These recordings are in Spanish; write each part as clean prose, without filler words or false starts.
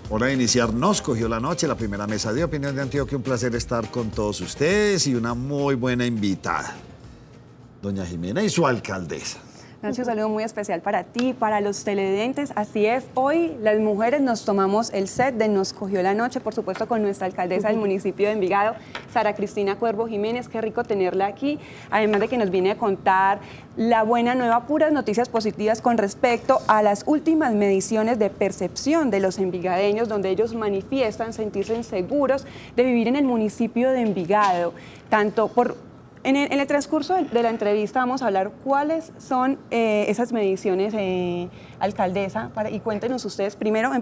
Hora de iniciar Nos Cogió la Noche, la primera mesa de opinión de Antioquia. Un placer estar con todos ustedes y una muy buena invitada, doña Jimena y su alcaldesa. Nacho, un saludo muy especial para ti, para los televidentes. Así es, hoy las mujeres nos tomamos el set de Nos Cogió la Noche, por supuesto con nuestra alcaldesa del municipio de Envigado, Sara Cristina Cuervo Jiménez. Qué rico tenerla aquí, además de que nos viene a contar la buena nueva, puras noticias positivas con respecto a las últimas mediciones de percepción de los envigadeños, donde ellos manifiestan sentirse inseguros de vivir en el municipio de Envigado, tanto por... En el transcurso de la entrevista vamos a hablar cuáles son esas mediciones, alcaldesa, y cuéntenos ustedes. Primero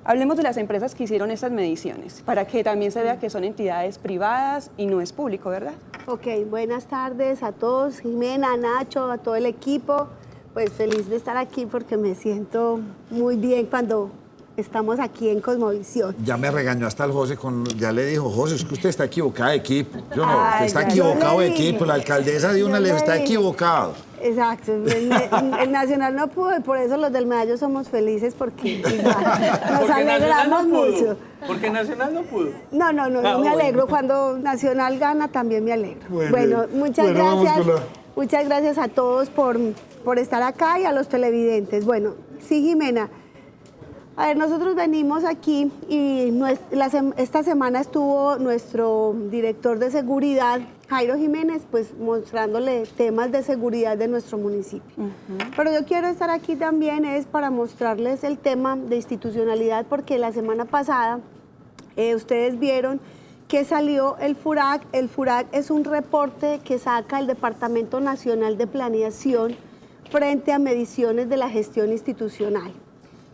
hablemos de las empresas que hicieron estas mediciones, para que también se vea que son entidades privadas y no es público, ¿verdad? Ok, buenas tardes a todos, Jimena, Nacho, a todo el equipo. Pues feliz de estar aquí porque me siento muy bien cuando estamos aquí en Cosmovisión. Ya me regañó hasta el José, ya le dijo, José, es que usted está equivocado de equipo. Yo no, Ay, usted está ya, equivocado de yo le dije. equipo. La alcaldesa de una le está equivocado. Exacto, el Nacional no pudo y por eso los del Medallo somos felices porque igual, nos alegramos mucho. Porque Nacional no pudo. No, me alegro. Cuando Nacional gana también me alegro. Bueno, muchas gracias. Muchas gracias a todos por estar acá y a los televidentes. Bueno, sí, Jimena. A ver, nosotros venimos aquí y esta semana estuvo nuestro director de seguridad, Jairo Jiménez, pues mostrándole temas de seguridad de nuestro municipio. Pero yo quiero estar aquí también es para mostrarles el tema de institucionalidad, porque la semana pasada ustedes vieron que salió el FURAC. El FURAC es un reporte que saca el Departamento Nacional de Planeación frente a mediciones de la gestión institucional.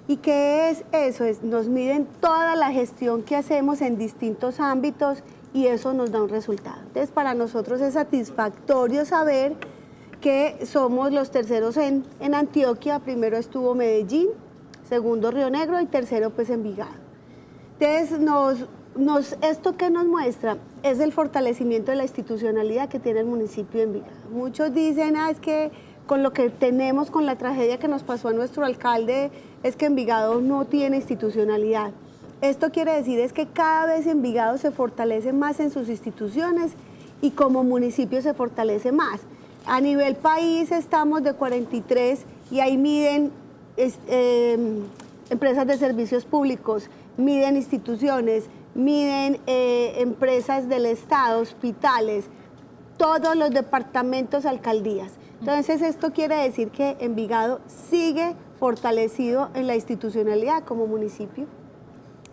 ¿Y qué es eso? Nos miden toda la gestión que hacemos en distintos ámbitos y eso nos da un resultado. Entonces, para nosotros es satisfactorio saber que somos los terceros en Antioquia. Primero estuvo Medellín, segundo Río Negro y tercero pues Envigado. Entonces, esto que nos muestra es el fortalecimiento de la institucionalidad que tiene el municipio de Envigado. Muchos dicen, es que con lo que tenemos, con la tragedia que nos pasó a nuestro alcalde, es que Envigado no tiene institucionalidad. Esto quiere decir es que cada vez Envigado se fortalece más en sus instituciones y como municipio se fortalece más. A nivel país estamos de 43 y ahí miden empresas de servicios públicos, miden instituciones, miden empresas del Estado, hospitales, todos los departamentos, alcaldías. Entonces esto quiere decir que Envigado sigue fortalecido en la institucionalidad como municipio.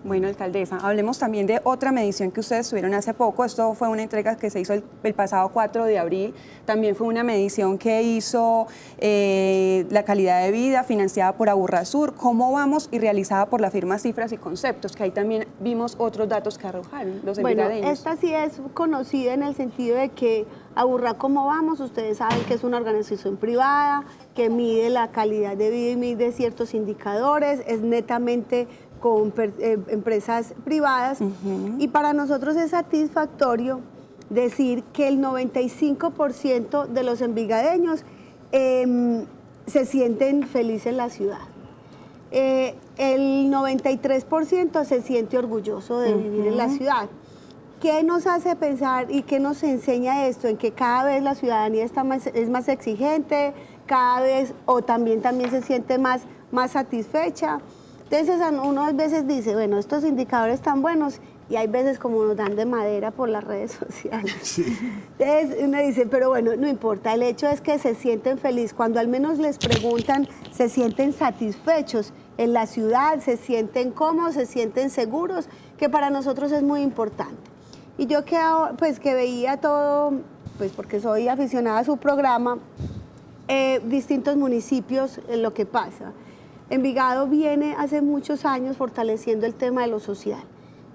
Bueno, alcaldesa, hablemos también de otra medición que ustedes tuvieron hace poco. Esto fue una entrega que se hizo el pasado 4 de abril. También fue una medición que hizo la calidad de vida, financiada por Aburrasur. ¿Cómo vamos? Y realizada por la firma Cifras y Conceptos, que ahí también vimos otros datos que arrojaron los envigadeños. Bueno, esta sí es conocida en el sentido de que Aburra Cómo Vamos, ustedes saben que es una organización privada que mide la calidad de vida y mide ciertos indicadores, es netamente con empresas privadas y para nosotros es satisfactorio decir que el 95% de los envigadeños se sienten felices en la ciudad. El 93% se siente orgulloso de vivir en la ciudad. ¿Qué nos hace pensar y qué nos enseña esto? En que cada vez la ciudadanía es más exigente, cada vez o también se siente más satisfecha. Entonces uno a veces dice, bueno, estos indicadores están buenos y hay veces como nos dan de madera por las redes sociales. Sí. Entonces uno dice, pero bueno, no importa, el hecho es que se sienten felices. Cuando al menos les preguntan, se sienten satisfechos en la ciudad, se sienten cómodos, se sienten seguros, que para nosotros es muy importante. Y yo que veía todo, pues porque soy aficionada a su programa, distintos municipios, lo que pasa. Envigado viene hace muchos años fortaleciendo el tema de lo social.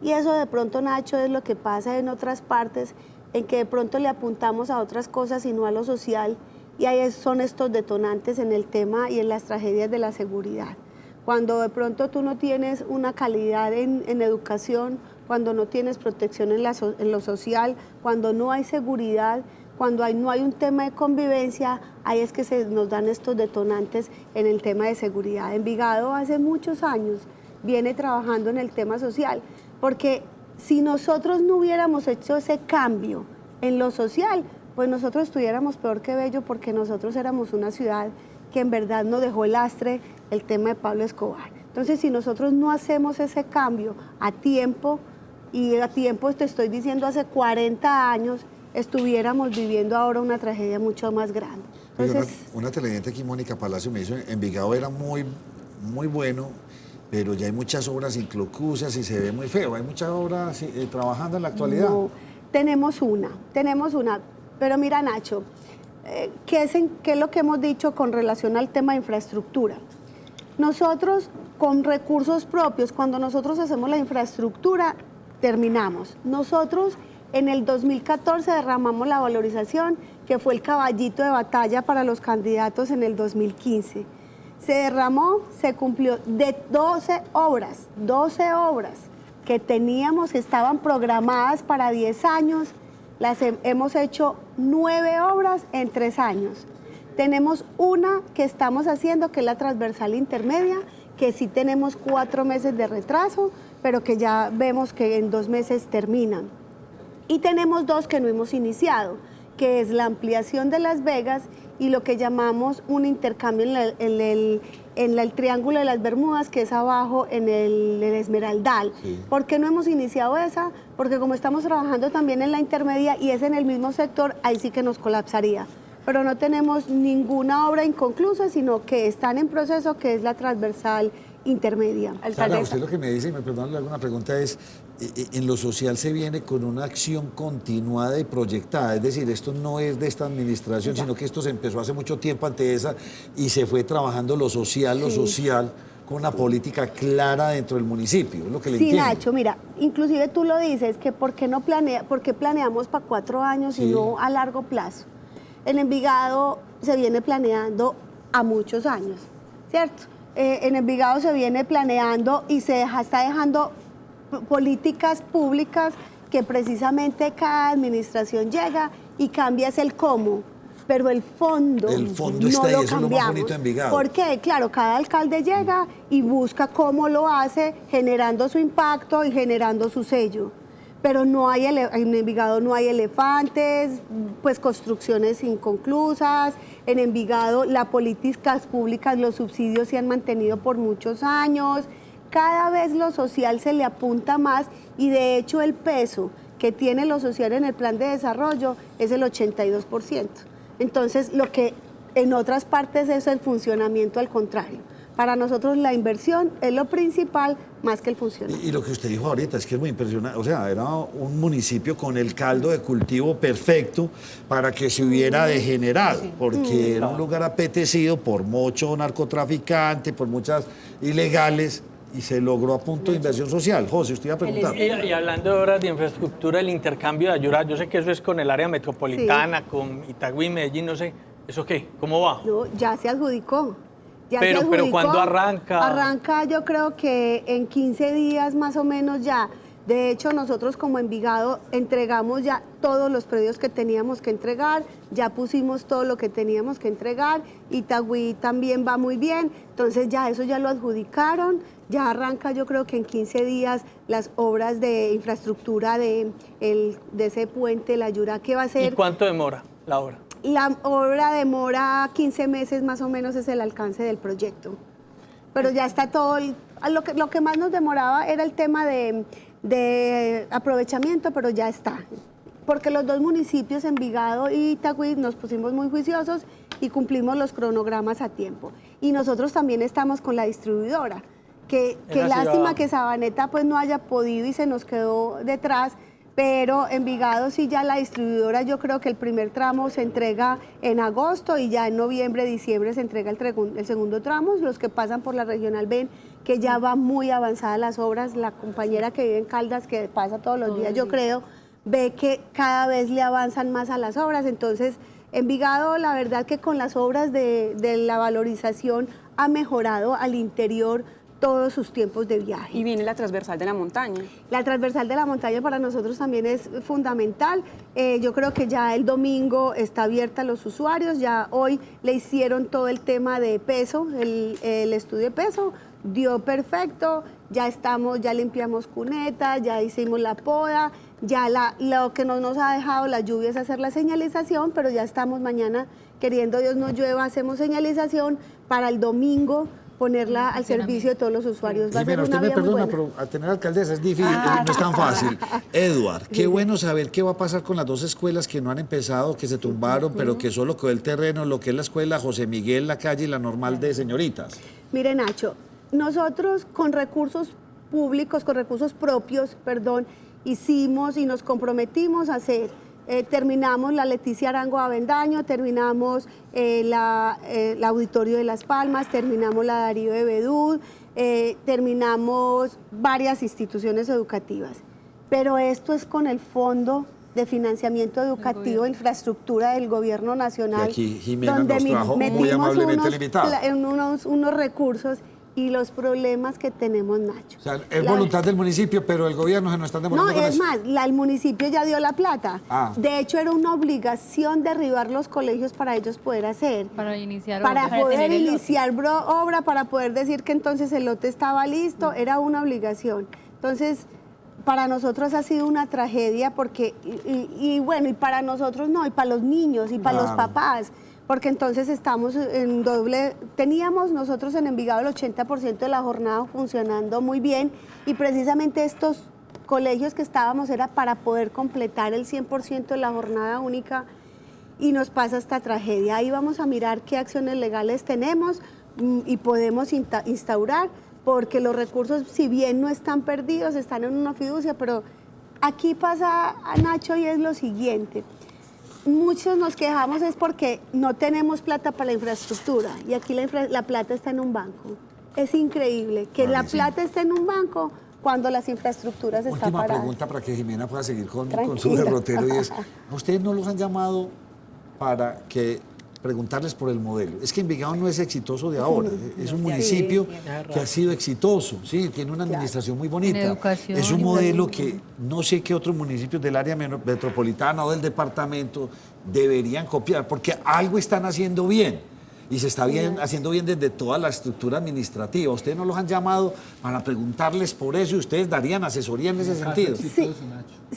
Y eso de pronto, Nacho, es lo que pasa en otras partes, en que de pronto le apuntamos a otras cosas y no a lo social. Y ahí son estos detonantes en el tema y en las tragedias de la seguridad. Cuando de pronto tú no tienes una calidad en educación, cuando no tienes protección en lo social, cuando no hay seguridad, cuando no hay un tema de convivencia, ahí es que se nos dan estos detonantes en el tema de seguridad. Envigado hace muchos años viene trabajando en el tema social, porque si nosotros no hubiéramos hecho ese cambio en lo social, pues nosotros estuviéramos peor que Bello, porque nosotros éramos una ciudad que en verdad nos dejó el lastre el tema de Pablo Escobar. Entonces, si nosotros no hacemos ese cambio a tiempo, y a tiempo te estoy diciendo hace 40 años, estuviéramos viviendo ahora una tragedia mucho más grande. Entonces, una televidente aquí, Mónica Palacio, me dijo, Envigado era muy bueno, pero ya hay muchas obras inconclusas y se ve muy feo. Hay muchas obras trabajando en la actualidad. No, tenemos una. Pero mira, Nacho, ¿qué es lo que hemos dicho con relación al tema de infraestructura? Nosotros, con recursos propios, cuando nosotros hacemos la infraestructura, terminamos. Nosotros, en el 2014, derramamos la valorización, que fue el caballito de batalla para los candidatos en el 2015. Se derramó, se cumplió de 12 obras que teníamos, estaban programadas para 10 años, las hemos hecho 9 obras en 3 años. Tenemos una que estamos haciendo, que es la transversal intermedia, que sí tenemos 4 meses de retraso, pero que ya vemos que en 2 meses terminan. Y tenemos 2 que no hemos iniciado, que es la ampliación de Las Vegas y lo que llamamos un intercambio en el Triángulo de las Bermudas, que es abajo en el Esmeraldal. Sí. ¿Por qué no hemos iniciado esa? Porque como estamos trabajando también en la intermedia y es en el mismo sector, ahí sí que nos colapsaría. Pero no tenemos ninguna obra inconclusa, sino que están en proceso, que es la transversal intermedia. Sara, usted lo que me dice, y me perdona alguna pregunta, es, en lo social se viene con una acción continuada y proyectada, es decir, esto no es de esta administración, sino que esto se empezó hace mucho tiempo ante esa y se fue trabajando lo social, con una política clara dentro del municipio, es lo que le entiendo. Sí, Nacho, mira, inclusive tú lo dices, que ¿por qué planeamos para 4 años y no a largo plazo? En Envigado se viene planeando a muchos años, ¿cierto? En Envigado se viene planeando y está dejando políticas públicas que precisamente cada administración llega y cambia el cómo, pero el fondo no está ahí, lo eso cambiamos. Es lo más bonito de Envigado. Porque, claro, cada alcalde llega y busca cómo lo hace, generando su impacto y generando su sello. Pero en Envigado no hay elefantes, pues construcciones inconclusas. En Envigado las políticas públicas, los subsidios se han mantenido por muchos años. Cada vez lo social se le apunta más y de hecho el peso que tiene lo social en el plan de desarrollo es el 82%. Entonces, lo que en otras partes es el funcionamiento al contrario. Para nosotros la inversión es lo principal más que el funcionamiento. Y lo que usted dijo ahorita es que es muy impresionante. O sea, era un municipio con el caldo de cultivo perfecto para que se hubiera degenerado, porque era un lugar apetecido por mucho narcotraficante, por muchas ilegales, y se logró a punto de inversión social. José, usted iba a preguntar. Y hablando de obras de infraestructura, el intercambio de Ayura, yo sé que eso es con el área metropolitana, con Itagüí, Medellín, no sé. ¿Eso qué? ¿Cómo va? No, ya se adjudicó. Pero ¿cuándo arranca? Arranca yo creo que en 15 días más o menos ya. De hecho, nosotros como Envigado entregamos ya todos los predios que teníamos que entregar, ya pusimos todo lo que teníamos que entregar, Itagüí también va muy bien, entonces ya eso ya lo adjudicaron, ya arranca yo creo que en 15 días las obras de infraestructura de ese puente, la Ayura, que va a ser... ¿Y cuánto demora la obra? La obra demora 15 meses más o menos, es el alcance del proyecto. Pero ya está todo, lo que más nos demoraba era el tema de aprovechamiento, pero ya está. Porque los 2 municipios, Envigado y Itagüí, nos pusimos muy juiciosos y cumplimos los cronogramas a tiempo. Y nosotros también estamos con la distribuidora, que lástima que Sabaneta pues no haya podido y se nos quedó detrás, pero Envigado sí ya la distribuidora, yo creo que el primer tramo se entrega en agosto y ya en noviembre, diciembre se entrega el segundo tramo. Los que pasan por la Regional ven que ya va muy avanzadas las obras. La compañera que vive en Caldas, que pasa todos los días, yo creo, ve que cada vez le avanzan más a las obras. Entonces, Envigado, la verdad que con las obras de la valorización ha mejorado al interior todos sus tiempos de viaje. Y viene la transversal de la montaña. La transversal de la montaña para nosotros también es fundamental. Yo creo que ya el domingo está abierta a los usuarios, ya hoy le hicieron todo el tema de peso, el estudio de peso, dio perfecto, ya limpiamos cunetas, ya hicimos la poda, ya lo que no nos ha dejado la lluvia es hacer la señalización, pero ya estamos mañana, queriendo Dios no llueva, hacemos señalización para el domingo ponerla al servicio de todos los usuarios. Va a ser una vía muy buena. Pero a tener alcaldesa es difícil, no es tan fácil. Eduard, qué bueno saber qué va a pasar con las 2 escuelas que no han empezado, que se tumbaron, pero que solo quedó el terreno, lo que es la escuela José Miguel, la calle y la normal de señoritas. Mire, Nacho, nosotros con recursos públicos, con recursos propios, hicimos y nos comprometimos a hacer. Terminamos la Leticia Arango Avendaño, terminamos el Auditorio de Las Palmas, terminamos la Darío de Bedú, terminamos varias instituciones educativas. Pero esto es con el Fondo de Financiamiento Educativo e Infraestructura del Gobierno Nacional, y aquí Jimena donde nos trajo muy amablemente limitado. unos recursos y los problemas que tenemos, Nacho. O sea, es voluntad del municipio, pero el gobierno se nos está demorando con eso. No, es más, el municipio ya dio la plata. De hecho, era una obligación derribar los colegios para ellos poder hacer. Para iniciar obra. Para poder iniciar obra, para poder decir que entonces el lote estaba listo, era una obligación. Entonces, para nosotros ha sido una tragedia porque, y para nosotros no, y para los niños, y para los papás. Porque entonces estamos en teníamos nosotros en Envigado el 80% de la jornada funcionando muy bien y precisamente estos colegios que estábamos era para poder completar el 100% de la jornada única y nos pasa esta tragedia. Ahí vamos a mirar qué acciones legales tenemos y podemos instaurar, porque los recursos, si bien no están perdidos, están en una fiducia, pero aquí pasa, Nacho, y es lo siguiente. Muchos nos quejamos es porque no tenemos plata para la infraestructura y aquí la plata está en un banco. Es increíble que la plata esté en un banco cuando las infraestructuras están paradas. Última pregunta para que Jimena pueda seguir con su derrotero y es, ¿a ustedes no los han llamado para preguntarles por el modelo? Es que Envigado no es exitoso de ahora, es un municipio que ha sido exitoso, sí, tiene una administración muy bonita. Educación, es un modelo que no sé qué otros municipios del área metropolitana o del departamento deberían copiar, porque algo están haciendo bien. Y se está haciendo bien desde toda la estructura administrativa. Ustedes no los han llamado para preguntarles por eso y ustedes darían asesoría en ese sentido. Sí,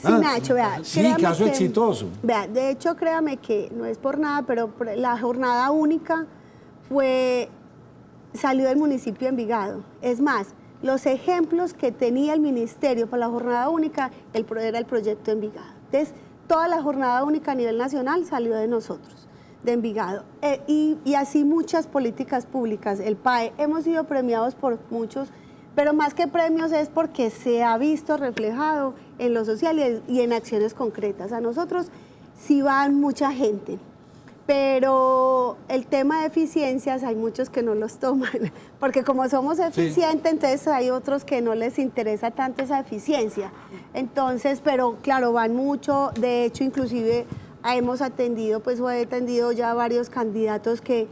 Nacho, vea. Sí, caso exitoso. Vea, de hecho, créame que no es por nada, pero la jornada única salió del municipio de Envigado. Es más, los ejemplos que tenía el ministerio para la jornada única era el proyecto de Envigado. Entonces, toda la jornada única a nivel nacional salió de nosotros, de Envigado. Y así muchas políticas públicas. El PAE, hemos sido premiados por muchos, pero más que premios es porque se ha visto reflejado en lo social y en acciones concretas. A nosotros sí van mucha gente, pero el tema de eficiencias hay muchos que no los toman, porque como somos eficientes, entonces hay otros que no les interesa tanto esa eficiencia. Entonces, pero claro, van mucho, de hecho, inclusive hemos atendido, pues he atendido ya varios candidatos que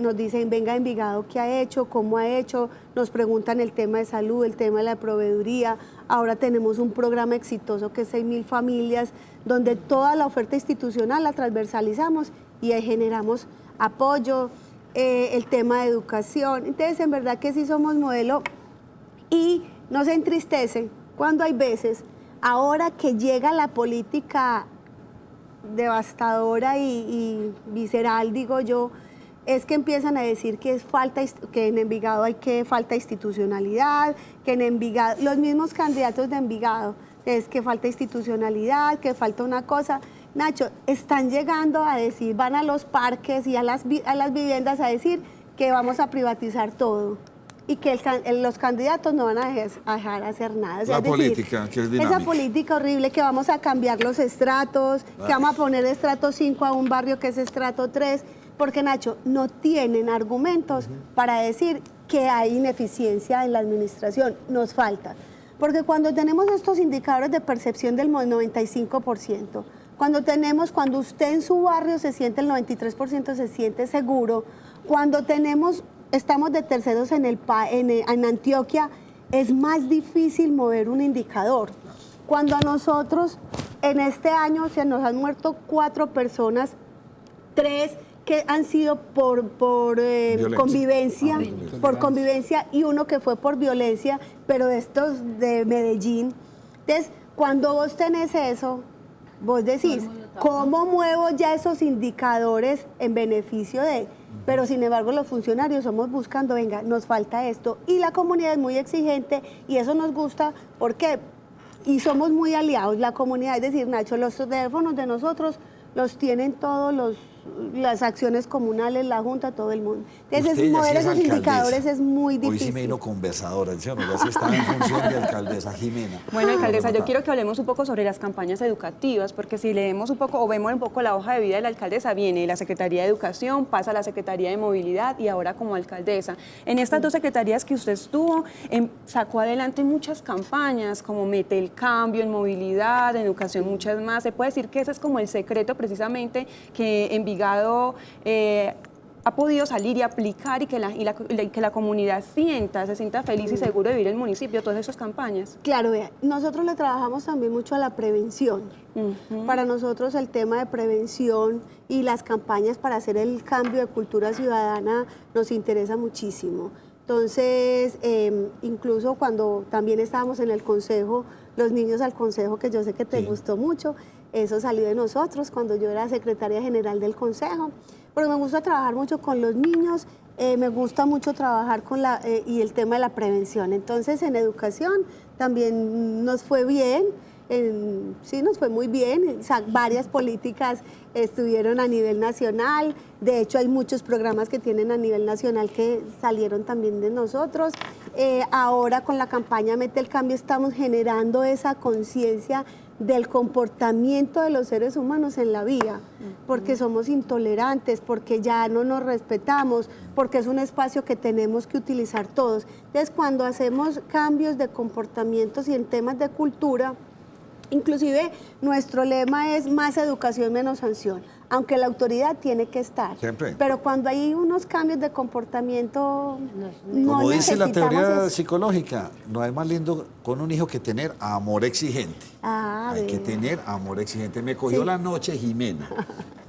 nos dicen, venga Envigado, ¿qué ha hecho? ¿Cómo ha hecho? Nos preguntan el tema de salud, el tema de la proveeduría. Ahora tenemos un programa exitoso que es 6.000 familias, donde toda la oferta institucional la transversalizamos y ahí generamos apoyo, el tema de educación. Entonces, en verdad que sí somos modelo y nos entristece cuando hay veces, ahora que llega la política devastadora y visceral, digo yo, es que empiezan a decir que en Envigado falta institucionalidad, que en Envigado, los mismos candidatos de Envigado, es que falta institucionalidad, que falta una cosa. Nacho, están llegando a decir, van a los parques y a las viviendas a decir que vamos a privatizar todo y que los candidatos no van a dejar hacer nada. O sea, política, que es dinámica. Esa política horrible que vamos a cambiar los estratos, que vamos a poner estrato 5 a un barrio que es estrato 3, porque, Nacho, no tienen argumentos para decir que hay ineficiencia en la administración, nos falta. Porque cuando tenemos estos indicadores de percepción del 95%, cuando usted en su barrio se siente el 93%, se siente seguro, cuando estamos de terceros en Antioquia, es más difícil mover un indicador. Cuando a nosotros en este año se nos han muerto 4 personas, 3 que han sido por convivencia, y uno que fue por violencia, pero de estos de Medellín. Entonces, cuando vos tenés eso, vos decís, ¿cómo muevo ya esos indicadores en beneficio de...? Pero sin embargo los funcionarios somos buscando, venga, nos falta esto, y la comunidad es muy exigente y eso nos gusta, ¿por qué? Y somos muy aliados, la comunidad, es decir, Nacho, los teléfonos de nosotros los tienen todos las acciones comunales, la Junta, todo el mundo. Entonces, mover esos indicadores es muy difícil. Hoy sí me vino conversadora, ¿sí? Ya se está en función de alcaldesa Jimena. Bueno, alcaldesa, yo quiero que hablemos un poco sobre las campañas educativas, porque si leemos un poco o vemos un poco la hoja de vida de la alcaldesa, viene la Secretaría de Educación, pasa a la Secretaría de Movilidad y ahora como alcaldesa. En estas dos secretarías que usted estuvo, sacó adelante muchas campañas, como Mete el Cambio en movilidad, en educación, muchas más. Se puede decir que ese es como el secreto precisamente que Envigado ha podido salir y aplicar y que la comunidad se sienta feliz y seguro de vivir en el municipio, todas esas campañas. Claro, vea, nosotros le trabajamos también mucho a la prevención. Para nosotros el tema de prevención y las campañas para hacer el cambio de cultura ciudadana nos interesa muchísimo. Entonces, incluso cuando también estábamos en el consejo, los niños al consejo, que yo sé que te gustó mucho, eso salió de nosotros cuando yo era secretaria general del consejo. Pero me gusta trabajar mucho con los niños, me gusta mucho trabajar con y el tema de la prevención. Entonces, en educación también nos fue bien, sí, nos fue muy bien. O sea, varias políticas estuvieron a nivel nacional. De hecho, hay muchos programas que tienen a nivel nacional que salieron también de nosotros. Ahora, con la campaña Mete el Cambio, estamos generando esa conciencia del comportamiento de los seres humanos en la vía, porque somos intolerantes, porque ya no nos respetamos, porque es un espacio que tenemos que utilizar todos. Entonces, cuando hacemos cambios de comportamientos y en temas de cultura, inclusive nuestro lema es más educación, menos sanción, aunque la autoridad tiene que estar. Siempre. Pero cuando hay unos cambios de comportamiento, no como dice la teoría eso. psicológica, no hay más lindo con un hijo que tener amor exigente. Hay que tener amor exigente. Me cogió la noche Jimena.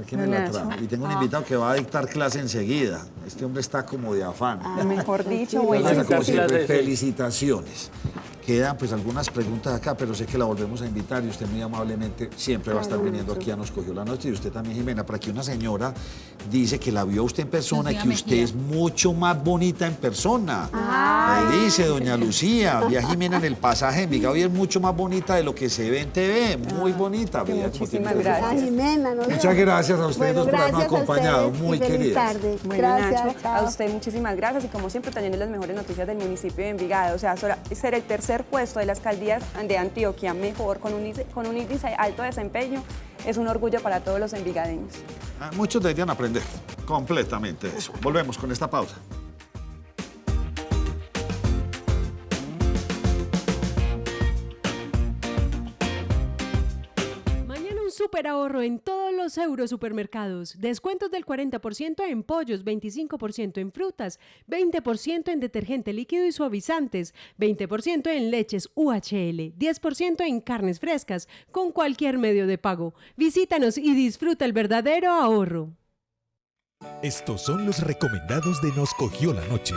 Aquí me la trajo. Y tengo un invitado que va a dictar clase enseguida. Este hombre está como de afán. Mejor dicho, bueno. Como siempre, felicitaciones. Quedan pues algunas preguntas acá, pero sé que la volvemos a invitar y usted muy amablemente siempre va a estar viniendo aquí a Nos Cogió la Noche, y usted también, Jimena, para que una señora dice que la vio usted en persona y que usted es mucho más bonita en persona. Me dice doña Lucía, vi a Jimena en el pasaje de Envigado y es mucho más bonita de lo que se ve en TV, muy bonita. Muchísimas gracias. Jimena, muchas gracias a ustedes dos por habernos acompañado, muy queridas. Bueno, gracias, Nacho, a usted muchísimas gracias y como siempre también las mejores noticias del municipio de Envigado, o sea, ser el tercer puesto de las alcaldías de Antioquia mejor, con un índice de alto desempeño, es un orgullo para todos los envigadeños. Muchos deberían aprender completamente de eso. Volvemos con esta pausa. Super ahorro en todos los Eurosupermercados. Descuentos del 40% en pollos, 25% en frutas, 20% en detergente líquido y suavizantes, 20% en leches UHL, 10% en carnes frescas, con cualquier medio de pago. Visítanos y disfruta el verdadero ahorro. Estos son los recomendados de Nos Cogió la Noche.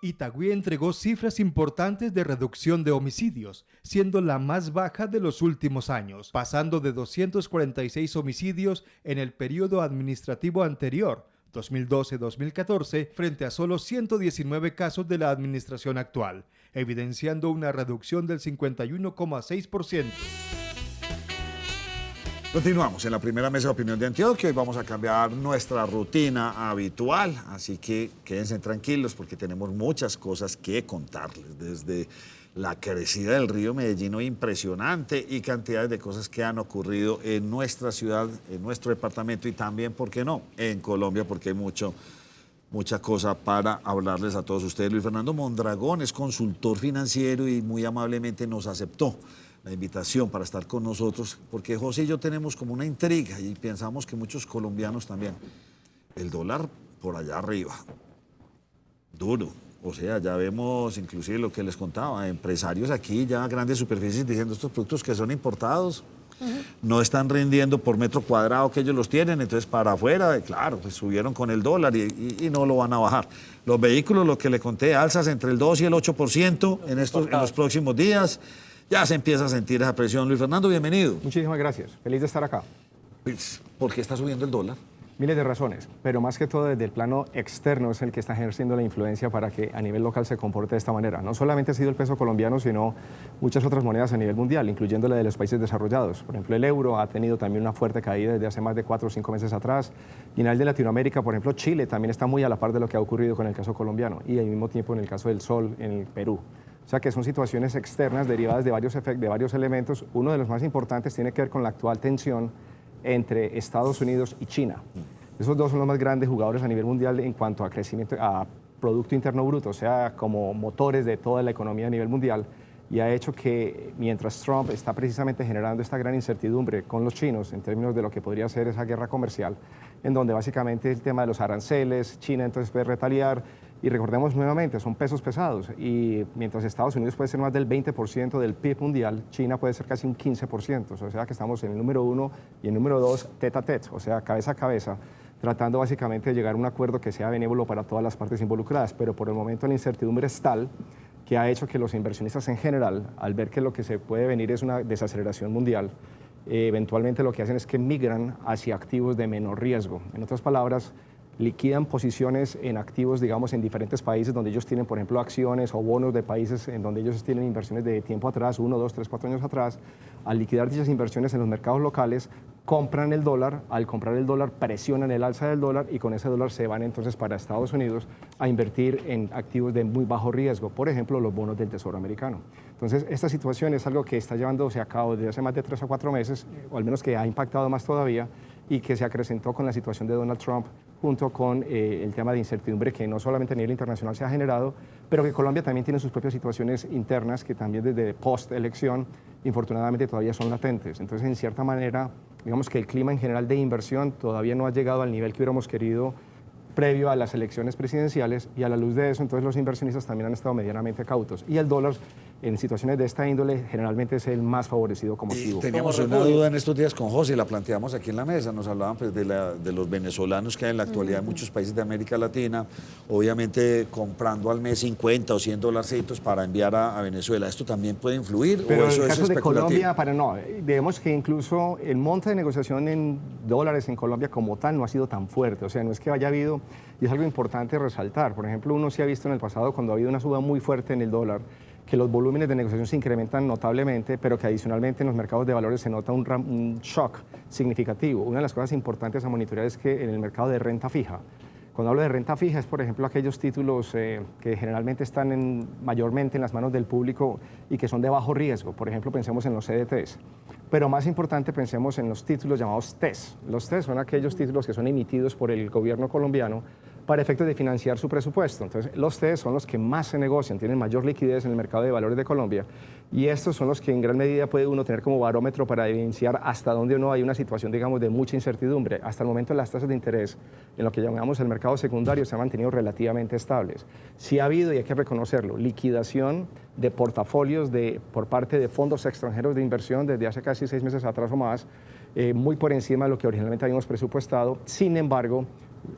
Itagüí entregó cifras importantes de reducción de homicidios, siendo la más baja de los últimos años, pasando de 246 homicidios en el periodo administrativo anterior, 2012-2014, frente a solo 119 casos de la administración actual, evidenciando una reducción del 51,6%. Continuamos en la primera mesa de opinión de Antioquia. Hoy vamos a cambiar nuestra rutina habitual, así que quédense tranquilos porque tenemos muchas cosas que contarles, desde la crecida del río Medellín, impresionante, y cantidades de cosas que han ocurrido en nuestra ciudad, en nuestro departamento y también, ¿por qué no?, en Colombia, porque hay mucha cosa para hablarles a todos ustedes. Luis Fernando Mondragón es consultor financiero y muy amablemente nos aceptó la invitación para estar con nosotros, porque José y yo tenemos como una intriga y pensamos que muchos colombianos también. El dólar por allá arriba, duro. O sea, ya vemos inclusive lo que les contaba, empresarios aquí, ya grandes superficies diciendo estos productos que son importados, no están rindiendo por metro cuadrado que ellos los tienen, entonces para afuera, claro, pues subieron con el dólar y no lo van a bajar. Los vehículos, lo que le conté, alzas entre el 2 y el 8% en los próximos días. Ya se empieza a sentir esa presión. Luis Fernando, bienvenido. Muchísimas gracias. Feliz de estar acá. Pues, ¿por qué está subiendo el dólar? Miles de razones, pero más que todo desde el plano externo es el que está ejerciendo la influencia para que a nivel local se comporte de esta manera. No solamente ha sido el peso colombiano, sino muchas otras monedas a nivel mundial, incluyendo la de los países desarrollados. Por ejemplo, el euro ha tenido también una fuerte caída desde hace más de 4 o 5 meses atrás. Y en el de Latinoamérica, por ejemplo, Chile también está muy a la par de lo que ha ocurrido con el caso colombiano y al mismo tiempo en el caso del sol en el Perú. O sea que son situaciones externas derivadas de varios elementos. Uno de los más importantes tiene que ver con la actual tensión entre Estados Unidos y China. Esos dos son los más grandes jugadores a nivel mundial en cuanto a crecimiento, a Producto Interno Bruto, o sea, como motores de toda la economía a nivel mundial, y ha hecho que mientras Trump está precisamente generando esta gran incertidumbre con los chinos en términos de lo que podría ser esa guerra comercial, en donde básicamente el tema de los aranceles, China entonces puede retaliar, y recordemos nuevamente, son pesos pesados, y mientras Estados Unidos puede ser más del 20% del PIB mundial, China puede ser casi un 15%, o sea que estamos en el número 1 y el número 2 tete a tete, o sea, cabeza a cabeza, tratando básicamente de llegar a un acuerdo que sea benévolo para todas las partes involucradas, pero por el momento la incertidumbre es tal que ha hecho que los inversionistas en general, al ver que lo que se puede venir es una desaceleración mundial, eventualmente lo que hacen es que migran hacia activos de menor riesgo. En otras palabras, liquidan posiciones en activos, digamos, en diferentes países donde ellos tienen, por ejemplo, acciones o bonos de países en donde ellos tienen inversiones de tiempo atrás, 1, 2, 3, 4 años atrás. Al liquidar dichas inversiones en los mercados locales, compran el dólar, al comprar el dólar presionan el alza del dólar y con ese dólar se van entonces para Estados Unidos a invertir en activos de muy bajo riesgo, por ejemplo, los bonos del Tesoro americano. Entonces, esta situación es algo que está llevándose a cabo desde hace más de 3 o 4 meses, o al menos que ha impactado más todavía, y que se acrecentó con la situación de Donald Trump junto con el tema de incertidumbre que no solamente a nivel internacional se ha generado, pero que Colombia también tiene sus propias situaciones internas que también desde post-elección, infortunadamente, todavía son latentes. Entonces, en cierta manera, digamos que el clima en general de inversión todavía no ha llegado al nivel que hubiéramos querido previo a las elecciones presidenciales, y a la luz de eso, entonces los inversionistas también han estado medianamente cautos. Y el dólar, en situaciones de esta índole, generalmente es el más favorecido como activo. Teníamos una duda en estos días con José, la planteamos aquí en la mesa, nos hablaban pues, de los venezolanos que hay en la actualidad en muchos países de América Latina, obviamente comprando al mes 50 o 100 dolarcitos para enviar a Venezuela. ¿Esto también puede influir? Pero ¿o eso en el caso es de especulativo? Colombia, no, vemos que incluso el monte de negociación en dólares en Colombia como tal no ha sido tan fuerte, o sea, no es que haya habido, y es algo importante resaltar, por ejemplo, uno sí ha visto en el pasado cuando ha habido una suba muy fuerte en el dólar, que los volúmenes de negociación se incrementan notablemente, pero que adicionalmente en los mercados de valores se nota un shock significativo. Una de las cosas importantes a monitorear es que en el mercado de renta fija, cuando hablo de renta fija es, por ejemplo, aquellos títulos que generalmente están mayormente en las manos del público y que son de bajo riesgo. Por ejemplo, pensemos en los CDTs. Pero más importante, pensemos en los títulos llamados TES. Los TES son aquellos títulos que son emitidos por el gobierno colombiano para efectos de financiar su presupuesto. Entonces, los TES son los que más se negocian, tienen mayor liquidez en el mercado de valores de Colombia, y estos son los que en gran medida puede uno tener como barómetro para evidenciar hasta dónde o no hay una situación, digamos, de mucha incertidumbre. Hasta el momento las tasas de interés en lo que llamamos el mercado secundario se han mantenido relativamente estables. Sí ha habido, y hay que reconocerlo, liquidación de portafolios por parte de fondos extranjeros de inversión desde hace casi 6 meses atrás o más, muy por encima de lo que originalmente habíamos presupuestado. Sin embargo,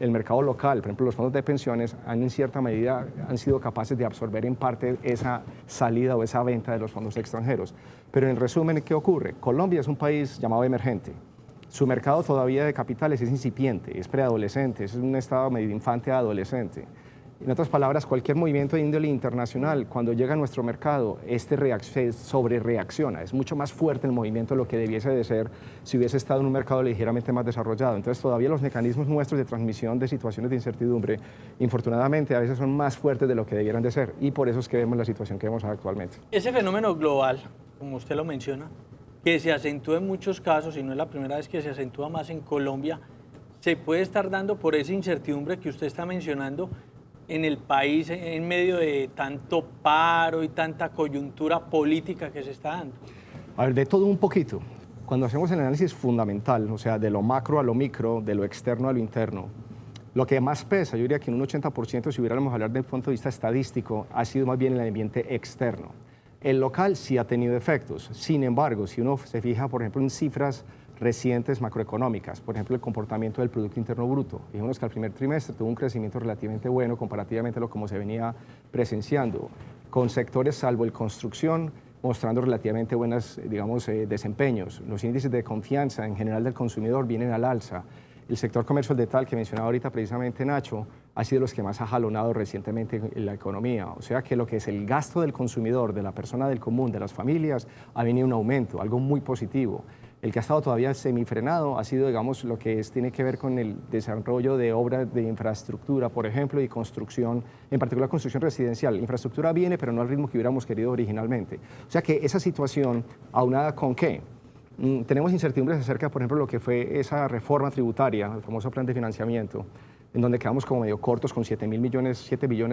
el mercado local, por ejemplo, los fondos de pensiones en cierta medida han sido capaces de absorber en parte esa salida o esa venta de los fondos extranjeros. Pero en resumen, ¿qué ocurre? Colombia es un país llamado emergente. Su mercado todavía de capitales es incipiente, es preadolescente, es un estado medio infante a adolescente. En otras palabras, cualquier movimiento de índole internacional, cuando llega a nuestro mercado, se sobrereacciona. Es mucho más fuerte el movimiento de lo que debiese de ser si hubiese estado en un mercado ligeramente más desarrollado. Entonces, todavía los mecanismos nuestros de transmisión de situaciones de incertidumbre, infortunadamente, a veces son más fuertes de lo que debieran de ser. Y por eso es que vemos la situación que vemos actualmente. Ese fenómeno global, como usted lo menciona, que se acentúa en muchos casos, y no es la primera vez que se acentúa más en Colombia, se puede estar dando por esa incertidumbre que usted está mencionando en el país en medio de tanto paro y tanta coyuntura política que se está dando? A ver, de todo un poquito. Cuando hacemos el análisis fundamental, o sea, de lo macro a lo micro, de lo externo a lo interno, lo que más pesa, yo diría que en un 80%, si hubiéramos hablar del punto de vista estadístico, ha sido más bien el ambiente externo. El local sí ha tenido efectos. Sin embargo, si uno se fija, por ejemplo, en cifras recientes macroeconómicas, por ejemplo, el comportamiento del Producto Interno Bruto. Fijémonos que al primer trimestre tuvo un crecimiento relativamente bueno comparativamente a lo como se venía presenciando, con sectores salvo el construcción mostrando relativamente buenos, digamos, desempeños. Los índices de confianza en general del consumidor vienen al alza. El sector comercio al detalle que mencionaba ahorita precisamente Nacho ha sido los que más ha jalonado recientemente en la economía. O sea que lo que es el gasto del consumidor, de la persona del común, de las familias, ha venido un aumento, algo muy positivo. El que ha estado todavía semifrenado ha sido, digamos, lo que tiene que ver con el desarrollo de obras de infraestructura, por ejemplo, y construcción, en particular construcción residencial. La infraestructura viene, pero no al ritmo que hubiéramos querido originalmente. O sea que esa situación, aunada con qué, tenemos incertidumbres acerca, por ejemplo, de lo que fue esa reforma tributaria, el famoso plan de financiamiento, en donde quedamos como medio cortos con 7 billones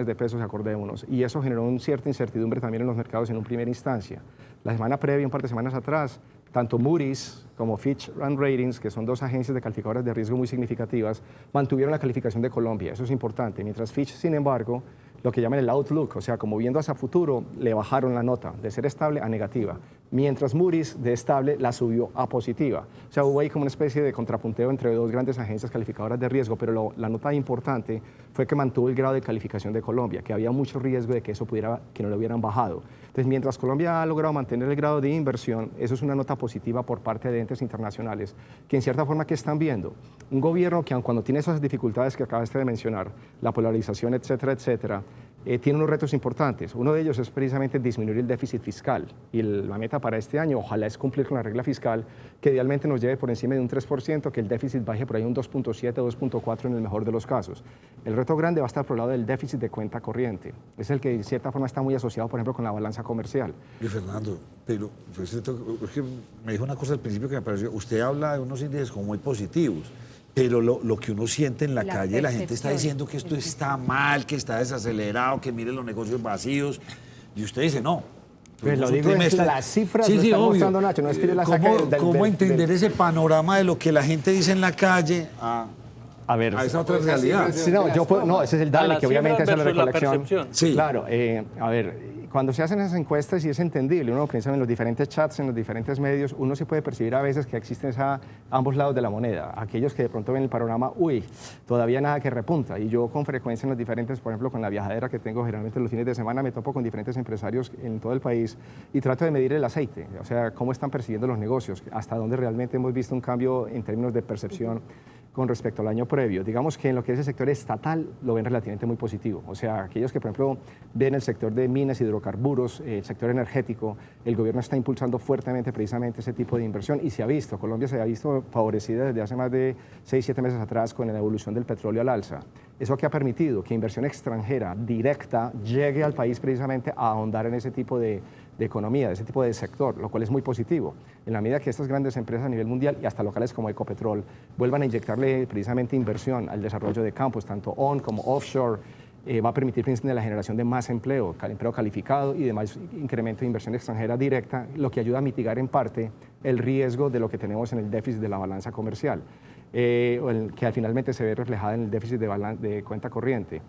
de pesos, acordémonos. Y eso generó una cierta incertidumbre también en los mercados en una primera instancia. La semana previa, un par de semanas atrás, tanto Moody's como Fitch Ratings, que son dos agencias de calificadoras de riesgo muy significativas, mantuvieron la calificación de Colombia. Eso es importante. Mientras Fitch, sin embargo, lo que llaman el outlook, o sea, como viendo hacia futuro, le bajaron la nota de ser estable a negativa. Mientras Moody's de estable la subió a positiva. O sea, hubo ahí como una especie de contrapunteo entre dos grandes agencias calificadoras de riesgo, pero la nota importante fue que mantuvo el grado de calificación de Colombia, que había mucho riesgo de que eso pudiera, que no lo hubieran bajado. Entonces, mientras Colombia ha logrado mantener el grado de inversión, eso es una nota positiva por parte de entes internacionales, que en cierta forma, ¿qué están viendo? Un gobierno que, aun cuando tiene esas dificultades que acabaste de mencionar, la polarización, etcétera, etcétera, tiene unos retos importantes. Uno de ellos es precisamente disminuir el déficit fiscal. Y la meta para este año, ojalá, es cumplir con la regla fiscal, que idealmente nos lleve por encima de un 3%, que el déficit baje por ahí un 2.7, 2.4 en el mejor de los casos. El reto grande va a estar por el lado del déficit de cuenta corriente. Es el que, de cierta forma, está muy asociado, por ejemplo, con la balanza comercial. Y Fernando, pero pues, es que me dijo una cosa al principio que me pareció. Usted habla de unos índices como muy positivos, pero lo que uno siente en la calle, la gente está diciendo que esto está mal, que está desacelerado, que mire los negocios vacíos, y usted dice no. Pues lo digo, las cifras lo están mostrando, Nacho, no es que yo las saque ¿Cómo entender ese panorama de lo que la gente dice en la calle a esa otra realidad? Sí, no, ese es el DANE, que obviamente hace la recolección. Sí. Claro, a ver, cuando se hacen esas encuestas y es entendible, uno piensa en los diferentes chats, en los diferentes medios, uno se puede percibir a veces que existen ambos lados de la moneda. Aquellos que de pronto ven el panorama, todavía nada que repunta. Y yo con frecuencia en los diferentes, por ejemplo, con la viajadera que tengo generalmente los fines de semana, me topo con diferentes empresarios en todo el país y trato de medir el aceite, o sea, cómo están percibiendo los negocios, hasta dónde realmente hemos visto un cambio en términos de percepción con respecto al año previo. Digamos que en lo que es el sector estatal lo ven relativamente muy positivo. O sea, aquellos que, por ejemplo, ven el sector de minas, hidrocarburos, el sector energético, el gobierno está impulsando fuertemente precisamente ese tipo de inversión y se ha visto, Colombia se ha visto favorecida desde hace más de 6, 7 meses atrás con la evolución del petróleo al alza. Eso que ha permitido que inversión extranjera directa llegue al país precisamente a ahondar en ese tipo de economía, de ese tipo de sector, lo cual es muy positivo. En la medida que estas grandes empresas a nivel mundial y hasta locales como Ecopetrol vuelvan a inyectarle precisamente inversión al desarrollo de campos, tanto on como offshore, va a permitir precisamente la generación de más empleo calificado y de más incremento de inversión extranjera directa, lo que ayuda a mitigar en parte el riesgo de lo que tenemos en el déficit de la balanza comercial, que finalmente se ve reflejada en el déficit de cuenta corriente.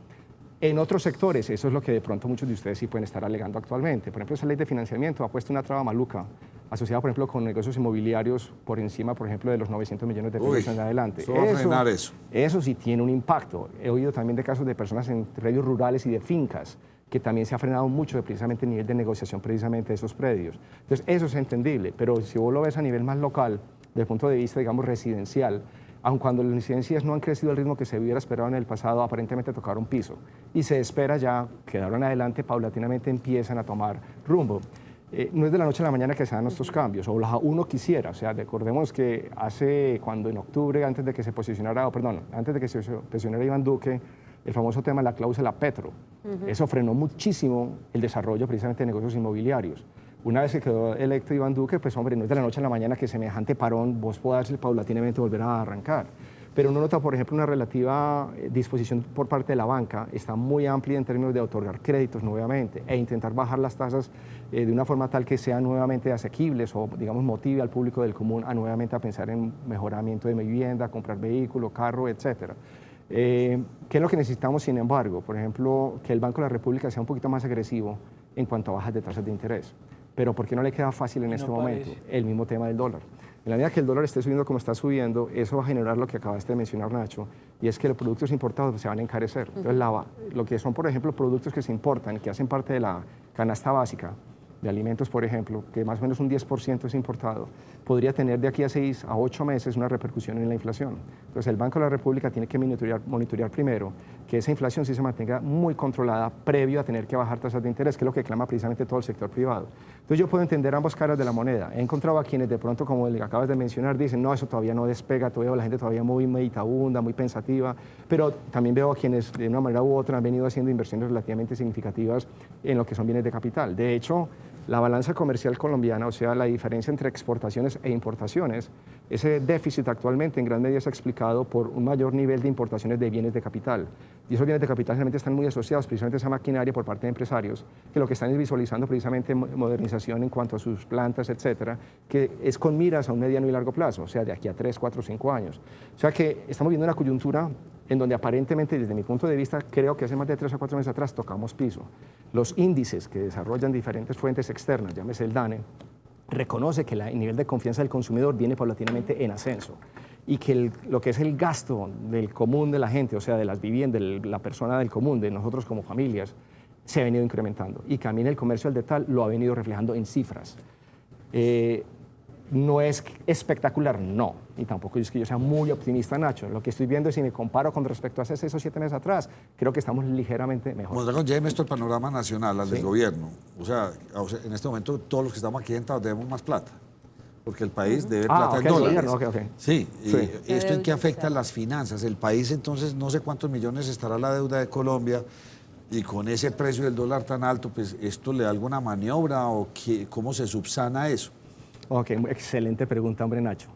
En otros sectores, eso es lo que de pronto muchos de ustedes sí pueden estar alegando actualmente. Por ejemplo, esa ley de financiamiento ha puesto una traba maluca, asociada, por ejemplo, con negocios inmobiliarios por encima, por ejemplo, de los 900 millones de pesos en adelante. Eso va a frenar eso. Eso sí tiene un impacto. He oído también de casos de personas en predios rurales y de fincas, que también se ha frenado mucho precisamente el nivel de negociación precisamente de esos predios. Entonces, eso es entendible, pero si vos lo ves a nivel más local, desde el punto de vista, digamos, residencial, aun cuando las incidencias no han crecido al ritmo que se hubiera esperado en el pasado, aparentemente tocaron piso. Y se espera ya que de ahora en adelante paulatinamente empiezan a tomar rumbo. No es de la noche a la mañana que se dan estos cambios, o uno quisiera. O sea, recordemos que cuando en octubre, antes de que se posicionara Iván Duque, el famoso tema de la cláusula Petro, eso frenó muchísimo el desarrollo precisamente de negocios inmobiliarios. Una vez que quedó electo Iván Duque, pues hombre, no es de la noche a la mañana que semejante parón vos podás paulatinamente volver a arrancar. Pero uno nota, por ejemplo, una relativa disposición por parte de la banca, está muy amplia en términos de otorgar créditos nuevamente e intentar bajar las tasas de una forma tal que sean nuevamente asequibles o, digamos, motive al público del común a nuevamente a pensar en mejoramiento de vivienda, comprar vehículo, carro, etcétera. ¿Qué es lo que necesitamos, sin embargo? Por ejemplo, que el Banco de la República sea un poquito más agresivo en cuanto a bajas de tasas de interés. Pero ¿por qué no le queda fácil en este momento? El mismo tema del dólar. En la medida que el dólar esté subiendo como está subiendo, eso va a generar lo que acabaste de mencionar, Nacho, y es que los productos importados se van a encarecer. Entonces, lo que son, por ejemplo, productos que se importan, que hacen parte de la canasta básica, de alimentos, por ejemplo, que más o menos un 10% es importado, podría tener de aquí a 6 a 8 meses una repercusión en la inflación. Entonces, el Banco de la República tiene que monitorear primero que esa inflación sí se mantenga muy controlada previo a tener que bajar tasas de interés, que es lo que clama precisamente todo el sector privado. Entonces, yo puedo entender ambas caras de la moneda. He encontrado a quienes de pronto, como el que acabas de mencionar, dicen, no, eso todavía no despega, todavía la gente todavía muy meditabunda, muy pensativa, pero también veo a quienes de una manera u otra han venido haciendo inversiones relativamente significativas en lo que son bienes de capital. De hecho, la balanza comercial colombiana, o sea, la diferencia entre exportaciones e importaciones, ese déficit actualmente en gran medida está explicado por un mayor nivel de importaciones de bienes de capital. Y esos bienes de capital generalmente están muy asociados precisamente a esa maquinaria por parte de empresarios, que lo que están es visualizando precisamente modernización en cuanto a sus plantas, etcétera, que es con miras a un mediano y largo plazo, o sea, de aquí a 3, 4, 5 años. O sea que estamos viendo una coyuntura en donde aparentemente, desde mi punto de vista, creo que hace más de 3 o 4 meses atrás tocamos piso. Los índices que desarrollan diferentes fuentes externas, llámese el DANE, reconoce que el nivel de confianza del consumidor viene paulatinamente en ascenso y que lo que es el gasto del común de la gente, o sea, de las viviendas, de la persona del común, de nosotros como familias, se ha venido incrementando. Y también el comercio al detalle lo ha venido reflejando en cifras. No es espectacular, no, y tampoco es que yo sea muy optimista, Nacho. Lo que estoy viendo es, si me comparo con respecto a hace 6 o 7 meses atrás, creo que estamos ligeramente mejor. Mondragón, lléveme esto al panorama nacional, al del gobierno. O sea, en este momento todos los que estamos aquí sentados debemos más plata, porque el país debe plata en dólares. Sí, y ¿esto en qué afecta a las finanzas? El país, entonces, no sé cuántos millones estará la deuda de Colombia, y con ese precio del dólar tan alto, pues, ¿esto le da alguna maniobra o cómo se subsana eso? Ok, excelente pregunta, hombre, Nacho.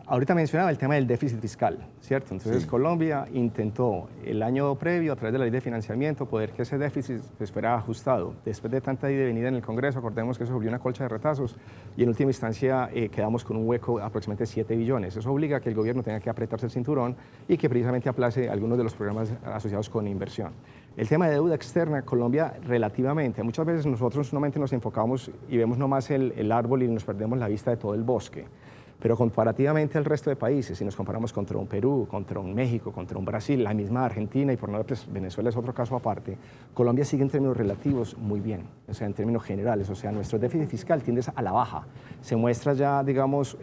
Ahorita mencionaba el tema del déficit fiscal, ¿cierto? Entonces, Colombia intentó el año previo, a través de la ley de financiamiento, poder que ese déficit pues, fuera ajustado. Después de tanta ida y venida en el Congreso, acordemos que eso volvió una colcha de retazos y en última instancia quedamos con un hueco de aproximadamente 7 billones. Eso obliga a que el gobierno tenga que apretarse el cinturón y que precisamente aplace algunos de los programas asociados con inversión. El tema de deuda externa, Colombia relativamente, muchas veces nosotros solamente nos enfocamos y vemos nomás el árbol y nos perdemos la vista de todo el bosque. Pero comparativamente al resto de países, si nos comparamos contra un Perú, contra un México, contra un Brasil, la misma Argentina y por no pues, Venezuela es otro caso aparte, Colombia sigue en términos relativos muy bien, o sea, en términos generales, o sea, nuestro déficit fiscal tiende a la baja. Se muestra ya, digamos,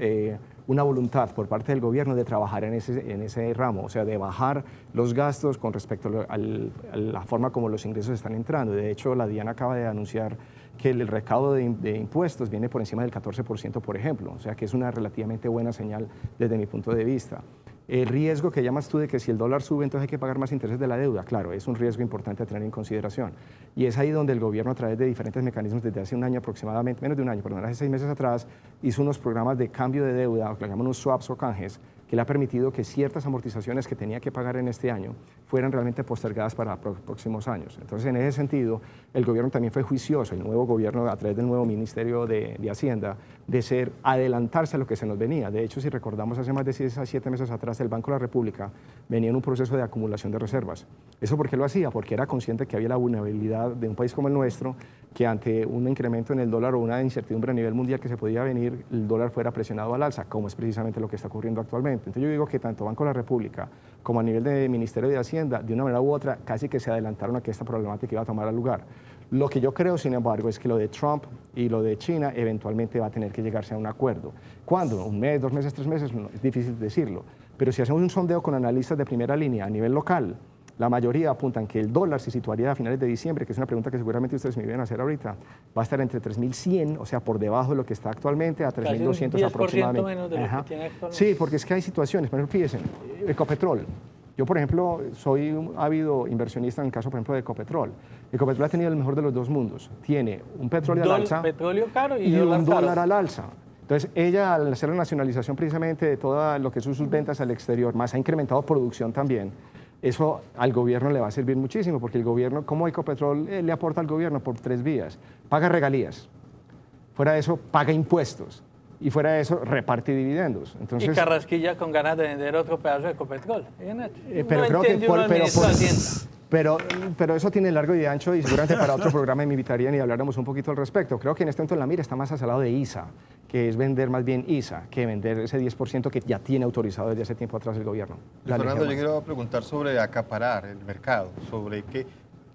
una voluntad por parte del gobierno de trabajar en ese ramo, o sea, de bajar los gastos con respecto a la forma como los ingresos están entrando. De hecho, la DIAN acaba de anunciar que el recaudo de impuestos viene por encima del 14%, por ejemplo, o sea que es una relativamente buena señal desde mi punto de vista. El riesgo que llamas tú de que si el dólar sube, entonces hay que pagar más intereses de la deuda, claro, es un riesgo importante a tener en consideración. Y es ahí donde el gobierno, a través de diferentes mecanismos, desde hace un año aproximadamente, menos de un año, perdón, hace 6 meses atrás, hizo unos programas de cambio de deuda, o que le llaman unos swaps o canjes, que le ha permitido que ciertas amortizaciones que tenía que pagar en este año fueran realmente postergadas para próximos años. Entonces, en ese sentido, el gobierno también fue juicioso, el nuevo gobierno, a través del nuevo Ministerio de Hacienda, de adelantarse a lo que se nos venía. De hecho, si recordamos, hace más de 6 a 7 meses atrás, el Banco de la República venía en un proceso de acumulación de reservas. ¿Eso por qué lo hacía? Porque era consciente que había la vulnerabilidad de un país como el nuestro, que ante un incremento en el dólar o una incertidumbre a nivel mundial que se podía venir, el dólar fuera presionado al alza, como es precisamente lo que está ocurriendo actualmente. Entonces yo digo que tanto Banco de la República como a nivel de Ministerio de Hacienda, de una manera u otra, casi que se adelantaron a que esta problemática iba a tomar lugar. Lo que yo creo, sin embargo, es que lo de Trump y lo de China eventualmente va a tener que llegarse a un acuerdo. ¿Cuándo? ¿1 mes, 2 meses, 3 meses? No, es difícil decirlo. Pero si hacemos un sondeo con analistas de primera línea a nivel local, la mayoría apuntan que el dólar se situaría a finales de diciembre, que es una pregunta que seguramente ustedes me iban a hacer ahorita, va a estar entre 3.100, o sea, por debajo de lo que está actualmente, a 3.200 aproximadamente. Menos de lo que tiene actualmente. Sí, porque es que hay situaciones, por ejemplo, fíjense, Ecopetrol. Yo, por ejemplo, soy un ávido inversionista en el caso, por ejemplo, de Ecopetrol. Ecopetrol ha tenido el mejor de los dos mundos. Tiene un petróleo al alza petróleo caro y un dólar al alza. Entonces, ella, al hacer la nacionalización precisamente de todo lo que son sus ventas al exterior, más ha incrementado producción también. Eso al gobierno le va a servir muchísimo, porque el gobierno, como Ecopetrol, le aporta al gobierno por 3 vías. Paga regalías, fuera de eso paga impuestos y fuera de eso reparte dividendos. Entonces, y Carrasquilla con ganas de vender otro pedazo de Ecopetrol. pero creo que Pero eso tiene largo y ancho y seguramente para otro programa me invitarían y habláramos un poquito al respecto. Creo que en este momento en la mira está más hacia el lado de ISA, que es vender más bien ISA, que vender ese 10% que ya tiene autorizado desde hace tiempo atrás el gobierno. Fernando, yo quiero preguntar sobre acaparar el mercado, sobre que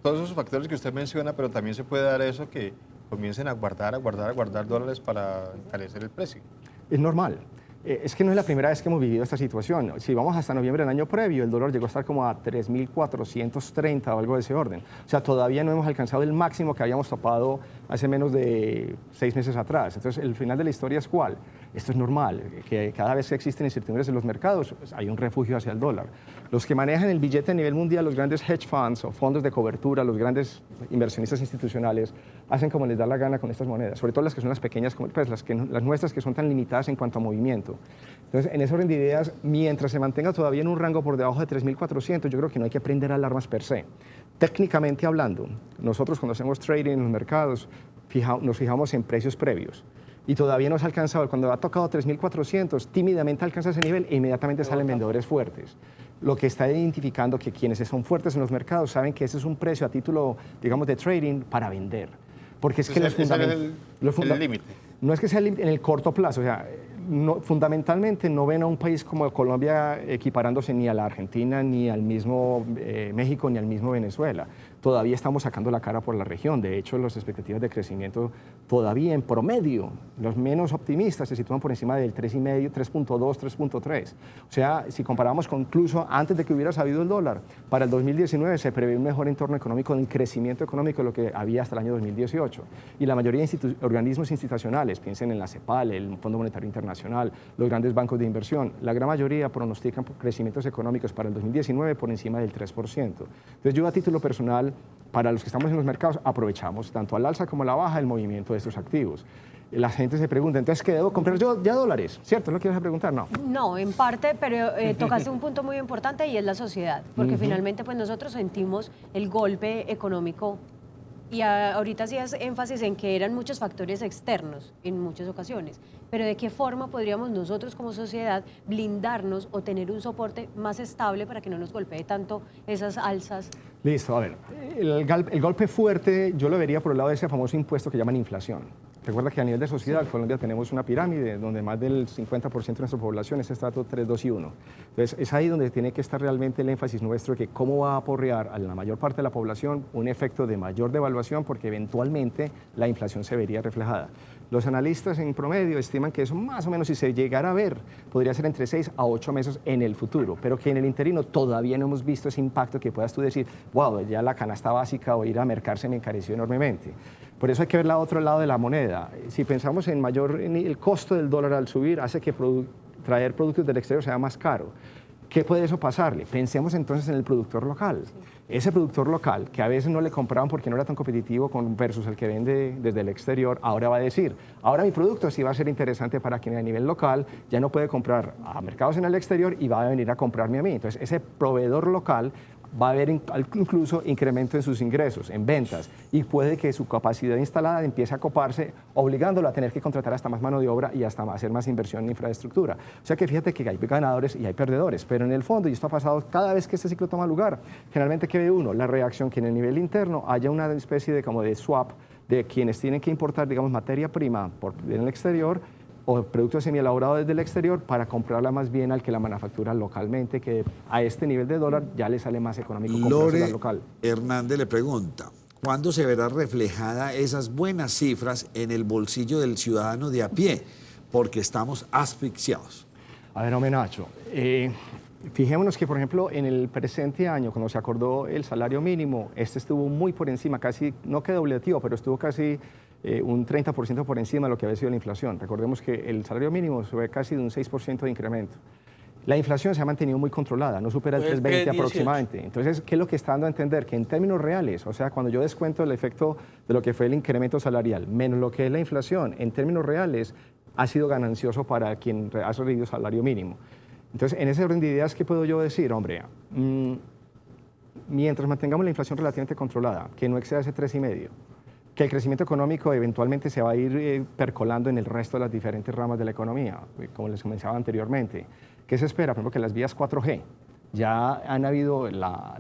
todos esos factores que usted menciona, pero también se puede dar eso que comiencen a guardar dólares para encarecer el precio. Es normal. Es que no es la primera vez que hemos vivido esta situación. Si vamos hasta noviembre del año previo, el dólar llegó a estar como a 3.430 o algo de ese orden. O sea, todavía no hemos alcanzado el máximo que habíamos topado hace menos de 6 meses atrás. Entonces, el final de la historia es ¿cuál? Esto es normal, que cada vez que existen incertidumbres en los mercados, pues, hay un refugio hacia el dólar. Los que manejan el billete a nivel mundial, los grandes hedge funds o fondos de cobertura, los grandes inversionistas institucionales, hacen como les da la gana con estas monedas, sobre todo las que son las pequeñas, pues las nuestras que son tan limitadas en cuanto a movimiento. Entonces, en ese orden de ideas, mientras se mantenga todavía en un rango por debajo de 3.400, yo creo que no hay que prender alarmas per se. Técnicamente hablando, nosotros cuando hacemos trading en los mercados, nos fijamos en precios previos. Y todavía no se ha alcanzado, cuando ha tocado 3.400, tímidamente alcanza ese nivel e inmediatamente salen vendedores fuertes. Lo que está identificando que quienes son fuertes en los mercados saben que ese es un precio a título, digamos, de trading para vender. Porque es que ese es el límite. No es que sea el límite en el corto plazo, o sea, fundamentalmente no ven a un país como Colombia equiparándose ni a la Argentina, ni al mismo México, ni al mismo Venezuela. Todavía estamos sacando la cara por la región. De hecho, las expectativas de crecimiento todavía en promedio, los menos optimistas se sitúan por encima del 3,5, 3.2, 3.3. O sea, si comparamos con incluso antes de que hubiera sabido el dólar, para el 2019 se prevé un mejor entorno económico, un crecimiento económico de lo que había hasta el año 2018. Y la mayoría de organismos institucionales, piensen en la CEPAL, el Fondo Monetario Internacional, los grandes bancos de inversión, la gran mayoría pronostican crecimientos económicos para el 2019 por encima del 3%. Entonces, yo a título personal, para los que estamos en los mercados, aprovechamos tanto al alza como a la baja el movimiento de estos activos. La gente se pregunta, entonces, ¿qué debo comprar yo? Ya dólares, ¿cierto? ¿No quieres preguntar? No. No, en parte, pero tocaste un punto muy importante y es la sociedad, porque finalmente pues nosotros sentimos el golpe económico y ahorita hacías énfasis en que eran muchos factores externos en muchas ocasiones, pero ¿de qué forma podríamos nosotros como sociedad blindarnos o tener un soporte más estable para que no nos golpee tanto esas alzas? Listo, a ver, el golpe fuerte yo lo vería por el lado de ese famoso impuesto que llaman inflación. Recuerda que a nivel de sociedad, en Colombia tenemos una pirámide donde más del 50% de nuestra población es estrato 3, 2 y 1. Entonces, es ahí donde tiene que estar realmente el énfasis nuestro de que cómo va a aporrear a la mayor parte de la población un efecto de mayor devaluación, porque eventualmente la inflación se vería reflejada. Los analistas en promedio estiman que eso más o menos, si se llegara a ver, podría ser entre 6 a 8 meses en el futuro, pero que en el interino todavía no hemos visto ese impacto que puedas tú decir, wow, ya la canasta básica o ir a mercar se me encareció enormemente. Por eso hay que ver el otro lado de la moneda. Si pensamos en el costo del dólar al subir, hace que traer productos del exterior sea más caro. ¿Qué puede eso pasarle? Pensemos entonces en el productor local. Ese productor local, que a veces no le compraban porque no era tan competitivo versus el que vende desde el exterior, ahora va a decir, ahora mi producto sí va a ser interesante para quien a nivel local ya no puede comprar a mercados en el exterior y va a venir a comprarme a mí. Entonces, ese proveedor local va a haber incluso incremento en sus ingresos, en ventas, y puede que su capacidad instalada empiece a coparse, obligándolo a tener que contratar hasta más mano de obra y hasta hacer más inversión en infraestructura. O sea que fíjate que hay ganadores y hay perdedores, pero en el fondo, y esto ha pasado cada vez que este ciclo toma lugar, generalmente ¿qué ve uno? La reacción que en el nivel interno haya una especie de como de swap de quienes tienen que importar, digamos, materia prima en el exterior, o productos semielaborados desde el exterior para comprarla más bien al que la manufactura localmente, que a este nivel de dólar ya le sale más económico comprarla local. Hernández le pregunta, ¿cuándo se verá reflejada esas buenas cifras en el bolsillo del ciudadano de a pie? Porque estamos asfixiados. A ver, hombre, Nacho, fijémonos que, por ejemplo, en el presente año, cuando se acordó el salario mínimo, este estuvo muy por encima, casi, no que doblativo, pero estuvo casi un 30% por encima de lo que había sido la inflación. Recordemos que el salario mínimo sube casi de un 6% de incremento. La inflación se ha mantenido muy controlada, no supera el 3,20 aproximadamente. Entonces, ¿qué es lo que está dando a entender? Que en términos reales, o sea, cuando yo descuento el efecto de lo que fue el incremento salarial, menos lo que es la inflación, en términos reales, ha sido ganancioso para quien ha recibido salario mínimo. Entonces, en ese orden de ideas, ¿qué puedo yo decir? Hombre, mientras mantengamos la inflación relativamente controlada, que no exceda ese 3,5%, que el crecimiento económico eventualmente se va a ir percolando en el resto de las diferentes ramas de la economía, como les comentaba anteriormente. ¿Qué se espera? Por ejemplo, que las vías 4G Ya han habido la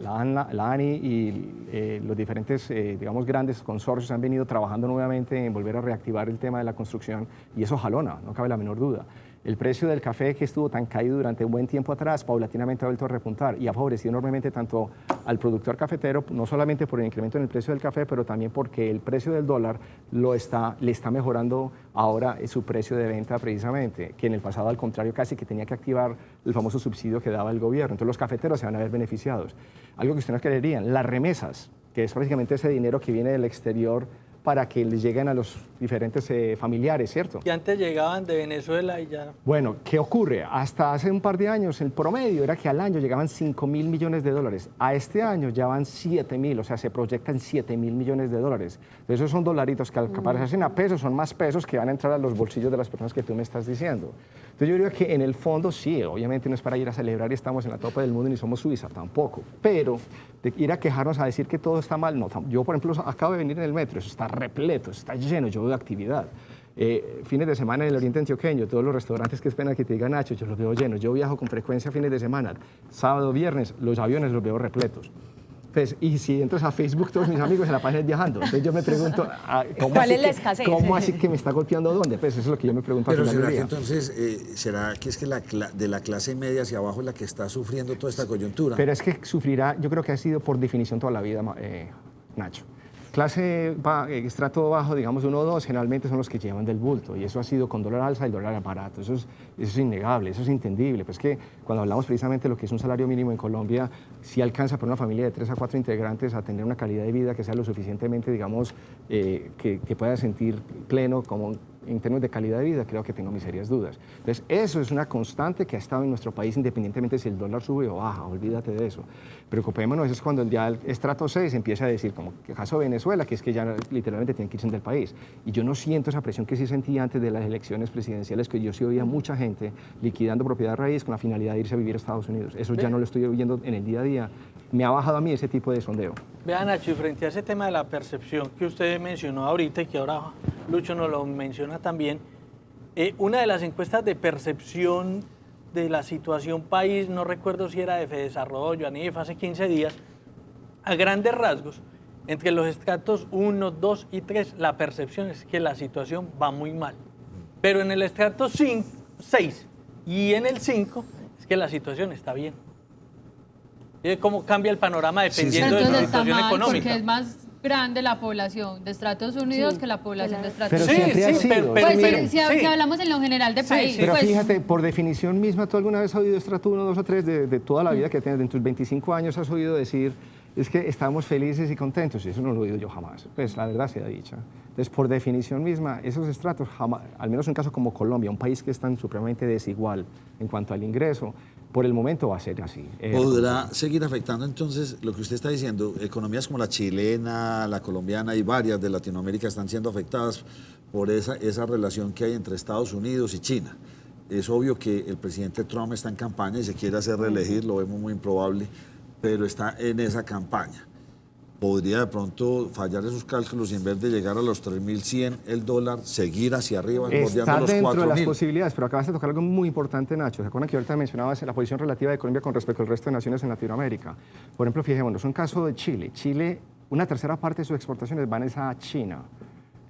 ANI y los diferentes, digamos, grandes consorcios han venido trabajando nuevamente en volver a reactivar el tema de la construcción y eso jalona, no cabe la menor duda. El precio del café, que estuvo tan caído durante un buen tiempo atrás, paulatinamente ha vuelto a repuntar y ha favorecido enormemente tanto al productor cafetero, no solamente por el incremento en el precio del café, pero también porque el precio del dólar le está mejorando ahora su precio de venta precisamente, que en el pasado al contrario casi que tenía que activar el famoso subsidio que daba el gobierno. Entonces los cafeteros se van a ver beneficiados. Algo que ustedes no creerían, las remesas, que es prácticamente ese dinero que viene del exterior para que les lleguen a los diferentes familiares, ¿cierto? Y antes llegaban de Venezuela y ya... Bueno, ¿qué ocurre? Hasta hace un par de años el promedio era que al año llegaban 5.000 millones de dólares. A este año ya van 7.000, o sea, se proyectan 7.000 millones de dólares. Entonces, esos son dolaritos que al parecerse a pesos son más pesos que van a entrar a los bolsillos de las personas que tú me estás diciendo. Entonces, yo diría que en el fondo sí, obviamente no es para ir a celebrar y estamos en la tope del mundo ni somos Suiza, tampoco. Pero de ir a quejarnos a decir que todo está mal, no. Yo, por ejemplo, acabo de venir en el metro, eso está repleto, está lleno, yo veo actividad. Fines de semana en el Oriente Antioqueño, todos los restaurantes que esperan que te digan Nacho, yo los veo llenos. Yo viajo con frecuencia fines de semana, sábado, viernes, los aviones los veo repletos. Pues, y si entras a Facebook, todos mis amigos se la pasan viajando. Entonces yo me pregunto, ¿cuál es la escasez? ¿Cómo así que me está golpeando dónde? Pues eso es lo que yo me pregunto. Pero ¿será que entonces, será que es que de la clase media hacia abajo es la que está sufriendo toda esta coyuntura? Pero es que sufrirá, yo creo que ha sido por definición toda la vida, Nacho. Clase estrato bajo, digamos 1 o 2, generalmente son los que llevan del bulto y eso ha sido con dólar alza y dólar barato. Eso es innegable, eso es entendible. Pues que cuando hablamos precisamente de lo que es un salario mínimo en Colombia, sí alcanza para una familia de 3 a 4 integrantes a tener una calidad de vida que sea lo suficientemente, digamos, que pueda sentir pleno como en términos de calidad de vida, creo que tengo mis serias dudas. Entonces, eso es una constante que ha estado en nuestro país independientemente si el dólar sube o baja, olvídate de eso. Preocupémonos, es cuando ya el estrato 6 empieza a decir, como el caso de Venezuela, que es que ya literalmente tienen que irse del país. Y yo no siento esa presión que sí sentía antes de las elecciones presidenciales, que yo sí oía mucha gente liquidando propiedad raíz con la finalidad de irse a vivir a Estados Unidos. Eso ya no lo estoy viendo en el día a día. Me ha bajado a mí ese tipo de sondeo. Vean, Nacho, y frente a ese tema de la percepción que usted mencionó ahorita y que ahora Lucho nos lo menciona también, una de las encuestas de percepción de la situación país, no recuerdo si era de Fedesarrollo, ANIF, hace 15 días, a grandes rasgos, entre los estratos 1, 2 y 3, la percepción es que la situación va muy mal. Pero en el estrato 6 y en el 5 es que la situación está bien. ¿Cómo cambia el panorama dependiendo de la situación económica? Porque es más grande la población de Estados Unidos que la población de Estados Unidos. Unidos. Pero siempre ha sido. Pues si hablamos en lo general de país. Pero pues, fíjate, por definición misma, ¿tú alguna vez has oído estrato 1, 2 o 3 de toda la vida que tienes? De tus 25 años has oído decir, es que estamos felices y contentos. Y eso no lo he oído yo jamás. Pues la verdad sea dicha. Entonces, por definición misma, esos estratos, jamás, al menos en un caso como Colombia, un país que es tan supremamente desigual en cuanto al ingreso, por el momento va a ser así. ¿Podrá seguir afectando entonces lo que usted está diciendo? Economías como la chilena, la colombiana y varias de Latinoamérica están siendo afectadas por esa relación que hay entre Estados Unidos y China. Es obvio que el presidente Trump está en campaña y se quiere hacer reelegir, lo vemos muy improbable, pero está en esa campaña. Podría de pronto fallar esos cálculos y en vez de llegar a los 3.100 el dólar, seguir hacia arriba, bordeando los 4.000. Está dentro de las posibilidades, pero acabas de tocar algo muy importante, Nacho. ¿Se acuerdan que ahorita mencionabas la posición relativa de Colombia con respecto al resto de naciones en Latinoamérica? Por ejemplo, fijémonos, un caso de Chile. Chile, una tercera parte de sus exportaciones van a China.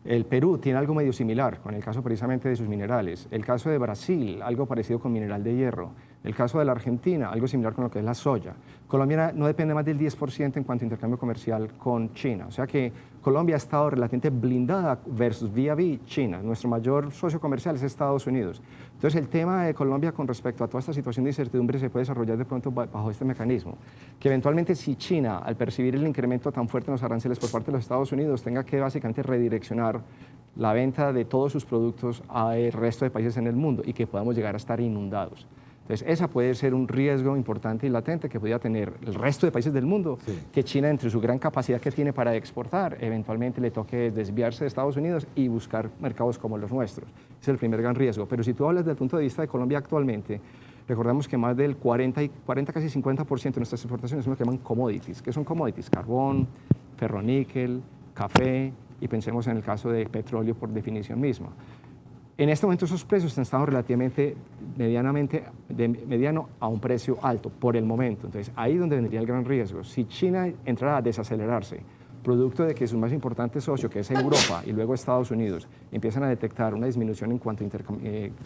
El Perú tiene algo medio similar, con el caso precisamente de sus minerales. El caso de Brasil, algo parecido con mineral de hierro. El caso de la Argentina, algo similar con lo que es la soya. Colombia no depende más del 10% en cuanto a intercambio comercial con China. O sea que Colombia ha estado relativamente blindada versus vis-a-vis China. Nuestro mayor socio comercial es Estados Unidos. Entonces, el tema de Colombia con respecto a toda esta situación de incertidumbre se puede desarrollar de pronto bajo este mecanismo. Que eventualmente si China, al percibir el incremento tan fuerte en los aranceles por parte de los Estados Unidos, tenga que básicamente redireccionar la venta de todos sus productos al resto de países en el mundo y que podamos llegar a estar inundados. Entonces, esa puede ser un riesgo importante y latente que podría tener el resto de países del mundo, que China, entre su gran capacidad que tiene para exportar, eventualmente le toque desviarse de Estados Unidos y buscar mercados como los nuestros. Ese es el primer gran riesgo. Pero si tú hablas desde el punto de vista de Colombia actualmente, recordamos que más del 40, casi 50% de nuestras exportaciones son lo que llaman commodities. ¿Qué son commodities? Carbón, ferroníquel, café y pensemos en el caso de petróleo por definición misma. En este momento esos precios están relativamente, de mediano a un precio alto por el momento. Entonces, ahí es donde vendría el gran riesgo. Si China entrara a desacelerarse, producto de que su más importante socio, que es Europa y luego Estados Unidos, empiezan a detectar una disminución en cuanto a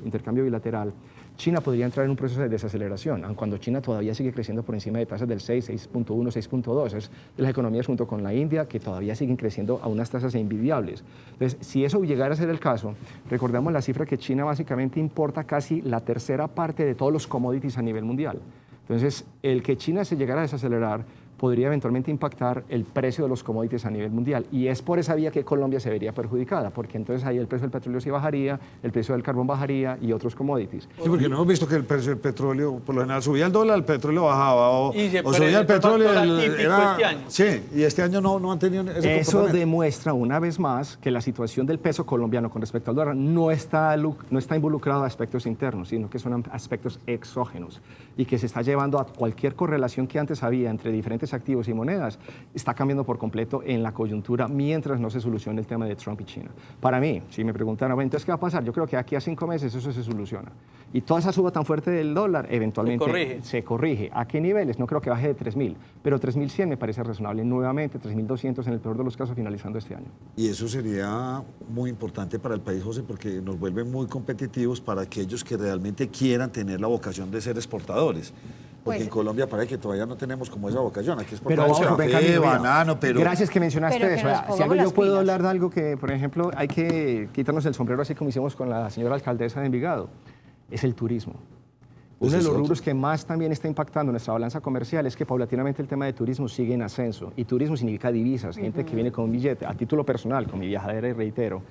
intercambio bilateral, China podría entrar en un proceso de desaceleración, aun cuando China todavía sigue creciendo por encima de tasas del 6, 6.1, 6.2. Es de las economías junto con la India que todavía siguen creciendo a unas tasas envidiables. Entonces, si eso llegara a ser el caso, recordemos la cifra que China básicamente importa casi la tercera parte de todos los commodities a nivel mundial. Entonces, el que China se llegara a desacelerar podría eventualmente impactar el precio de los commodities a nivel mundial. Y es por esa vía que Colombia se vería perjudicada, porque entonces ahí el precio del petróleo sí bajaría, el precio del carbón bajaría y otros commodities. Sí, porque no hemos visto que el precio del petróleo, por lo general, subía el dólar, el petróleo bajaba, o subía el petróleo, este año. Sí, y este año no han tenido ese Eso comportamiento. demuestra una vez más que la situación del peso colombiano con respecto al dólar no está involucrado a aspectos internos, sino que son aspectos exógenos y que se está llevando a cualquier correlación que antes había entre diferentes activos y monedas, está cambiando por completo en la coyuntura mientras no se solucione el tema de Trump y China. Para mí, si me preguntaran, bueno, entonces, ¿qué va a pasar? Yo creo que aquí a 5 meses eso se soluciona. Y toda esa suba tan fuerte del dólar eventualmente se corrige. ¿A qué niveles? No creo que baje de 3.000, pero 3.100 me parece razonable. Nuevamente, 3.200 en el peor de los casos finalizando este año. Y eso sería muy importante para el país, José, porque nos vuelve muy competitivos para aquellos que realmente quieran tener la vocación de ser exportadores. Porque en Colombia parece que todavía no tenemos como esa vocación. Aquí exportamos café, banano, pero... Gracias que mencionaste eso. Si algo yo puedo hablar de algo que, por ejemplo, hay que quitarnos el sombrero así como hicimos con la señora alcaldesa de Envigado, es el turismo. Uno de los rubros que más también está impactando nuestra balanza comercial es que paulatinamente el tema de turismo sigue en ascenso. Y turismo significa divisas, gente que viene con un billete. A título personal, con mi viajadera, y reitero,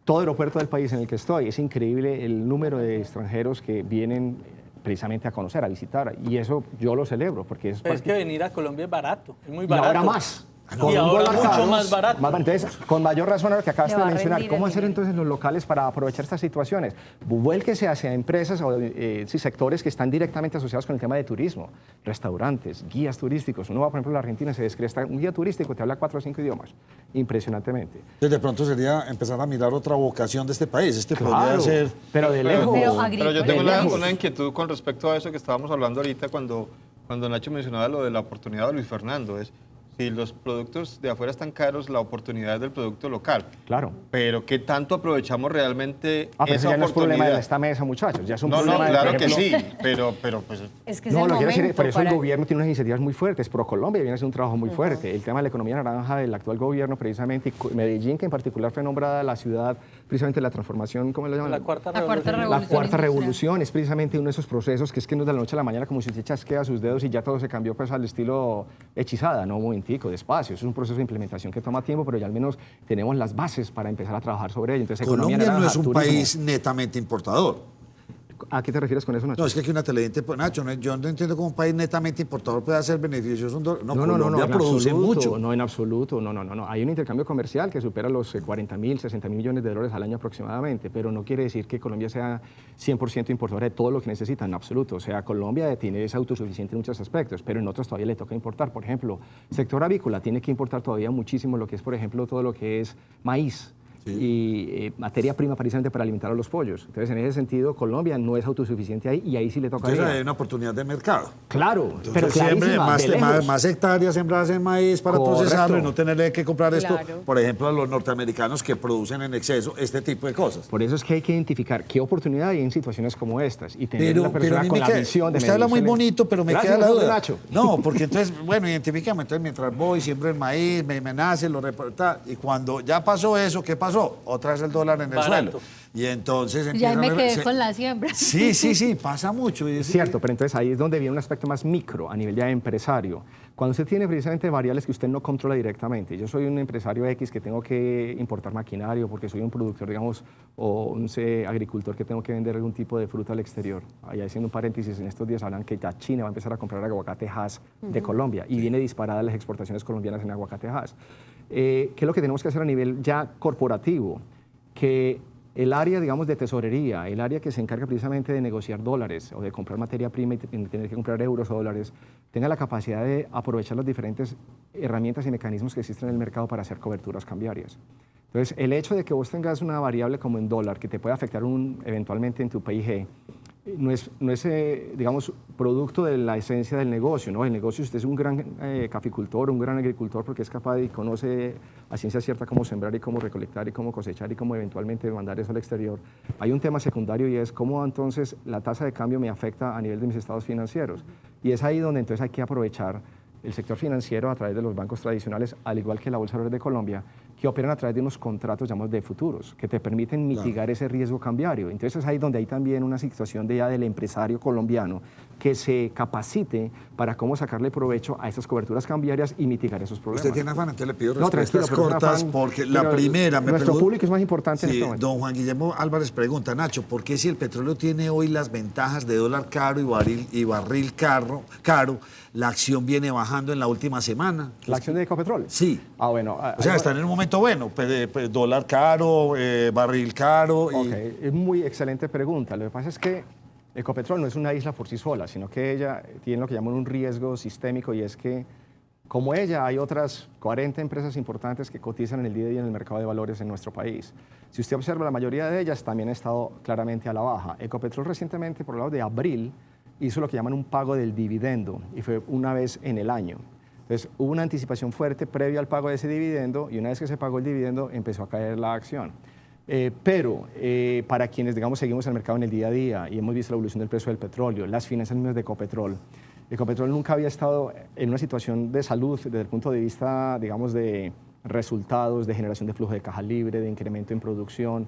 todo aeropuerto del país en el que estoy, es increíble el número de extranjeros que vienen precisamente a conocer, a visitar. Y eso yo lo celebro, porque es... Es que venir a Colombia es barato, es muy barato. Y ahora más. Y ahora mucho más barato. Entonces, con mayor razón a lo que acabaste de mencionar, ¿cómo hacer entonces los locales para aprovechar estas situaciones? Vuélquese hacia empresas o sectores que están directamente asociados con el tema de turismo, restaurantes, guías turísticos. Uno va, por ejemplo, a la Argentina, se descresta un guía turístico, te habla 4 o 5 idiomas, impresionantemente. Entonces, de pronto sería empezar a mirar otra vocación de este país. Podría ser... Pero de lejos. Pero yo tengo una inquietud con respecto a eso que estábamos hablando ahorita cuando Nacho mencionaba lo de la oportunidad de Luis Fernando. Si los productos de afuera están caros, la oportunidad es del producto local. Claro. Pero ¿qué tanto aprovechamos realmente pero esa ya no es oportunidad? problema de esta mesa, muchachos. Ya es un problema no, claro de, que sí, pero pues... Es que es no, el lo quiero decir, por eso el para... gobierno tiene unas iniciativas muy fuertes. ProColombia viene a hacer un trabajo muy fuerte. El tema de la economía naranja del actual gobierno, precisamente, y Medellín, que en particular fue nombrada la ciudad, precisamente la transformación, ¿cómo lo llaman? La cuarta revolución. La cuarta revolución es precisamente uno de esos procesos que es que no es de la noche a la mañana como si usted chasquea sus dedos y ya todo se cambió pues al estilo hechizada. No, un momentico, despacio. Es un proceso de implementación que toma tiempo, pero ya al menos tenemos las bases para empezar a trabajar sobre ello. Entonces, Colombia no es un país netamente importador. ¿A qué te refieres con eso, Nacho? No, es que aquí una televidente, Nacho, yo no entiendo cómo un país netamente importador puede hacer beneficios. Colombia produce mucho. No, en absoluto, no. Hay un intercambio comercial que supera los 40.000, 60.000 millones de dólares al año aproximadamente, pero no quiere decir que Colombia sea 100% importadora de todo lo que necesita, en absoluto. O sea, Colombia es autosuficiente en muchos aspectos, pero en otros todavía le toca importar. Por ejemplo, sector avícola tiene que importar todavía muchísimo lo que es, por ejemplo, todo lo que es maíz. Y materia prima precisamente para alimentar a los pollos. Entonces, en ese sentido, Colombia no es autosuficiente ahí y ahí sí le toca. Entonces, hay una oportunidad de mercado. Claro, entonces, pero siempre más hectáreas sembradas en maíz para procesarlo y no tenerle que comprar esto, por ejemplo, a los norteamericanos que producen en exceso este tipo de cosas. Por eso es que hay que identificar qué oportunidad hay en situaciones como estas y tener una persona con la visión de... Usted habla muy bonito, pero me queda la duda. Nacho. No, porque entonces, bueno, identificamos. Entonces, mientras voy, siembro el maíz, me nace, lo reporta, y cuando ya pasó eso, ¿qué pasó? Otra vez el dólar en el suelo. Y entonces... Ya me quedé con la siembra. Sí, pasa mucho. Es cierto, pero entonces ahí es donde viene un aspecto más micro, a nivel ya de empresario. Cuando usted tiene precisamente variables que usted no controla directamente, yo soy un empresario X que tengo que importar maquinario porque soy un productor, digamos, o un agricultor que tengo que vender algún tipo de fruta al exterior. Ahí haciendo un paréntesis, en estos días hablan que ya China va a empezar a comprar aguacate Hass de Colombia y viene disparada las exportaciones colombianas en aguacate Hass. ¿Qué es lo que tenemos que hacer a nivel ya corporativo? Que el área, digamos, de tesorería, el área que se encarga precisamente de negociar dólares o de comprar materia prima y tener que comprar euros o dólares, tenga la capacidad de aprovechar las diferentes herramientas y mecanismos que existen en el mercado para hacer coberturas cambiarias. Entonces, el hecho de que vos tengas una variable como en dólar que te puede afectar eventualmente en tu PIG, no es digamos, producto de la esencia del negocio, ¿no? El negocio, usted es un gran caficultor, un gran agricultor, porque es capaz y conoce a ciencia cierta cómo sembrar y cómo recolectar y cómo cosechar y cómo eventualmente mandar eso al exterior. Hay un tema secundario y es cómo entonces la tasa de cambio me afecta a nivel de mis estados financieros. Y es ahí donde entonces hay que aprovechar el sector financiero a través de los bancos tradicionales, al igual que la Bolsa de Valores de Colombia, que operan a través de unos contratos llamados de futuros, que te permiten mitigar ese riesgo cambiario. Entonces es ahí donde hay también una situación de ya del empresario colombiano que se capacite para cómo sacarle provecho a esas coberturas cambiarias y mitigar esos problemas. Usted tiene afán, entonces le pido respuestas cortas, porque la primera me nuestro público es más importante en este momento. Don Juan Guillermo Álvarez pregunta, Nacho, ¿por qué si el petróleo tiene hoy las ventajas de dólar caro y barril caro, la acción viene bajando en la última semana? ¿La acción de Ecopetrol? Sí. Ah, bueno. O sea, está en un momento bueno, dólar caro, barril caro. Ok, es muy excelente pregunta. Lo que pasa es que Ecopetrol no es una isla por sí sola, sino que ella tiene lo que llaman un riesgo sistémico, y es que, como ella, hay otras 40 empresas importantes que cotizan en el día a día en el mercado de valores en nuestro país. Si usted observa, la mayoría de ellas también ha estado claramente a la baja. Ecopetrol recientemente, por el lado de abril, hizo lo que llaman un pago del dividendo, y fue una vez en el año. Entonces, hubo una anticipación fuerte previo al pago de ese dividendo, y una vez que se pagó el dividendo, empezó a caer la acción. Pero para quienes, digamos, seguimos el mercado en el día a día y hemos visto la evolución del precio del petróleo, las finanzas mismas de Ecopetrol nunca había estado en una situación de salud desde el punto de vista, digamos, de resultados, de generación de flujo de caja libre, de incremento en producción.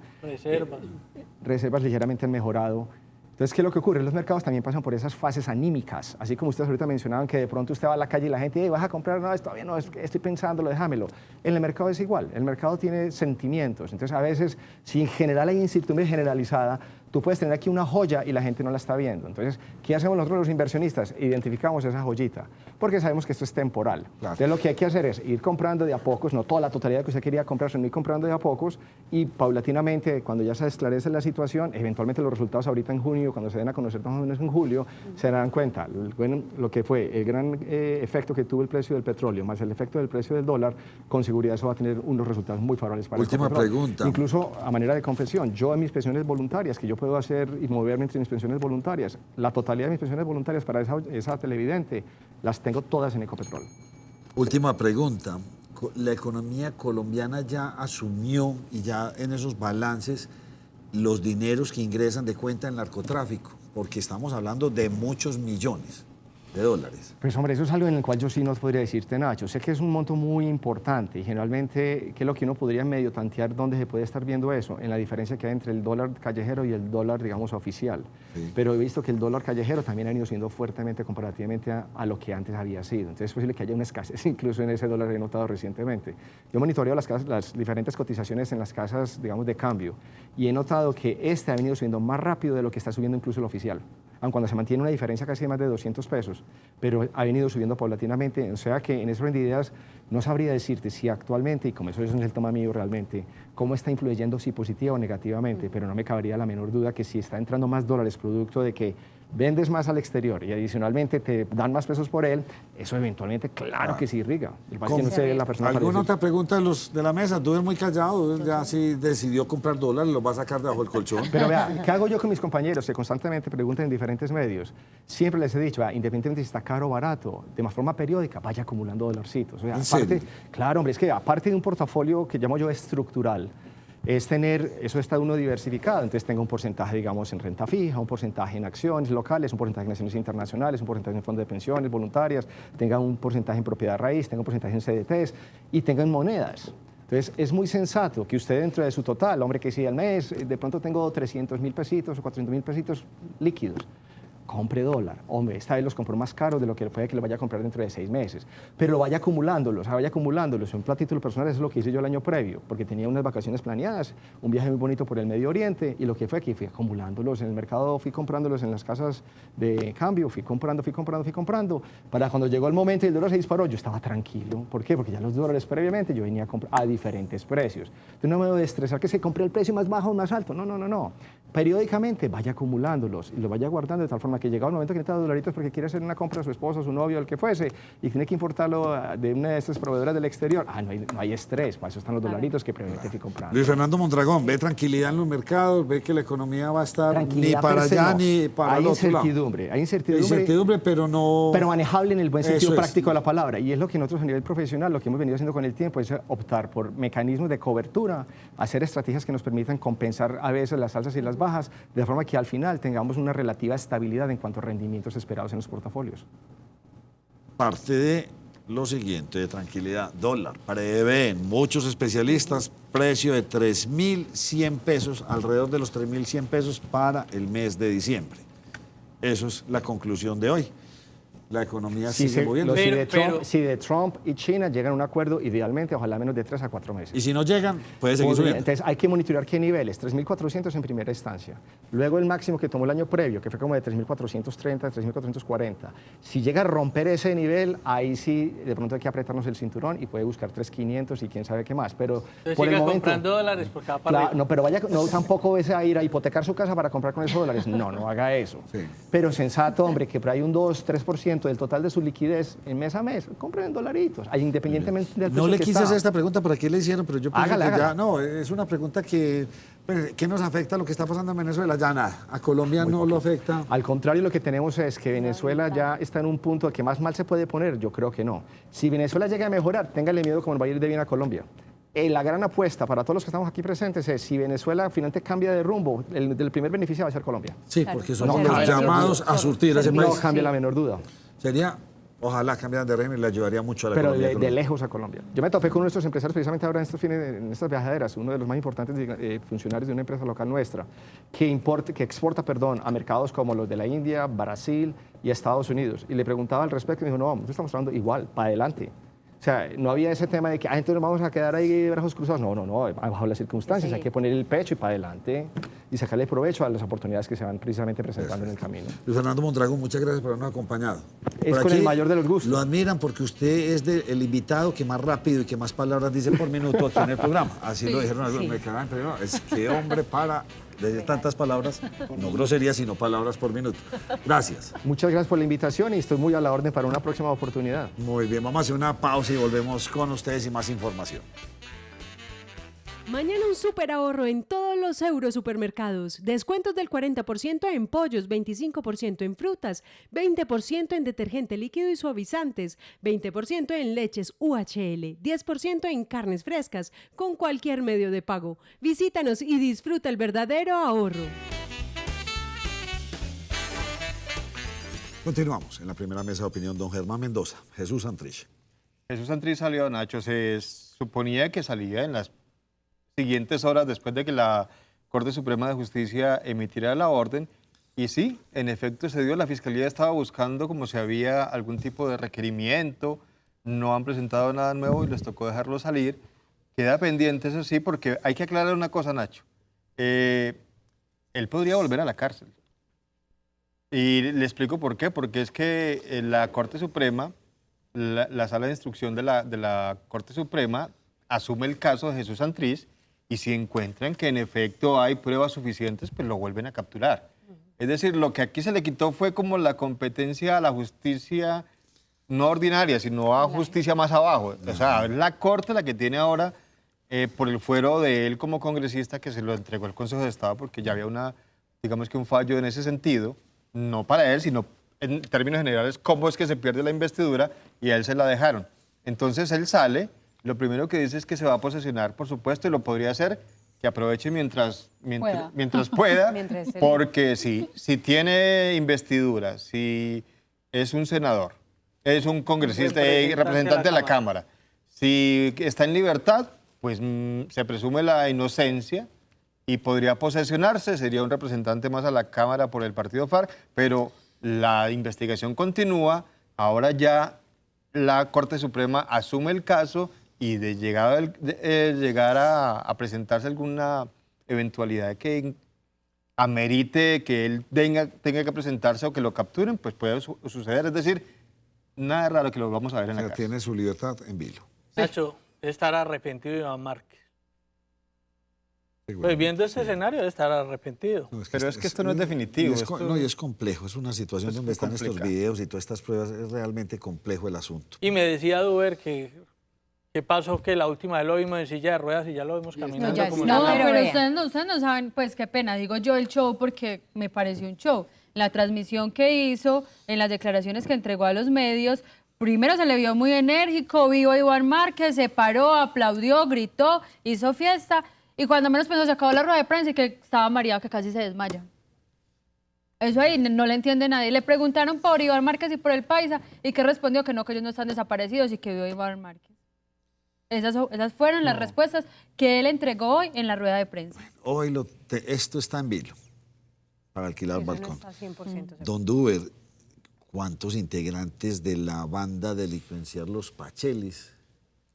Reservas ligeramente han mejorado. Entonces, ¿qué es lo que ocurre? Los mercados también pasan por esas fases anímicas, así como ustedes ahorita mencionaban que de pronto usted va a la calle y la gente, ¿vas a comprar? No, todavía no, estoy pensándolo, déjamelo. En el mercado es igual, el mercado tiene sentimientos. Entonces, a veces, si en general hay incertidumbre generalizada, tú puedes tener aquí una joya y la gente no la está viendo. Entonces, ¿qué hacemos nosotros los inversionistas? Identificamos esa joyita, porque sabemos que esto es temporal. Claro. Entonces, lo que hay que hacer es ir comprando de a pocos, no toda la totalidad que usted quería comprar, sino ir comprando de a pocos, y paulatinamente, cuando ya se esclarece la situación, eventualmente los resultados ahorita en junio, cuando se den a conocer más o menos en julio, se darán cuenta lo que fue el gran efecto que tuvo el precio del petróleo, más el efecto del precio del dólar. Con seguridad eso va a tener unos resultados muy favorables para Última pregunta. Incluso a manera de confesión, yo en mis pensiones voluntarias, que yo puedo hacer y moverme entre mis pensiones voluntarias, la totalidad de mis pensiones voluntarias para esa televidente, las tengo todas en Ecopetrol. Última pregunta. La economía colombiana ya asumió, y ya en esos balances, los dineros que ingresan de cuenta del narcotráfico, porque estamos hablando de muchos millones de dólares. Pues hombre, eso es algo en el cual yo sí no podría decirte, Nacho. Sé que es un monto muy importante y generalmente, ¿qué es lo que uno podría medio tantear dónde se puede estar viendo eso? En la diferencia que hay entre el dólar callejero y el dólar, digamos, oficial. Sí. Pero he visto que el dólar callejero también ha ido siendo fuertemente comparativamente a lo que antes había sido. Entonces es posible que haya una escasez incluso en ese dólar, he notado recientemente. Yo monitoreo las diferentes cotizaciones en las casas, digamos, de cambio, y he notado que este ha venido subiendo más rápido de lo que está subiendo incluso el oficial. Aun cuando se mantiene una diferencia casi de más de 200 pesos, pero ha venido subiendo paulatinamente. O sea que en ese orden de ideas no sabría decirte si actualmente, y como eso es el tema mío realmente, cómo está influyendo, si positiva o negativamente, pero no me cabería la menor duda que si está entrando más dólares producto de que vendes más al exterior y adicionalmente te dan más pesos por él, eso eventualmente, claro que sí irriga. No sé, la persona ¿Alguna otra pregunta de los de la mesa? Tú eres muy callado, ya si decidió comprar dólares, lo va a sacar debajo del colchón. Pero vea, ¿qué hago yo con mis compañeros que constantemente preguntan en diferentes medios? Siempre les he dicho, independientemente si está caro o barato, de más forma periódica, vaya acumulando dolarcitos. O sea, aparte, claro, hombre, es que aparte de un portafolio que llamo yo estructural, es tener, eso está uno diversificado, entonces tenga un porcentaje, digamos, en renta fija, un porcentaje en acciones locales, un porcentaje en acciones internacionales, un porcentaje en fondos de pensiones voluntarias, tenga un porcentaje en propiedad raíz, tenga un porcentaje en CDTs y tenga en monedas. Entonces, es muy sensato que usted dentro de su total, hombre, que si al mes de pronto tengo 300.000 pesitos o 400.000 pesitos líquidos, compre dólar. Hombre, esta vez los compró más caros de lo que puede que lo vaya a comprar dentro de 6 meses. Pero lo vaya acumulándolos, vaya acumulándolos. Un plan a título personal es lo que hice yo el año previo, porque tenía unas vacaciones planeadas, un viaje muy bonito por el Medio Oriente, y lo que fue que fui acumulándolos en el mercado, fui comprándolos en las casas de cambio, fui comprando, para cuando llegó el momento y el dólar se disparó, yo estaba tranquilo. ¿Por qué? Porque ya los dólares previamente yo venía a comprar a diferentes precios. Entonces no me debo de estresar que se compre el precio más bajo o más alto. No. periódicamente vaya acumulándolos y los vaya guardando de tal forma que llega un momento que necesita dolaritos porque quiere hacer una compra a su esposo, a su novio, al que fuese, y tiene que importarlo de una de estas proveedoras del exterior. No hay estrés, para eso están los dolaritos que permiten que comprar. Luis Fernando Mondragón, ¿ve tranquilidad en los mercados? ¿Ve que la economía va a estar ni para allá ni para el otro lado? Hay incertidumbre, pero no... Pero manejable en el buen sentido práctico de la palabra. Y es lo que nosotros a nivel profesional, lo que hemos venido haciendo con el tiempo, es optar por mecanismos de cobertura, hacer estrategias que nos permitan compensar a veces las alzas y las bajas, de forma que al final tengamos una relativa estabilidad en cuanto a rendimientos esperados en los portafolios. Parte de lo siguiente, de tranquilidad, dólar, prevén muchos especialistas, precio de 3.100 pesos, alrededor de los 3.100 pesos para el mes de diciembre. Eso es la conclusión de hoy. La economía sigue moviendo. Si de Trump y China llegan a un acuerdo, idealmente, ojalá menos de 3 a 4 meses. Y si no llegan, puede seguir subiendo. Entonces hay que monitorear qué niveles, 3.400 en primera instancia. Luego el máximo que tomó el año previo, que fue como de 3.430, 3.440. Si llega a romper ese nivel, ahí sí, de pronto hay que apretarnos el cinturón y puede buscar 3.500 y quién sabe qué más. Pero entonces por el momento, comprando dólares por cada par. No, pero tampoco es a ir a hipotecar su casa para comprar con esos dólares. No haga eso. Sí. Pero sensato, hombre, que por ahí un 2-3% del total de su liquidez en mes a mes, compren en dolaritos, independientemente del precio. No le quise hacer esta pregunta para qué le hicieron, pero yo pienso hágala. Ya, no, es una pregunta que nos afecta lo que está pasando en Venezuela. Ya nada, a Colombia no lo afecta. Al contrario, lo que tenemos es que Venezuela ya está en un punto que más mal se puede poner, yo creo que no. Si Venezuela llega a mejorar, téngale miedo como va a ir de bien a Colombia. La gran apuesta para todos los que estamos aquí presentes es si Venezuela finalmente cambia de rumbo, el primer beneficio va a ser Colombia. Sí, porque somos los llamados a surtir ese país. No cambia la menor duda. Ojalá cambiaran de régimen, le ayudaría mucho a la Pero economía. de lejos a Colombia. Yo me topé con nuestros empresarios precisamente ahora en estas viajaderas, uno de los más importantes funcionarios de una empresa local nuestra, que exporta a mercados como los de la India, Brasil y Estados Unidos. Y le preguntaba al respecto y me dijo, no, nosotros estamos hablando igual, para adelante. O sea, no había ese tema de que entonces nos vamos a quedar ahí de brazos cruzados. No, bajo las circunstancias hay que poner el pecho y para adelante y sacarle provecho a las oportunidades que se van precisamente presentando en el camino. Luis Fernando Mondragón, muchas gracias por habernos acompañado. Es con el mayor de los gustos. Lo admiran porque usted es el invitado que más rápido y que más palabras dice por minuto aquí en el programa. Así lo dijeron algunos, me cagaban, pero no, es que hombre para decir tantas palabras, no groserías, sino palabras por minuto. Gracias. Muchas gracias por la invitación y estoy muy a la orden para una próxima oportunidad. Muy bien, vamos a hacer una pausa y volvemos con ustedes y más información. Mañana un super ahorro en todos los Eurosupermercados. Descuentos del 40% en pollos, 25% en frutas, 20% en detergente líquido y suavizantes, 20% en leches UHL, 10% en carnes frescas con cualquier medio de pago. Visítanos y disfruta el verdadero ahorro. Continuamos en la primera mesa de opinión. Don Germán Mendoza, Jesús Santrich. Jesús Santrich salió, Nacho, se suponía que salía en las siguientes horas después de que la Corte Suprema de Justicia emitiera la orden. Y sí, en efecto se dio, la Fiscalía estaba buscando como si había algún tipo de requerimiento, no han presentado nada nuevo y les tocó dejarlo salir. Queda pendiente, eso sí, porque hay que aclarar una cosa, Nacho. Él podría volver a la cárcel. Y le explico por qué, porque es que la Corte Suprema, la Sala de Instrucción de la Corte Suprema, asume el caso de Jesús Santrich y si encuentran que en efecto hay pruebas suficientes, pues lo vuelven a capturar. Es decir, lo que aquí se le quitó fue como la competencia a la justicia no ordinaria, sino a justicia más abajo. O sea, es la Corte la que tiene ahora, por el fuero de él como congresista, que se lo entregó el Consejo de Estado, porque ya había digamos que un fallo en ese sentido, no para él, sino en términos generales, cómo es que se pierde la investidura y a él se la dejaron. Entonces él sale. Lo primero que dice es que se va a posesionar, por supuesto, y lo podría hacer, que aproveche mientras pueda, porque si tiene investidura, si es un senador, es un congresista y representante de la Cámara, si está en libertad, pues se presume la inocencia y podría posesionarse, sería un representante más a la Cámara por el partido FARC, pero la investigación continúa, ahora ya la Corte Suprema asume el caso y de llegar a presentarse alguna eventualidad que amerite que él tenga que presentarse o que lo capturen, pues puede suceder. Es decir, nada raro que lo vamos a ver en la cárcel. Tiene su libertad en vilo. Nacho, estar arrepentido de Iván Márquez. Pues viendo ese escenario debe estar arrepentido. No, pero es que esto no es definitivo. Y es complejo, es una situación donde están estos videos y todas estas pruebas, es realmente complejo el asunto. Y me decía Duber que ¿qué pasó? Que la última vez lo vimos en silla de ruedas y ya lo vemos caminando como No, una... pero ustedes no saben, pues qué pena, digo yo el show porque me pareció un show. La transmisión que hizo, en las declaraciones que entregó a los medios, primero se le vio muy enérgico, vio a Iván Márquez, se paró, aplaudió, gritó, hizo fiesta y cuando menos pensó se acabó la rueda de prensa y que estaba mareado, que casi se desmaya. Eso ahí no le entiende nadie. Le preguntaron por Iván Márquez y por el Paisa y que respondió que ellos no están desaparecidos y que vio a Iván Márquez. Esas fueron las respuestas que él entregó hoy en la rueda de prensa. Hoy esto está en vilo para alquilar balcón. No está 100% Don Duber, ¿cuántos integrantes de la banda delincuencial Los Pachelis?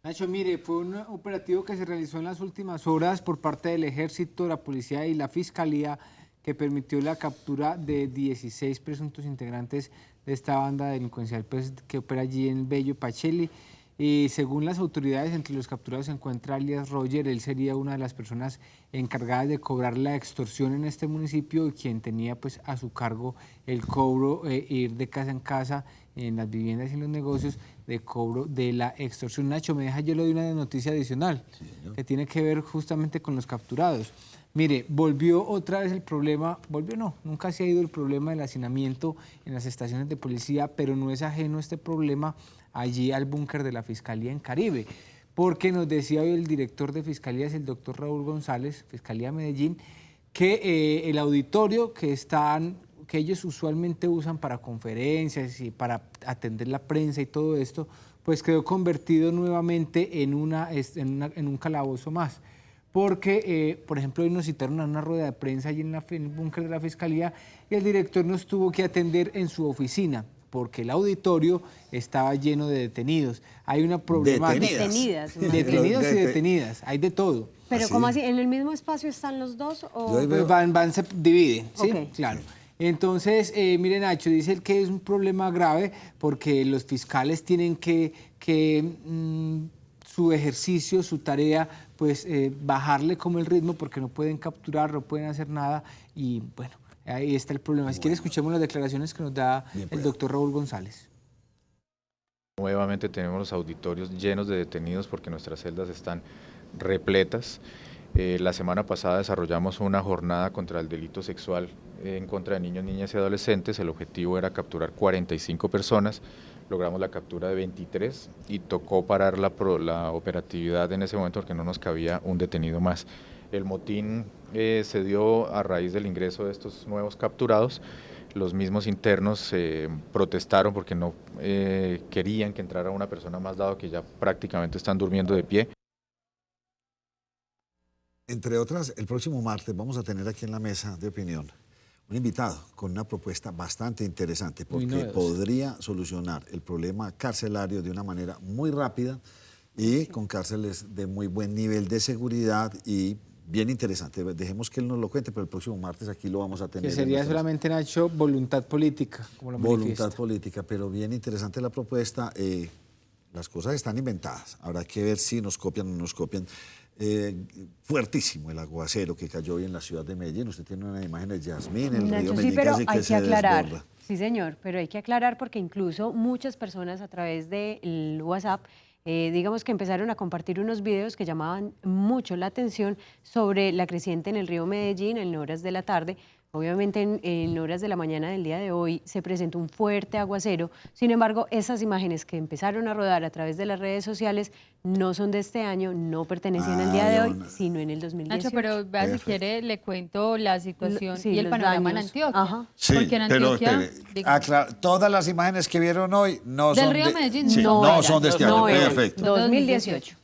Nacho, mire, fue un operativo que se realizó en las últimas horas por parte del Ejército, la Policía y la Fiscalía que permitió la captura de 16 presuntos integrantes de esta banda delincuencial pues, que opera allí en Bello Pacheli. Y según las autoridades, entre los capturados se encuentra alias Roger. Él sería una de las personas encargadas de cobrar la extorsión en este municipio y quien tenía pues a su cargo el cobro, ir de casa en casa en las viviendas y en los negocios de cobro de la extorsión. Nacho, me deja yo le doy una noticia adicional que tiene que ver justamente con los capturados. Mire, volvió otra vez el problema, nunca se ha ido el problema del hacinamiento en las estaciones de policía, pero no es ajeno este problema allí al búnker de la Fiscalía en Caribe, porque nos decía hoy el director de Fiscalías, el doctor Raúl González, Fiscalía Medellín, que el auditorio que ellos usualmente usan para conferencias y para atender la prensa y todo esto, pues quedó convertido nuevamente en un calabozo más. Porque, por ejemplo, hoy nos citaron a una rueda de prensa allí en el búnker de la Fiscalía y el director nos tuvo que atender en su oficina porque el auditorio estaba lleno de detenidos. Hay una problemática. Detenidas Y detenidas, hay de todo. Pero ¿cómo así? ¿En el mismo espacio están los dos? O... Pues se dividen, ¿sí? Okay. Claro. Entonces, mire Nacho, dice que es un problema grave porque los fiscales tienen que su ejercicio, su tarea, pues bajarle como el ritmo porque no pueden capturar, no pueden hacer nada y bueno, ahí está el problema. Si quiere escuchemos las declaraciones que nos da el doctor Raúl González. Nuevamente tenemos los auditorios llenos de detenidos porque nuestras celdas están repletas. La semana pasada desarrollamos una jornada contra el delito sexual en contra de niños, niñas y adolescentes. El objetivo era capturar 45 personas. Logramos la captura de 23 y tocó parar la operatividad en ese momento porque no nos cabía un detenido más. El motín se dio a raíz del ingreso de estos nuevos capturados. Los mismos internos protestaron porque no querían que entrara una persona más, dado que ya prácticamente están durmiendo de pie. Entre otras, el próximo martes vamos a tener aquí en la mesa de opinión un invitado con una propuesta bastante interesante porque podría solucionar el problema carcelario de una manera muy rápida y con cárceles de muy buen nivel de seguridad y bien interesante. Dejemos que él nos lo cuente, pero el próximo martes aquí lo vamos a tener. Que sería solamente, Nacho, voluntad política, como lo manifiesta. Voluntad política, pero bien interesante la propuesta. Las cosas están inventadas. Habrá que ver si nos copian o no nos copian. Fuertísimo el aguacero que cayó hoy en la ciudad de Medellín. Usted tiene una imagen de Yasmín, el río Medellín casi que se desborda. Sí, señor, pero hay que aclarar porque incluso muchas personas a través del WhatsApp, digamos que empezaron a compartir unos videos que llamaban mucho la atención sobre la creciente en el río Medellín en horas de la tarde. Obviamente en horas de la mañana del día de hoy se presentó un fuerte aguacero, sin embargo esas imágenes que empezaron a rodar a través de las redes sociales no son de este año, no pertenecían al día de hoy, sino en el 2018. Nacho, pero vea, si quiere le cuento la situación y el panorama en Antioquia. Ajá. Sí, porque en Antioquia, todas las imágenes que vieron hoy no del son río Medellín, no son de este año, perfecto. 2018.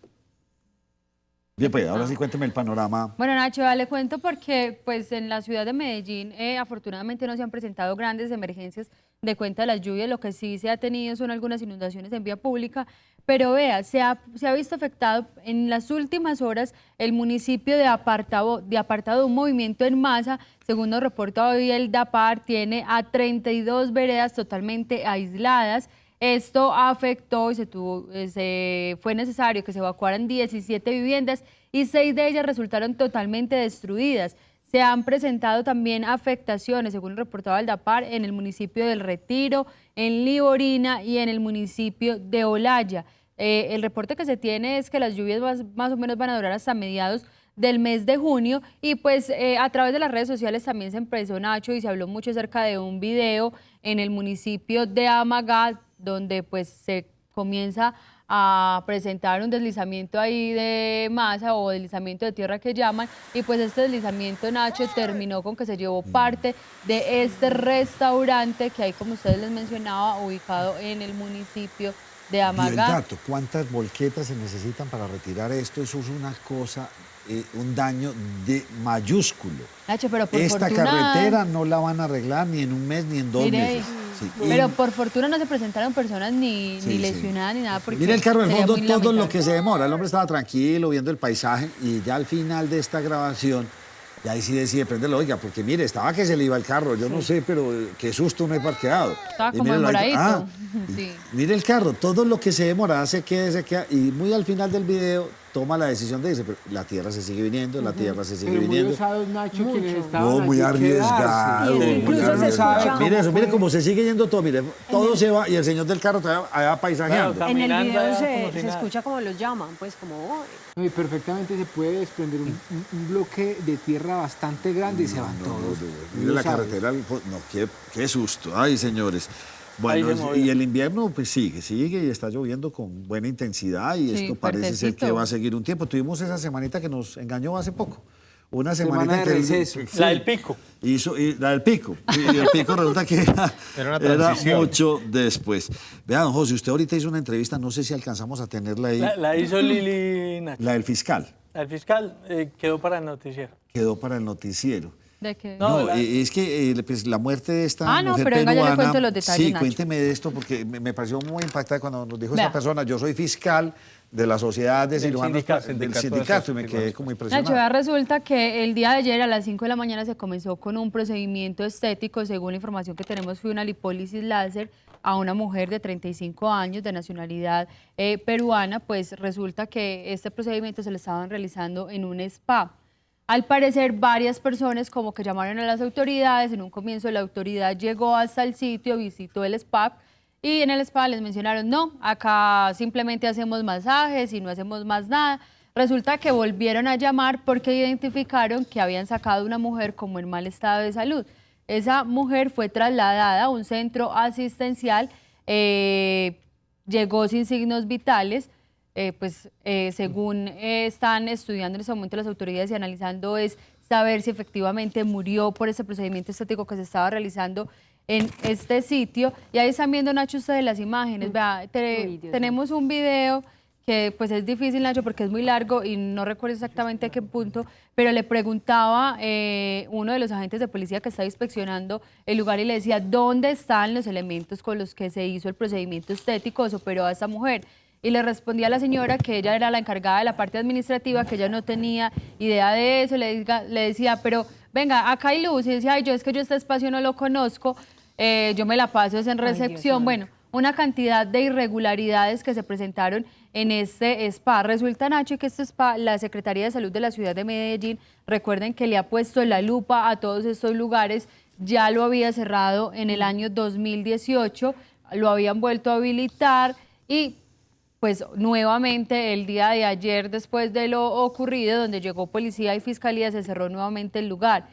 Bien, pues ahora sí cuénteme el panorama. Bueno, Nacho, le cuento porque pues en la ciudad de Medellín afortunadamente no se han presentado grandes emergencias de cuenta de las lluvias. Lo que sí se ha tenido son algunas inundaciones en vía pública, pero vea, se ha visto afectado en las últimas horas el municipio de Apartado de un movimiento en masa. Según nos reporta hoy el DAPAR, tiene a 32 veredas totalmente aisladas. Esto afectó y fue necesario que se evacuaran 17 viviendas y 6 de ellas resultaron totalmente destruidas. Se han presentado también afectaciones, según el reportado Aldapar, en el municipio del Retiro, en Liborina y en el municipio de Olaya. El reporte que se tiene es que las lluvias más o menos van a durar hasta mediados del mes de junio y pues a través de las redes sociales también se empezó, Nacho, y se habló mucho acerca de un video en el municipio de Amagá, donde pues se comienza a presentar un deslizamiento ahí de masa o deslizamiento de tierra que llaman, y pues este deslizamiento, Nacho, terminó con que se llevó parte de este restaurante que hay, como ustedes les mencionaba, ubicado en el municipio de Amagá. Y el dato, ¿cuántas volquetas se necesitan para retirar esto? Eso es una cosa, un daño de mayúsculo. Nacho, pero por Esta fortuna, carretera no la van a arreglar ni en un mes ni en 2 meses. Sí. Pero por fortuna no se presentaron personas ni lesionadas ni nada. Porque mira el carro del sería fondo, muy todo lamentable. lo que se demora. El hombre estaba tranquilo viendo el paisaje y ya al final de esta grabación, ya ahí sí decide prenderlo. Oiga, porque mire, estaba que se le iba el carro. Yo no sé, pero qué susto no he parqueado. Estaba Y como mírelo ahí. demoradito. Sí. Mire el carro, todo lo que se demora se queda. Y muy al final del video toma la decisión de decir, pero la tierra se sigue viniendo, la tierra se sigue Pero muy viniendo. osados, Nacho, quienes estaban No, muy allí arriesgado. quedarse. Muy arriesgado. Mire eso, mire cómo se sigue yendo todo, mire, todo se va y el señor del carro todavía allá paisajeando. En el video se escucha como los llaman, pues como... "Oh". No, y perfectamente se puede desprender un bloque de tierra bastante grande y se van todos. Mire la carretera, no, qué susto. Ay, señores. Bueno, y el invierno pues sigue y está lloviendo con buena intensidad y Sí, esto parece ser que va a seguir un tiempo. Tuvimos esa semanita que nos engañó hace poco. Una semanita de que receso. La del pico. La del pico. Y el pico resulta que era mucho después. Vea, don José, usted ahorita hizo una entrevista, no sé si alcanzamos a tenerla ahí. La hizo Lili Nacho. La del fiscal. El fiscal quedó para el noticiero. Quedó para el noticiero. ¿De qué? No, es que pues, la muerte de esta mujer pero venga, peruana... yo le cuento los detalles, Sí, Nacho. cuénteme de esto porque me pareció muy impactante cuando nos dijo Vea. esta persona, yo soy fiscal de la sociedad de cirujanos del sindicato y me quedé como impresionado. Nacho, ya resulta que el día de ayer a las 5 de la mañana se comenzó con un procedimiento estético, según la información que tenemos, fue una lipólisis láser a una mujer de 35 años de nacionalidad peruana. Pues resulta que este procedimiento se le estaban realizando en un spa. Al parecer, varias personas como que llamaron a las autoridades. En un comienzo la autoridad llegó hasta el sitio, visitó el spa y en el spa les mencionaron, no, acá simplemente hacemos masajes y no hacemos más nada. Resulta que volvieron a llamar porque identificaron que habían sacado a una mujer como en mal estado de salud. Esa mujer fue trasladada a un centro asistencial, llegó sin signos vitales. Según están estudiando en este momento las autoridades y analizando, es saber si efectivamente murió por ese procedimiento estético que se estaba realizando en este sitio. Y ahí están viendo, Nacho, ustedes las imágenes. Vea, tenemos un video que pues es difícil, Nacho, porque es muy largo y no recuerdo exactamente a qué punto, pero le preguntaba uno de los agentes de policía que estaba inspeccionando el lugar y le decía, ¿dónde están los elementos con los que se hizo el procedimiento estético, se operó a esta mujer? Y le respondía a la señora que ella era la encargada de la parte administrativa, que ella no tenía idea de eso. Le decía, pero venga, acá hay luz. Y decía, ay, es que yo este espacio no lo conozco, yo me la paso es en recepción. Bueno, una cantidad de irregularidades que se presentaron en este spa. Resulta, Nacho, que este spa, la Secretaría de Salud de la ciudad de Medellín, recuerden que le ha puesto la lupa a todos estos lugares, ya lo había cerrado en el año 2018, lo habían vuelto a habilitar y pues nuevamente el día de ayer, después de lo ocurrido, donde llegó policía y fiscalía, se cerró nuevamente el lugar.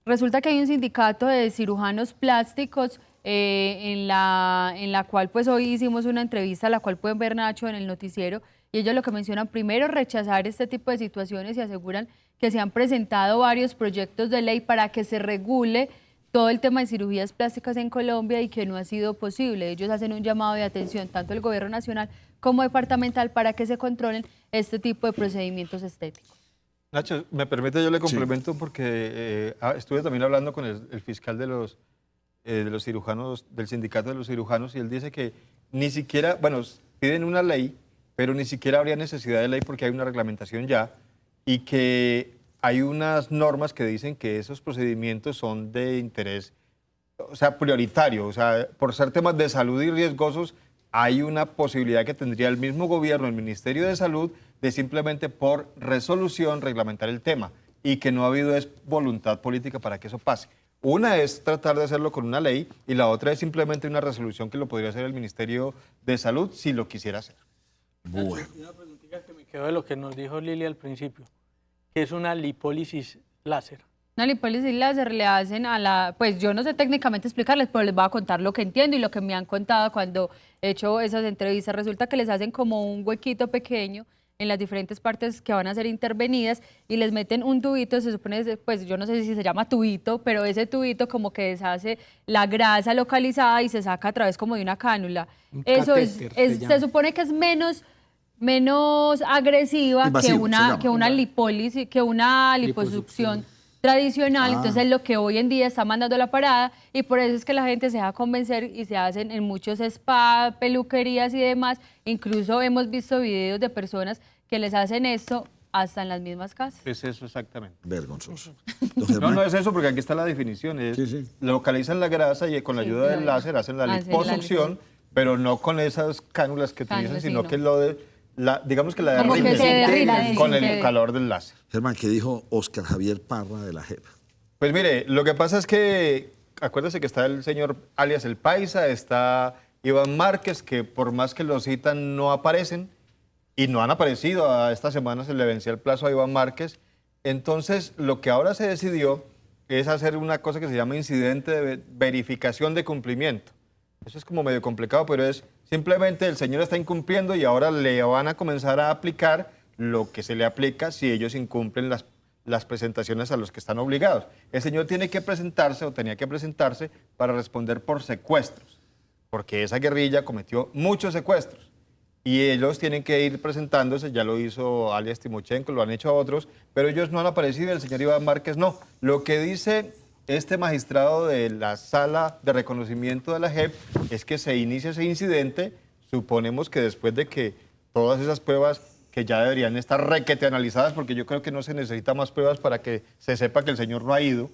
Resulta que hay un sindicato de cirujanos plásticos en la cual pues hoy hicimos una entrevista, la cual pueden ver, Nacho, en el noticiero, y ellos lo que mencionan primero, rechazar este tipo de situaciones y aseguran que se han presentado varios proyectos de ley para que se regule todo el tema de cirugías plásticas en Colombia y que no ha sido posible. Ellos hacen un llamado de atención, tanto el gobierno nacional como departamental, para que se controlen este tipo de procedimientos estéticos. Nacho, me permite, yo le complemento porque estuve también hablando con el fiscal de los cirujanos, del sindicato de los cirujanos, y él dice que ni siquiera, bueno, piden una ley, pero ni siquiera habría necesidad de ley porque hay una reglamentación ya y que hay unas normas que dicen que esos procedimientos son de interés, o sea, prioritario, o sea, por ser temas de salud y riesgosos, hay una posibilidad que tendría el mismo gobierno, el Ministerio de Salud, de simplemente por resolución reglamentar el tema y que no ha habido voluntad política para que eso pase. Una es tratar de hacerlo con una ley y la otra es simplemente una resolución que lo podría hacer el Ministerio de Salud si lo quisiera hacer. Bueno. Una preguntita que me quedó de lo que nos dijo Lili al principio, que es una lipólisis láser. Una lipólisis láser le hacen a la, pues yo no sé técnicamente explicarles, pero les voy a contar lo que entiendo y lo que me han contado cuando he hecho esas entrevistas. Resulta que les hacen como un huequito pequeño en las diferentes partes que van a ser intervenidas y les meten un tubito, se supone, pues yo no sé si se llama tubito, pero ese tubito como que deshace la grasa localizada y se saca a través como de una cánula. Eso se supone que es menos agresiva que una lipólisis, que una liposucción tradicional. Entonces lo que hoy en día está mandando la parada y por eso es que la gente se deja convencer y se hacen en muchos spa, peluquerías y demás. Incluso hemos visto videos de personas que les hacen esto hasta en las mismas casas. Es eso exactamente. Vergonzoso. No es eso porque aquí está la definición. Localizan la grasa y con la ayuda del láser hacen la liposucción, pero no con esas cánulas que utilizan, sino que lo de... digamos que la derriten con el calor del láser. Germán, ¿qué dijo Oscar Javier Parra de la JEP? Pues mire, lo que pasa es que, acuérdese que está el señor alias El Paisa, está Iván Márquez, que por más que lo citan no aparecen, y no han aparecido. A esta semana se le vencía el plazo a Iván Márquez. Entonces, lo que ahora se decidió es hacer una cosa que se llama incidente de verificación de cumplimiento. Eso es como medio complicado, pero es simplemente el señor está incumpliendo y ahora le van a comenzar a aplicar lo que se le aplica si ellos incumplen las presentaciones a los que están obligados. El señor tiene que presentarse o tenía que presentarse para responder por secuestros, porque esa guerrilla cometió muchos secuestros y ellos tienen que ir presentándose. Ya lo hizo alias Timochenko, lo han hecho otros, pero ellos no han aparecido, el señor Iván Márquez no. Lo que dice este magistrado de la sala de reconocimiento de la JEP es que se inicia ese incidente, suponemos que después de que todas esas pruebas que ya deberían estar requete analizadas, porque yo creo que no se necesita más pruebas para que se sepa que el señor no ha ido,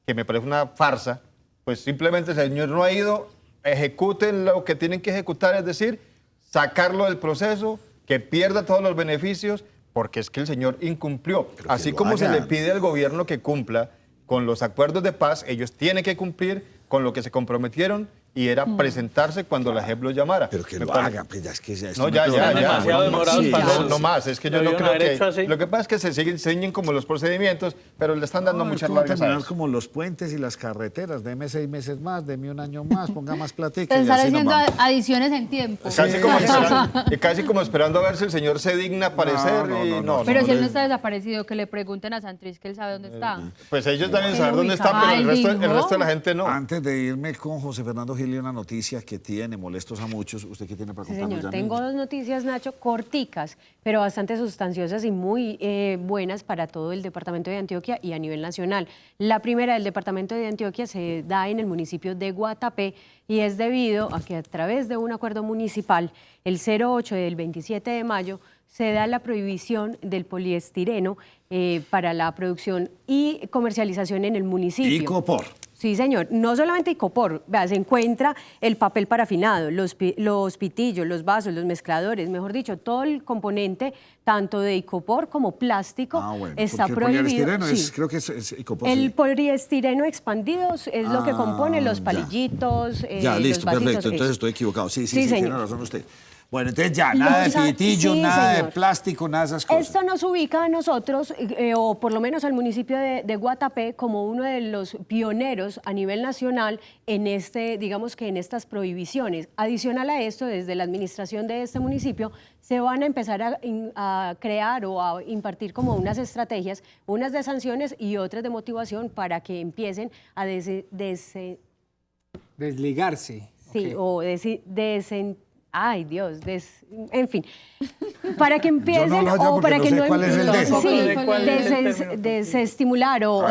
que me parece una farsa, pues simplemente el señor no ha ido, ejecuten lo que tienen que ejecutar, es decir, sacarlo del proceso, que pierda todos los beneficios, porque es que el señor incumplió. Así como se le pide al gobierno que cumpla con los acuerdos de paz, ellos tienen que cumplir con lo que se comprometieron y era presentarse cuando la JEP lo llamara. Pero que lo hagan, pues ya es que... No, ya. demasiado demorados para no más, es que yo no creo que... Lo que pasa es que se enseñen como los procedimientos, pero le están dando muchas largas a eso. Como los puentes y las carreteras, deme 6 meses más, deme un año más, ponga más platica. Están haciendo adiciones en tiempo. Casi como esperando a ver si el señor se digna aparecer. Pero si él no está desaparecido, que le pregunten a Santriz que él sabe dónde está. Pues ellos deben saber dónde está, pero el resto de la gente no. Antes de irme con José Fernando Gil, una noticia que tiene molestos a muchos. ¿Usted qué tiene para contarnos? Señor, tengo 2 noticias, Nacho, corticas, pero bastante sustanciosas y muy buenas para todo el departamento de Antioquia y a nivel nacional. La primera del departamento de Antioquia se da en el municipio de Guatapé y es debido a que a través de un acuerdo municipal, el 08 del 27 de mayo, se da la prohibición del poliestireno para la producción y comercialización en el municipio. Icopor. Sí, señor. No solamente icopor, vea, se encuentra el papel parafinado, los pitillos, los vasos, los mezcladores, mejor dicho, todo el componente, tanto de icopor como plástico, está prohibido. El poliestireno creo que es icopor. El poliestireno expandido es lo que compone los palillitos. Ya, listo, los vasitos, perfecto. Entonces estoy equivocado. Sí, tiene razón usted. Bueno, entonces ya, nada de pitillo, nada de plástico, nada de esas cosas. Esto nos ubica a nosotros, o por lo menos al municipio de Guatapé, como uno de los pioneros a nivel nacional en digamos que en estas prohibiciones. Adicional a esto, desde la administración de este municipio, se van a empezar a crear o a impartir como unas estrategias, unas de sanciones y otras de motivación para que empiecen a desligarse. Sí, o ay, Dios, en fin, para que empiecen o para que no desestimular o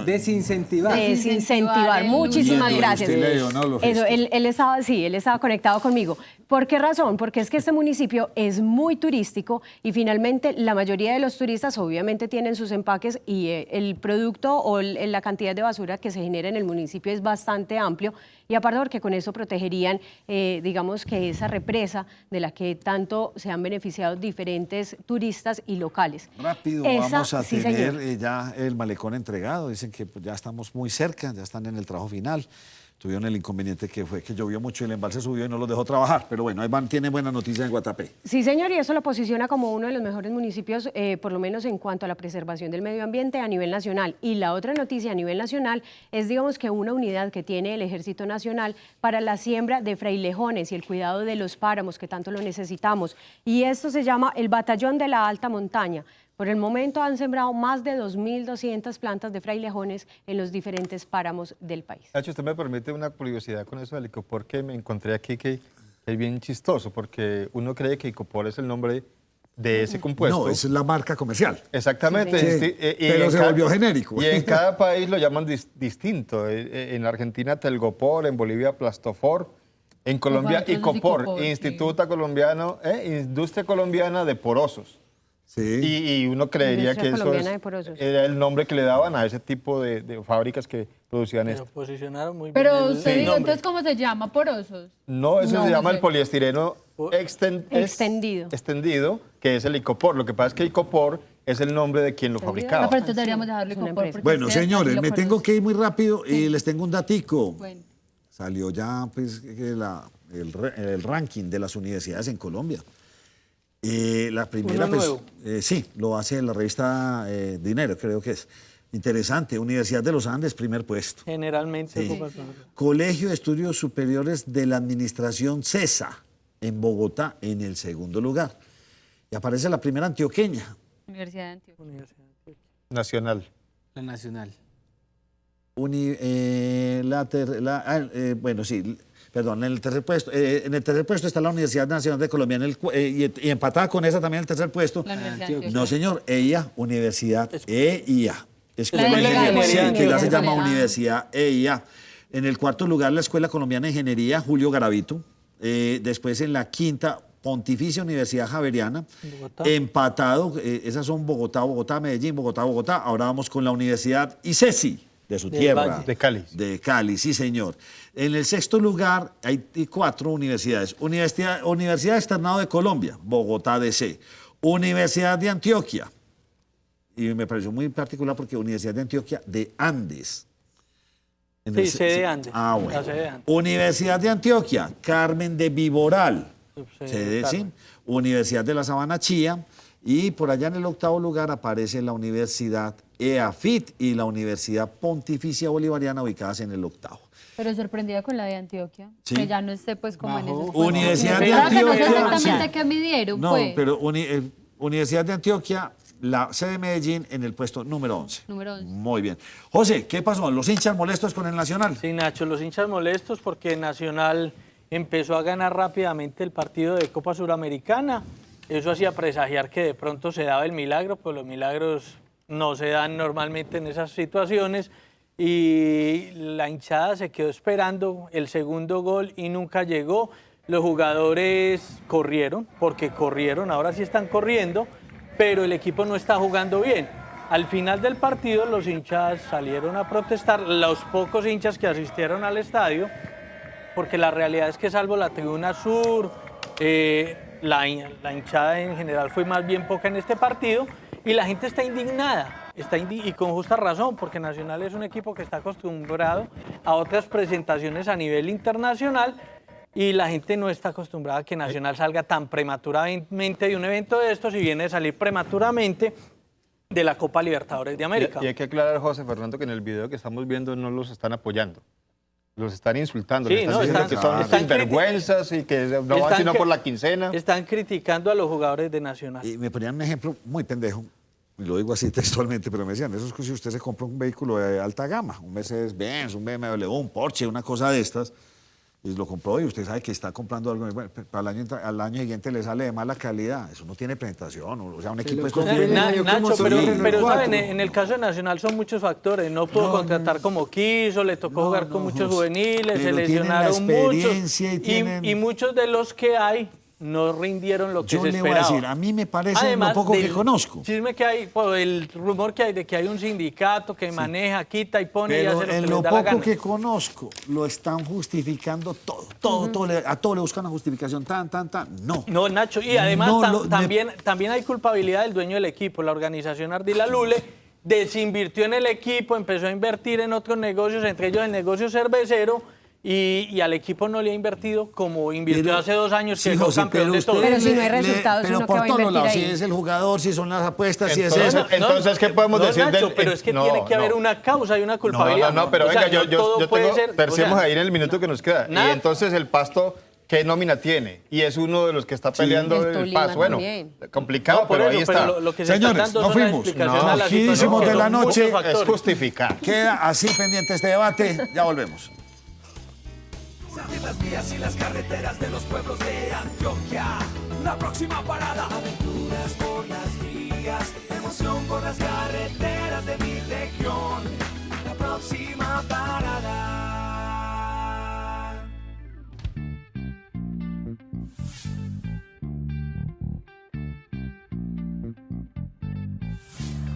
desincentivar. Desincentivar, muchísimas gracias. Eso, él estaba conectado conmigo. ¿Por qué razón? Porque es que este municipio es muy turístico y finalmente la mayoría de los turistas obviamente tienen sus empaques y el producto o la cantidad de basura que se genera en el municipio es bastante amplio y aparte porque con eso protegerían, digamos que esa represa empresa de la que tanto se han beneficiado diferentes turistas y locales. Rápido, vamos a tener ya el malecón entregado. Dicen que pues, ya estamos muy cerca, ya están en el trabajo final. Tuvieron el inconveniente que fue que llovió mucho y el embalse subió y no los dejó trabajar. Pero bueno, ahí van, tienen buena noticia en Guatapé. Sí, señor, y eso lo posiciona como uno de los mejores municipios, por lo menos en cuanto a la preservación del medio ambiente a nivel nacional. Y la otra noticia a nivel nacional es, digamos, que una unidad que tiene el Ejército Nacional para la siembra de frailejones y el cuidado de los páramos, que tanto lo necesitamos. Y esto se llama el Batallón de la Alta Montaña. Por el momento han sembrado más de 2.200 plantas de frailejones en los diferentes páramos del país. Nacho, usted me permite una curiosidad con eso del icopor que me encontré aquí que es bien chistoso, porque uno cree que icopor es el nombre de ese compuesto. No, es la marca comercial. Exactamente. Sí, pero se volvió genérico. Y en cada país lo llaman distinto. En Argentina telgopor, en Bolivia plastofor, en Colombia icopor, Instituto Colombiano, Industria Colombiana de Porosos. Sí. Y uno creería que eso era el nombre que le daban a ese tipo de fábricas que producían esto. Lo posicionaron muy bien. Pero usted dijo, entonces, ¿cómo se llama? ¿Porosos? No, eso se llama el poliestireno extendido, que es el icopor. Lo que pasa es que icopor es el nombre de quien lo fabricaba. No, pero entonces deberíamos dejarlo icopor. Bueno, señores, me tengo que ir muy rápido y les tengo un datico. Bueno. Salió ya pues, el ranking de las universidades en Colombia. La primera, pues, sí, lo hace la revista Dinero, creo que es. Interesante, Universidad de los Andes, primer puesto. Generalmente. Sí. Colegio de Estudios Superiores de la Administración CESA, en Bogotá, en el segundo lugar. Y aparece la primera antioqueña. Universidad de Antioquia. Nacional. La Nacional. Bueno, sí. Perdón, en el tercer puesto está la Universidad Nacional de Colombia y empatada con esa también en el tercer puesto. La Universidad de Antioquia. No, señor, EIA, Universidad EIA. Escuela de Ingeniería. Sí, que ya se llama Universidad EIA. En el cuarto lugar, la Escuela Colombiana de Ingeniería, Julio Garavito. Después en la quinta, Pontificia Universidad Javeriana. Bogotá. Empatado, esas son Bogotá, Medellín, Bogotá. Ahora vamos con la Universidad ICESI. De su tierra. De Cali. De Cali, sí, señor. En el sexto lugar hay 4 universidades. Universidad Externado de Colombia, Bogotá DC. Universidad de Antioquia. Y me pareció muy particular porque Universidad de Antioquia de Andes. Sí, sede Andes. Ah, bueno. La sede Andes. Universidad de Antioquia, Carmen de Viboral. Sede ¿Sí? Universidad de la Sabana Chía. Y por allá en el octavo lugar aparece la Universidad EAFIT y la Universidad Pontificia Bolivariana ubicadas en el octavo. Pero sorprendida con la de Antioquia, Sí. que ya no esté pues como en esos Universidad de Claro que no sé Antioquia. exactamente Sí. qué midieron, No, pues. pero Universidad de Antioquia, la sede de Medellín en el puesto número 11. Número 11. Muy bien. José, ¿qué pasó? ¿Los hinchas molestos con el Nacional? Sí, Nacho, los hinchas molestos porque Nacional empezó a ganar rápidamente el partido de Copa Suramericana. Eso hacía presagiar que de pronto se daba el milagro, pues los milagros no se dan normalmente en esas situaciones. Y la hinchada se quedó esperando el segundo gol y nunca llegó. Los jugadores corrieron, porque corrieron, ahora sí están corriendo, pero el equipo no está jugando bien. Al final del partido los hinchas salieron a protestar, los pocos hinchas que asistieron al estadio, porque la realidad es que salvo la tribuna sur, la hinchada en general fue más bien poca en este partido y la gente está indignada, y con justa razón, porque Nacional es un equipo que está acostumbrado a otras presentaciones a nivel internacional y la gente no está acostumbrada a que Nacional salga tan prematuramente de un evento de estos y viene a salir prematuramente de la Copa Libertadores de América. Y hay que aclarar, José Fernando, que en el video que estamos viendo no los están apoyando. Los están insultando, Sí, les están no, diciendo están- que son están sinvergüenzas y que no van sino por la quincena. Están criticando a los jugadores de Nacional. Y me ponían un ejemplo muy pendejo, y lo digo así textualmente, pero me decían, eso es que si usted se compra un vehículo de alta gama, un Mercedes-Benz, un BMW, un Porsche, una cosa de estas, y lo compró y usted sabe que está comprando algo, bueno, pero al año siguiente le sale de mala calidad, eso no tiene presentación, o sea, un equipo de estos tiene... Nacho, pero ¿saben? En el caso de Nacional son muchos factores. No pudo contratar como quiso, le tocó jugar con muchos juveniles, se Pero tienen la lesionaron muchos. experiencia y tienen- Y muchos de los que hay no rindieron lo que Yo se le esperaba. voy a decir, a mí me parece Además lo poco que del conozco. Chisme que hay, por el rumor que hay de que hay un sindicato que maneja, quita y pone y Pero hace lo que en les lo da la poco gana. que conozco, lo están justificando todo, a todo le buscan una justificación, no. No, Nacho, y además No, también hay culpabilidad del dueño del equipo, la organización Ardila Lule, desinvirtió en el equipo, empezó a invertir en otros negocios, entre ellos el negocio cervecero, y al equipo no le ha invertido como invirtió Pero, hace 2 años que sí, fue José, campeón de todo. Pero si no hay resultados, pero ¿uno qué por va a todos invertir lados, ahí? si es el jugador, si son las apuestas, si es Entonces, eso. entonces, ¿qué podemos decir Nacho, del- pero es que no, tiene que haber no. una causa y una culpabilidad. No, pero O sea, venga, no todo yo puede tengo, ser, terciemos o sea, ahí en el minuto que nos queda. nada. Y entonces el Pasto, ¿qué nómina tiene? Y es uno de los que está peleando El el Tolima Pasto. Bueno, también. complicado, No, por pero eso, ahí está. pero lo que se Señores, está dando no son las fuimos. explicaciones a la Bajísimos situación, de que la son noche. muchos Es factores. justificar. Queda así pendiente este debate, ya volvemos. Sentir las vías y las carreteras de los pueblos de Antioquia. La próxima parada, aventuras por las vías, emoción por las carreteras de mi región. La próxima parada.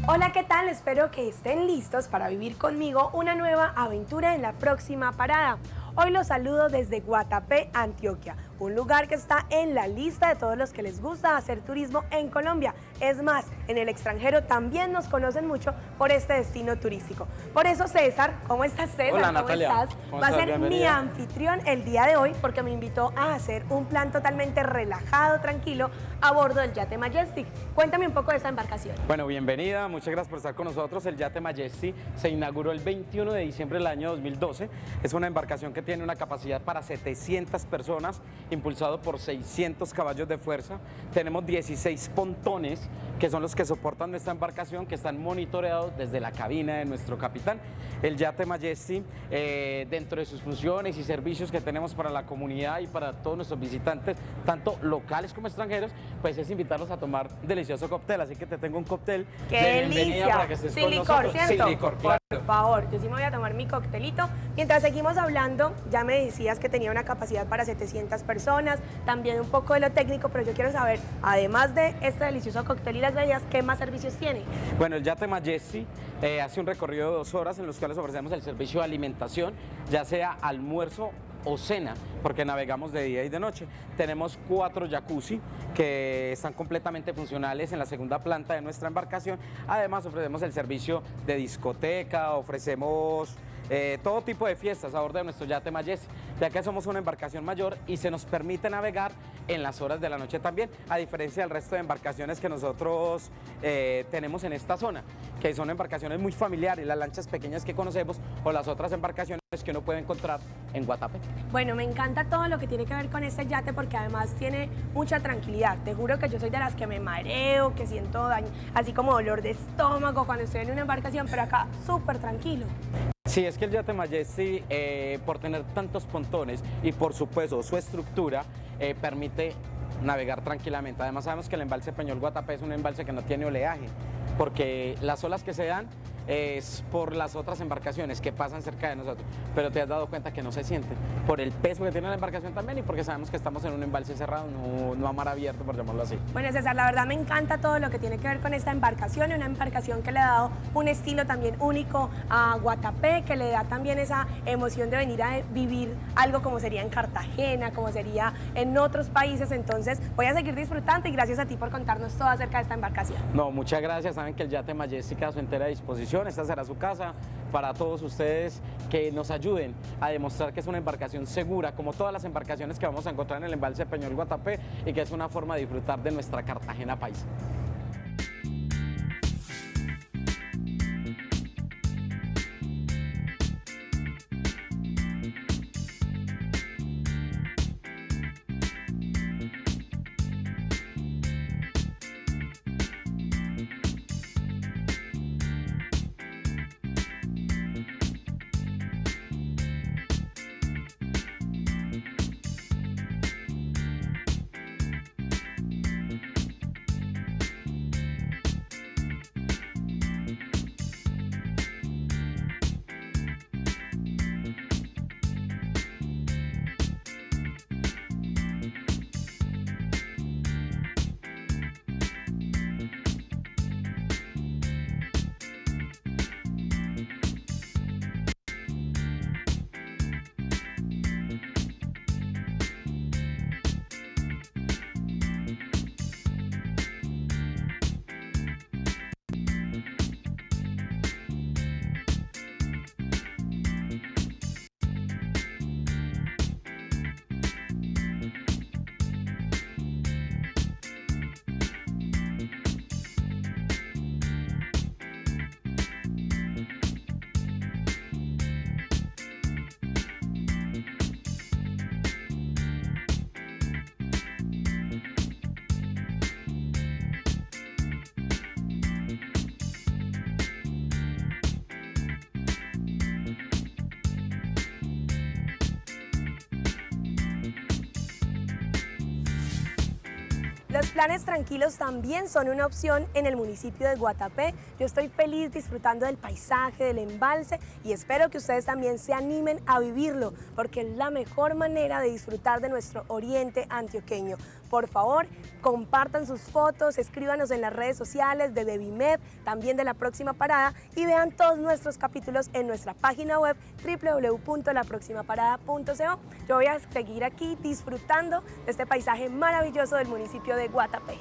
Hola, ¿qué tal? Espero que estén listos para vivir conmigo una nueva aventura en la próxima parada. Hoy los saludo desde Guatapé, Antioquia, un lugar que está en la lista de todos los que les gusta hacer turismo en Colombia. Es más, en el extranjero también nos conocen mucho por este destino turístico. Por eso, César, ¿cómo estás, César? Hola, ¿Cómo Natalia. estás? ¿Cómo Va a estás? ser mi Bienvenida. anfitrión el día de hoy porque me invitó a hacer un plan totalmente relajado, tranquilo, a bordo del Yate Majestic. Cuéntame un poco de esta embarcación. Bueno, bienvenida, muchas gracias por estar con nosotros. El Yate Majestic se inauguró el 21 de diciembre del año 2012. Es una embarcación que tiene una capacidad para 700 personas, impulsado por 600 caballos de fuerza. Tenemos 16 pontones, que son los que soportan nuestra embarcación, que están monitoreados desde la cabina de nuestro capitán. El Yate Majestic, dentro de sus funciones y servicios que tenemos para la comunidad y para todos nuestros visitantes, tanto locales como extranjeros, pues es invitarlos a tomar un delicioso cóctel. Así que te tengo un cóctel ¡Qué de bienvenida delicia! para que estés Sin con licor, nosotros. ¿cierto? Sin licor, claro. Por favor, yo sí me voy a tomar mi coctelito. Mientras seguimos hablando, ya me decías que tenía una capacidad para 700 personas, también un poco de lo técnico, pero yo quiero saber, además de este delicioso cóctel y las bebidas, ¿qué más servicios tiene? Bueno, el Yate Majestic hace un recorrido de 2 horas en los cuales ofrecemos el servicio de alimentación, ya sea almuerzo o cena, porque navegamos de día y de noche. Tenemos 4 jacuzzi que están completamente funcionales en la segunda planta de nuestra embarcación. Además, ofrecemos el servicio de discoteca, ofrecemos todo tipo de fiestas a bordo de nuestro Yate Majestic, ya que somos una embarcación mayor y se nos permite navegar en las horas de la noche también, a diferencia del resto de embarcaciones que nosotros tenemos en esta zona, que son embarcaciones muy familiares, las lanchas pequeñas que conocemos o las otras embarcaciones que uno puede encontrar en Guatapé. Bueno, me encanta todo lo que tiene que ver con este yate porque además tiene mucha tranquilidad. Te juro que yo soy de las que me mareo, que siento daño, así como dolor de estómago cuando estoy en una embarcación, pero acá súper tranquilo. Sí, es que el Yate Majestic, por tener tantos pontones y por supuesto su estructura, permite navegar tranquilamente. Además sabemos que el embalse Peñol Guatapé es un embalse que no tiene oleaje, porque las olas que se dan es por las otras embarcaciones que pasan cerca de nosotros, pero te has dado cuenta que no se siente por el peso que tiene la embarcación también y porque sabemos que estamos en un embalse cerrado, no a mar abierto, por llamarlo así. Bueno, César, la verdad me encanta todo lo que tiene que ver con esta embarcación, una embarcación que le ha dado un estilo también único a Guatapé, que le da también esa emoción de venir a vivir algo como sería en Cartagena, como sería en otros países. Entonces voy a seguir disfrutando y gracias a ti por contarnos todo acerca de esta embarcación. No, muchas gracias. Saben que el Yate Majestic a su entera disposición. Esta será su casa para todos ustedes, que nos ayuden a demostrar que es una embarcación segura, como todas las embarcaciones que vamos a encontrar en el embalse Peñol Guatapé, y que es una forma de disfrutar de nuestra Cartagena paisa. Los planes tranquilos también son una opción en el municipio de Guatapé. Yo estoy feliz disfrutando del paisaje, del embalse y espero que ustedes también se animen a vivirlo porque es la mejor manera de disfrutar de nuestro oriente antioqueño. Por favor, compartan sus fotos, escríbanos en las redes sociales de Devimed, también de La Próxima Parada y vean todos nuestros capítulos en nuestra página web www.laproximaparada.co. Yo voy a seguir aquí disfrutando de este paisaje maravilloso del municipio de Guatapé.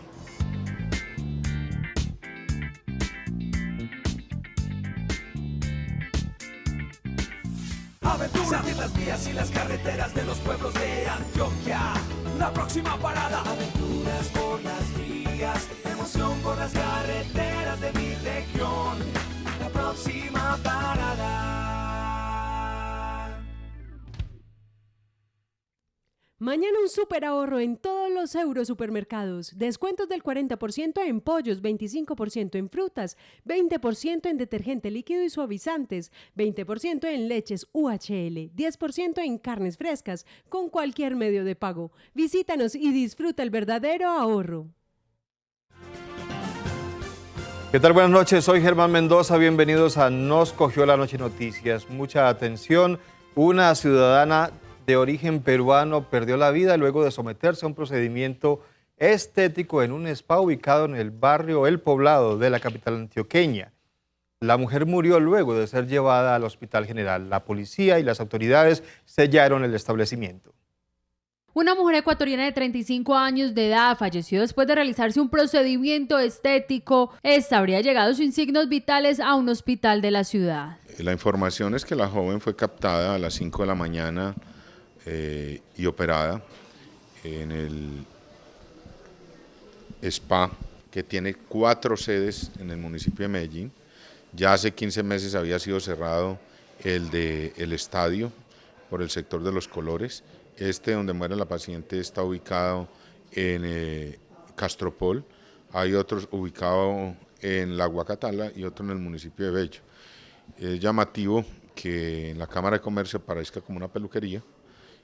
Aventura, sentir las vías y las carreteras de los pueblos de Antioquia. La próxima parada. Aventuras por las vías, emoción por las carreteras de mi región. La próxima parada. Mañana un super ahorro en todos los Eurosupermercados. Descuentos del 40% en pollos, 25% en frutas, 20% en detergente líquido y suavizantes, 20% en leches UHL, 10% en carnes frescas, con cualquier medio de pago. Visítanos y disfruta el verdadero ahorro. ¿Qué tal? Buenas noches, soy Germán Mendoza, bienvenidos a Nos Cogió la Noche Noticias. Mucha atención, una ciudadana de origen peruano perdió la vida luego de someterse a un procedimiento estético en un spa ubicado en el barrio El Poblado de la capital antioqueña. La mujer murió luego de ser llevada al Hospital General. La policía y las autoridades sellaron el establecimiento. Una mujer ecuatoriana de 35 años de edad falleció después de realizarse un procedimiento estético. Esta habría llegado sin signos vitales a un hospital de la ciudad. La información es que la joven fue captada a las 5 de la mañana y operada en el spa que tiene 4 sedes en el municipio de Medellín. Ya hace 15 meses había sido cerrado el estadio por el sector de los Colores. Donde muere la paciente está ubicado en Castropol. Hay otros ubicados en La Guacatala y otro en el municipio de Bello. Es llamativo que en la Cámara de Comercio parezca como una peluquería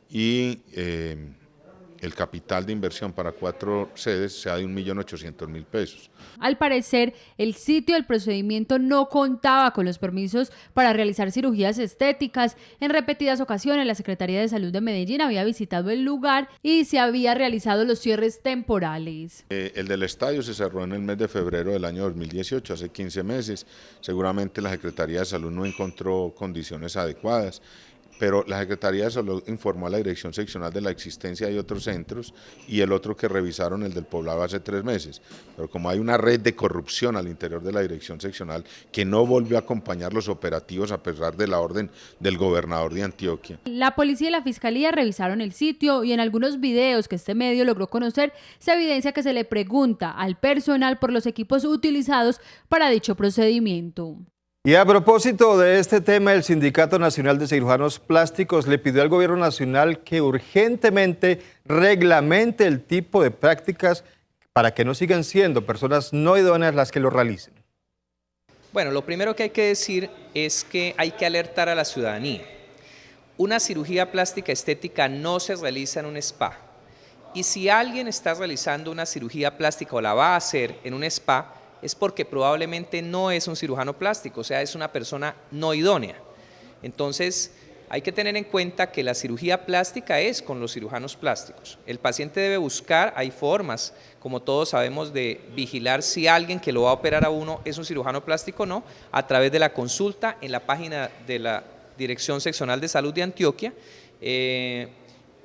y el capital de inversión para 4 sedes sea de 1.800.000 pesos. Al parecer, el sitio del procedimiento no contaba con los permisos para realizar cirugías estéticas. En repetidas ocasiones, la Secretaría de Salud de Medellín había visitado el lugar y se había realizado los cierres temporales. El del estadio se cerró en el mes de febrero del año 2018, hace 15 meses. Seguramente la Secretaría de Salud no encontró condiciones adecuadas, pero la Secretaría de Salud informó a la Dirección Seccional de la existencia de otros centros y el otro que revisaron, el del Poblado, hace 3 meses. Pero como hay una red de corrupción al interior de la Dirección Seccional que no volvió a acompañar los operativos a pesar de la orden del gobernador de Antioquia. La policía y la fiscalía revisaron el sitio y en algunos videos que este medio logró conocer se evidencia que se le pregunta al personal por los equipos utilizados para dicho procedimiento. Y a propósito de este tema, el Sindicato Nacional de Cirujanos Plásticos le pidió al Gobierno Nacional que urgentemente reglamente el tipo de prácticas para que no sigan siendo personas no idóneas las que lo realicen. Bueno, lo primero que hay que decir es que hay que alertar a la ciudadanía. Una cirugía plástica estética no se realiza en un spa. Y si alguien está realizando una cirugía plástica o la va a hacer en un spa, es porque probablemente no es un cirujano plástico, o sea, es una persona no idónea. Entonces, hay que tener en cuenta que la cirugía plástica es con los cirujanos plásticos. El paciente debe buscar, hay formas, como todos sabemos, de vigilar si alguien que lo va a operar a uno es un cirujano plástico o no, a través de la consulta en la página de la Dirección Seccional de Salud de Antioquia,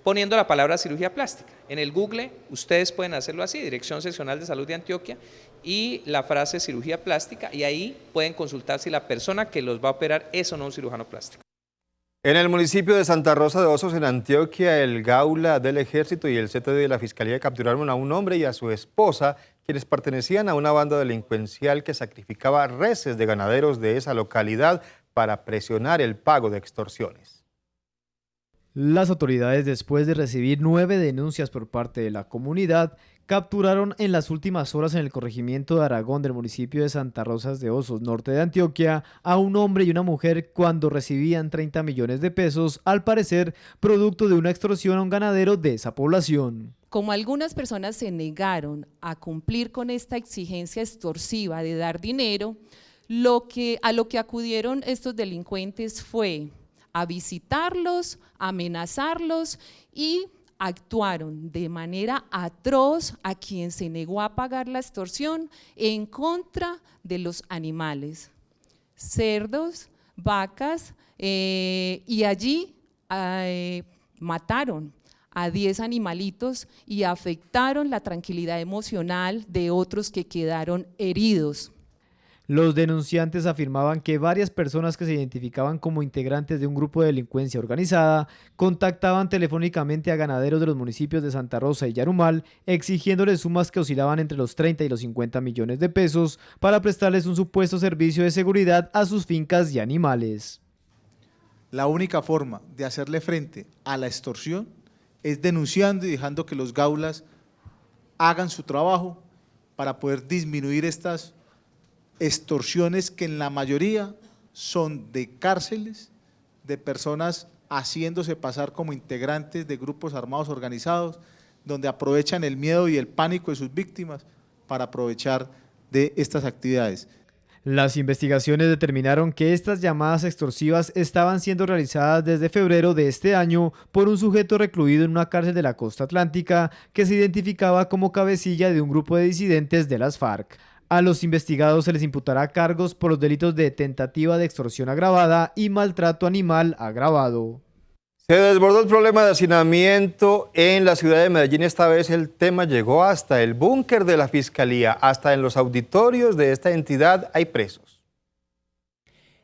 poniendo la palabra cirugía plástica. En el Google ustedes pueden hacerlo así, Dirección Seccional de Salud de Antioquia, y la frase cirugía plástica, y ahí pueden consultar si la persona que los va a operar es o no un cirujano plástico. En el municipio de Santa Rosa de Osos, en Antioquia, el Gaula del Ejército y el CTD de la Fiscalía capturaron a un hombre y a su esposa, quienes pertenecían a una banda delincuencial que sacrificaba reses de ganaderos de esa localidad para presionar el pago de extorsiones. Las autoridades, después de recibir 9 denuncias por parte de la comunidad, capturaron en las últimas horas en el corregimiento de Aragón del municipio de Santa Rosa de Osos, norte de Antioquia, a un hombre y una mujer cuando recibían 30 millones de pesos, al parecer producto de una extorsión a un ganadero de esa población. Como algunas personas se negaron a cumplir con esta exigencia extorsiva de dar dinero, a lo que acudieron estos delincuentes fue a visitarlos, amenazarlos y actuaron de manera atroz a quien se negó a pagar la extorsión en contra de los animales, cerdos, vacas, y allí mataron a 10 animalitos y afectaron la tranquilidad emocional de otros que quedaron heridos. Los denunciantes afirmaban que varias personas que se identificaban como integrantes de un grupo de delincuencia organizada contactaban telefónicamente a ganaderos de los municipios de Santa Rosa y Yarumal exigiéndoles sumas que oscilaban entre los 30 y los 50 millones de pesos para prestarles un supuesto servicio de seguridad a sus fincas y animales. La única forma de hacerle frente a la extorsión es denunciando y dejando que los gaulas hagan su trabajo para poder disminuir estas extorsiones que en la mayoría son de cárceles, de personas haciéndose pasar como integrantes de grupos armados organizados, donde aprovechan el miedo y el pánico de sus víctimas para aprovechar de estas actividades. Las investigaciones determinaron que estas llamadas extorsivas estaban siendo realizadas desde febrero de este año por un sujeto recluido en una cárcel de la costa atlántica que se identificaba como cabecilla de un grupo de disidentes de las FARC. A los investigados se les imputará cargos por los delitos de tentativa de extorsión agravada y maltrato animal agravado. Se desbordó el problema de hacinamiento en la ciudad de Medellín. Esta vez el tema llegó hasta el búnker de la Fiscalía. Hasta en los auditorios de esta entidad hay presos.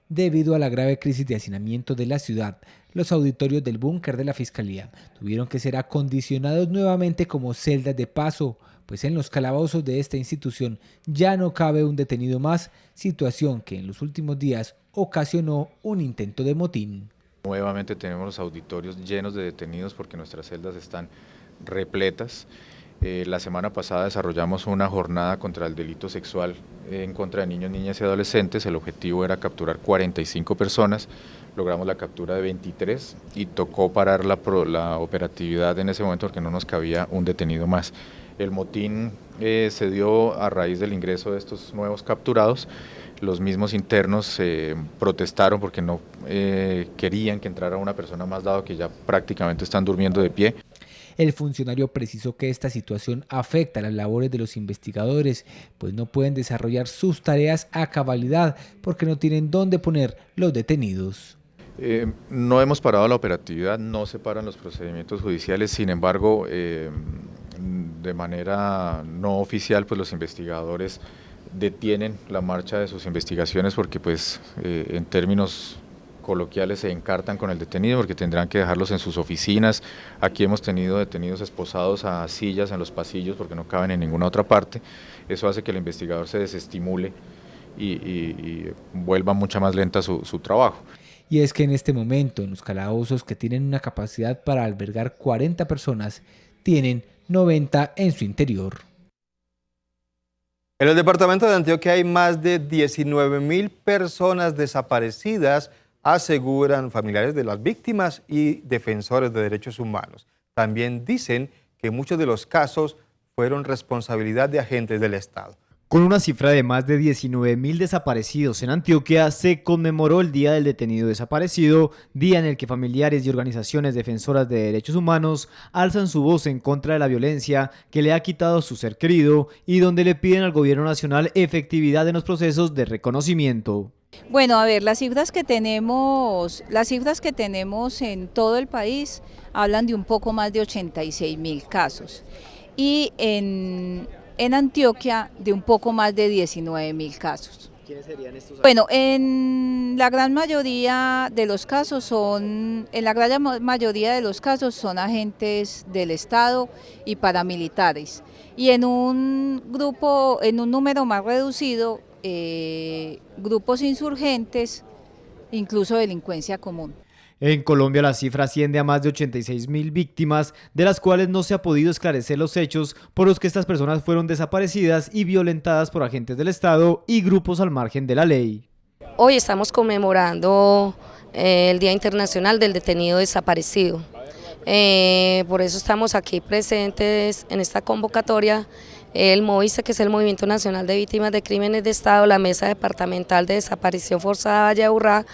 Debido a la grave crisis de hacinamiento de la ciudad, los auditorios del búnker de la Fiscalía tuvieron que ser acondicionados nuevamente como celdas de paso, pues en los calabozos de esta institución ya no cabe un detenido más, situación que en los últimos días ocasionó un intento de motín. Nuevamente tenemos los auditorios llenos de detenidos porque nuestras celdas están repletas. La semana pasada desarrollamos una jornada contra el delito sexual en contra de niños, niñas y adolescentes. El objetivo era capturar 45 personas, logramos la captura de 23 y tocó parar la operatividad en ese momento porque no nos cabía un detenido más. El motín se dio a raíz del ingreso de estos nuevos capturados. Los mismos internos protestaron porque no querían que entrara una persona más, dado que ya prácticamente están durmiendo de pie. El funcionario precisó que esta situación afecta las labores de los investigadores, pues no pueden desarrollar sus tareas a cabalidad porque no tienen dónde poner los detenidos. No hemos parado la operatividad, no se paran los procedimientos judiciales, sin embargo, de manera no oficial, pues los investigadores detienen la marcha de sus investigaciones porque pues en términos coloquiales se encartan con el detenido porque tendrán que dejarlos en sus oficinas. Aquí hemos tenido detenidos esposados a sillas en los pasillos porque no caben en ninguna otra parte. Eso hace que el investigador se desestimule y vuelva mucha más lenta su trabajo. Y es que en este momento, en los calabozos que tienen una capacidad para albergar 40 personas, tienen 90 en su interior. En el departamento de Antioquia hay más de 19.000 personas desaparecidas, aseguran familiares de las víctimas y defensores de derechos humanos. También dicen que muchos de los casos fueron responsabilidad de agentes del Estado. Con una cifra de más de 19.000 desaparecidos en Antioquia, se conmemoró el Día del Detenido Desaparecido, día en el que familiares y organizaciones defensoras de derechos humanos alzan su voz en contra de la violencia que le ha quitado su ser querido y donde le piden al gobierno nacional efectividad en los procesos de reconocimiento. Bueno, a ver, las cifras que tenemos en todo el país hablan de un poco más de 86.000 casos y en Antioquia de un poco más de 19.000 casos. ¿Quiénes serían estos? Bueno, en la gran mayoría de los casos son agentes del Estado y paramilitares. Y en un número más reducido, grupos insurgentes, incluso delincuencia común. En Colombia la cifra asciende a más de 86.000 víctimas, de las cuales no se ha podido esclarecer los hechos por los que estas personas fueron desaparecidas y violentadas por agentes del Estado y grupos al margen de la ley. Hoy estamos conmemorando el Día Internacional del Detenido Desaparecido. Por eso estamos aquí presentes en esta convocatoria. El MOVICE, que es el Movimiento Nacional de Víctimas de Crímenes de Estado, la Mesa Departamental de Desaparición Forzada de Valle de Aburrá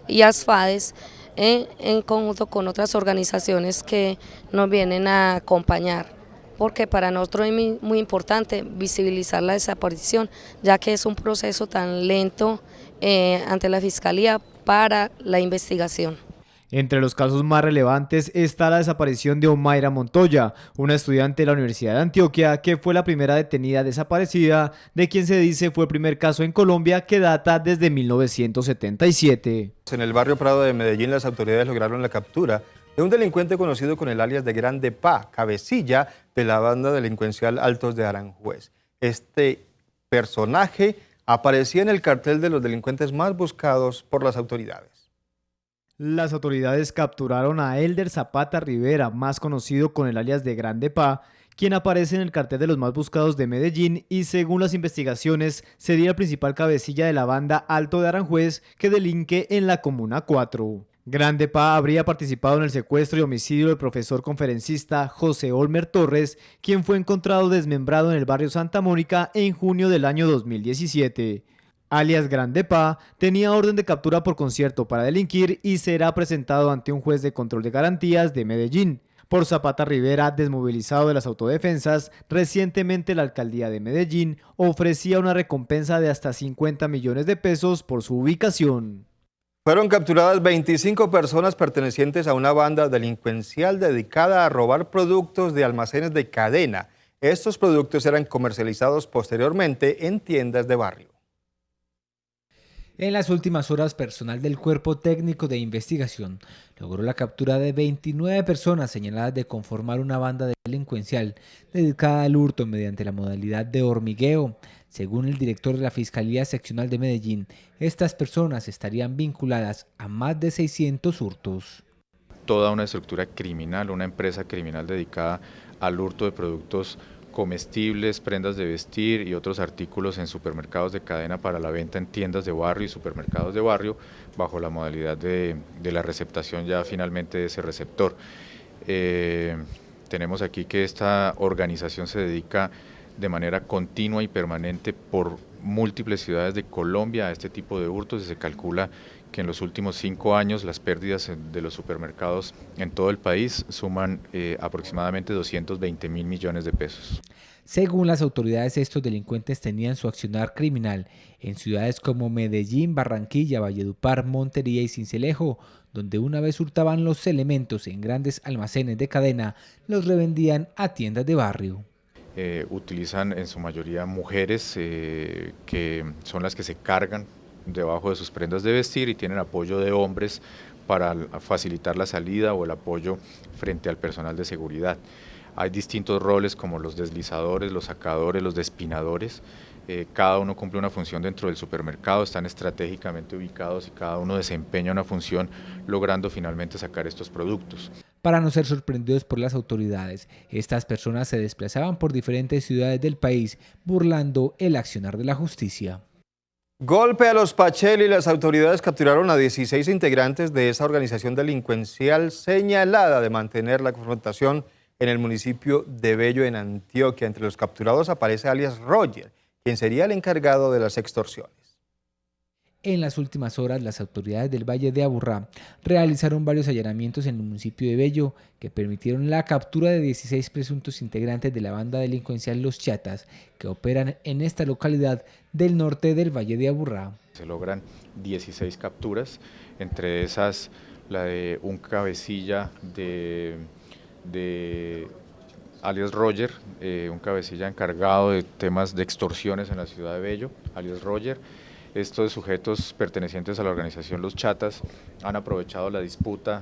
y ASFADES, en conjunto con otras organizaciones que nos vienen a acompañar, porque para nosotros es muy importante visibilizar la desaparición, ya que es un proceso tan lento ante la Fiscalía para la investigación. Entre los casos más relevantes está la desaparición de Omaira Montoya, una estudiante de la Universidad de Antioquia que fue la primera detenida desaparecida, de quien se dice fue el primer caso en Colombia que data desde 1977. En el barrio Prado de Medellín las autoridades lograron la captura de un delincuente conocido con el alias de Grande Pa, cabecilla de la banda delincuencial Altos de Aranjuez. Este personaje aparecía en el cartel de los delincuentes más buscados por las autoridades. Las autoridades capturaron a Elder Zapata Rivera, más conocido con el alias de Grande Pa, quien aparece en el cartel de los más buscados de Medellín y según las investigaciones sería el principal cabecilla de la banda Alto de Aranjuez que delinque en la Comuna 4. Grande Pa habría participado en el secuestro y homicidio del profesor conferencista José Olmer Torres, quien fue encontrado desmembrado en el barrio Santa Mónica en junio del año 2017. Alias Grande Pa tenía orden de captura por concierto para delinquir y será presentado ante un juez de control de garantías de Medellín. Por Zapata Rivera, desmovilizado de las autodefensas, recientemente la alcaldía de Medellín ofrecía una recompensa de hasta 50 millones de pesos por su ubicación. Fueron capturadas 25 personas pertenecientes a una banda delincuencial dedicada a robar productos de almacenes de cadena. Estos productos eran comercializados posteriormente en tiendas de barrio. En las últimas horas, personal del Cuerpo Técnico de Investigación logró la captura de 29 personas señaladas de conformar una banda delincuencial dedicada al hurto mediante la modalidad de hormigueo. Según el director de la Fiscalía Seccional de Medellín, estas personas estarían vinculadas a más de 600 hurtos. Toda una estructura criminal, una empresa criminal dedicada al hurto de productos comestibles, prendas de vestir y otros artículos en supermercados de cadena para la venta en tiendas de barrio y supermercados de barrio bajo la modalidad de la receptación ya finalmente de ese receptor. Tenemos aquí que esta organización se dedica de manera continua y permanente por múltiples ciudades de Colombia a este tipo de hurtos y se calcula que en los últimos 5 años las pérdidas de los supermercados en todo el país suman aproximadamente 220.000 millones de pesos. Según las autoridades, estos delincuentes tenían su accionar criminal en ciudades como Medellín, Barranquilla, Valledupar, Montería y Sincelejo, donde una vez hurtaban los elementos en grandes almacenes de cadena, los revendían a tiendas de barrio. Utilizan en su mayoría mujeres que son las que se cargan debajo de sus prendas de vestir y tienen apoyo de hombres para facilitar la salida o el apoyo frente al personal de seguridad. Hay distintos roles como los deslizadores, los sacadores, los despinadores. Cada uno cumple una función dentro del supermercado, están estratégicamente ubicados y cada uno desempeña una función logrando finalmente sacar estos productos. Para no ser sorprendidos por las autoridades, estas personas se desplazaban por diferentes ciudades del país burlando el accionar de la justicia. Golpe a los Pacheli. Las autoridades capturaron a 16 integrantes de esa organización delincuencial señalada de mantener la confrontación en el municipio de Bello, en Antioquia. Entre los capturados aparece alias Roger, quien sería el encargado de las extorsiones. En las últimas horas, las autoridades del Valle de Aburrá realizaron varios allanamientos en el municipio de Bello que permitieron la captura de 16 presuntos integrantes de la banda delincuencial Los Chatas, que operan en esta localidad del norte del Valle de Aburrá. Se logran 16 capturas, entre esas la de un cabecilla de alias Roger, un cabecilla encargado de temas de extorsiones en la ciudad de Bello, alias Roger. Estos sujetos pertenecientes a la organización Los Chatas han aprovechado la disputa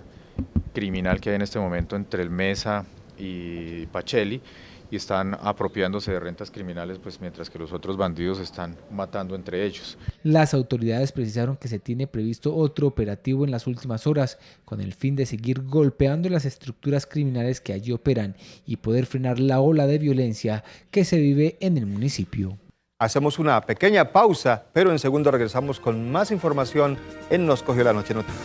criminal que hay en este momento entre el Mesa y Pacheli y están apropiándose de rentas criminales, pues mientras que los otros bandidos están matando entre ellos. Las autoridades precisaron que se tiene previsto otro operativo en las últimas horas con el fin de seguir golpeando las estructuras criminales que allí operan y poder frenar la ola de violencia que se vive en el municipio. Hacemos una pequeña pausa, pero en segundo regresamos con más información en Nos Cogió la Noche Noticias.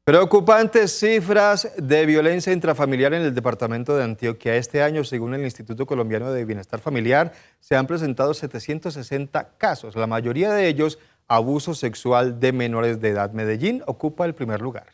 Preocupantes cifras de violencia intrafamiliar en el departamento de Antioquia. Este año, según el Instituto Colombiano de Bienestar Familiar, se han presentado 760 casos, la mayoría de ellos abuso sexual de menores de edad. Medellín ocupa el primer lugar.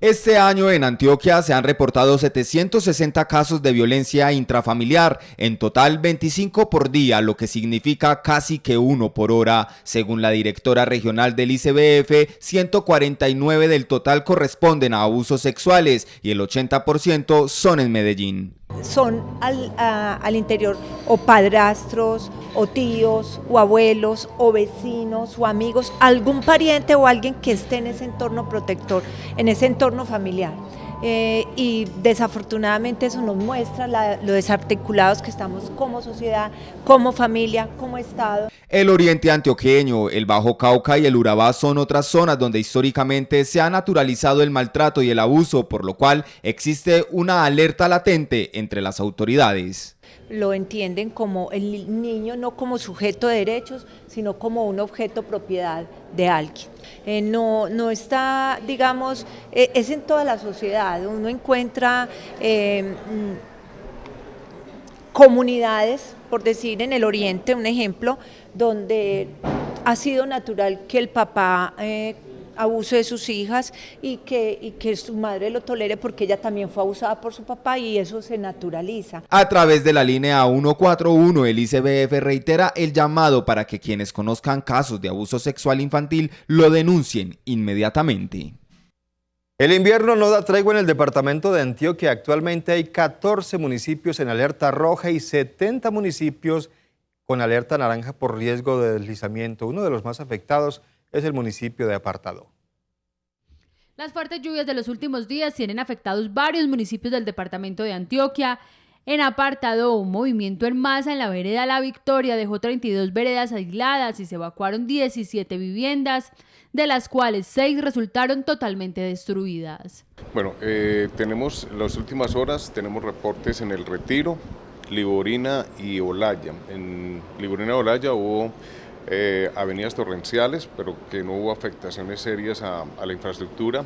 Este año en Antioquia se han reportado 760 casos de violencia intrafamiliar, en total 25 por día, lo que significa casi que 1 por hora. Según la directora regional del ICBF, 149 del total corresponden a abusos sexuales y el 80% son en Medellín. Son al interior o padrastros, o tíos, o abuelos, o vecinos, o amigos, algún pariente o alguien que esté en ese entorno protector, en ese entorno familiar. Y desafortunadamente eso nos muestra lo desarticulados que estamos como sociedad, como familia, como Estado. El oriente antioqueño, el Bajo Cauca y el Urabá son otras zonas donde históricamente se ha naturalizado el maltrato y el abuso, por lo cual existe una alerta latente entre las autoridades. Lo entienden como el niño no como sujeto de derechos, sino como un objeto propiedad de alguien. No está, digamos, es en toda la sociedad. Uno encuentra comunidades, por decir en el oriente, un ejemplo, donde ha sido natural que el papá abuse de sus hijas y que su madre lo tolere porque ella también fue abusada por su papá y eso se naturaliza. A través de la línea 141, el ICBF reitera el llamado para que quienes conozcan casos de abuso sexual infantil lo denuncien inmediatamente. El invierno no da tregua en el departamento de Antioquia. Actualmente hay 14 municipios en alerta roja y 70 municipios con alerta naranja por riesgo de deslizamiento. Uno de los más afectados es el municipio de Apartadó. Las fuertes lluvias de los últimos días tienen afectados varios municipios del departamento de Antioquia. En Apartadó, un movimiento en masa en la vereda La Victoria dejó 32 veredas aisladas y se evacuaron 17 viviendas, de las cuales 6 resultaron totalmente destruidas. Bueno, tenemos las últimas horas, tenemos reportes en El Retiro, Liborina y Olaya. En Liborina y Olaya hubo avenidas torrenciales, pero que no hubo afectaciones serias a la infraestructura.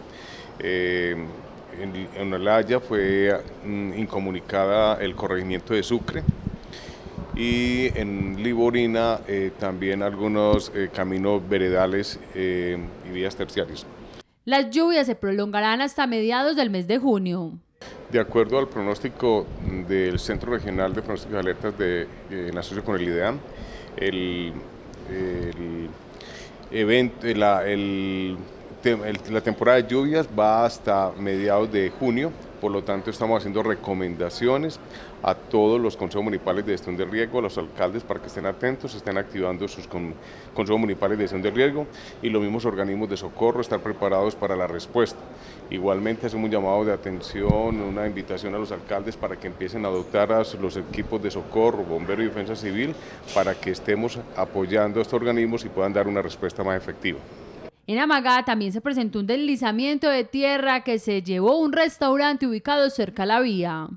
En Olaya fue incomunicada el corregimiento de Sucre y en Liborina también algunos caminos veredales y vías terciarias. Las lluvias se prolongarán hasta mediados del mes de junio. De acuerdo al pronóstico del Centro Regional de Pronósticos y Alertas en asocio con el IDEAM, la temporada de lluvias va hasta mediados de junio, por lo tanto estamos haciendo recomendaciones a todos los consejos municipales de gestión de riesgo, a los alcaldes para que estén atentos, estén activando sus consejos municipales de gestión de riesgo y los mismos organismos de socorro estar preparados para la respuesta. Igualmente hacemos un llamado de atención, una invitación a los alcaldes para que empiecen a dotar a los equipos de socorro, bomberos y defensa civil para que estemos apoyando a estos organismos y puedan dar una respuesta más efectiva. En Amagá también se presentó un deslizamiento de tierra que se llevó un restaurante ubicado cerca a la vía.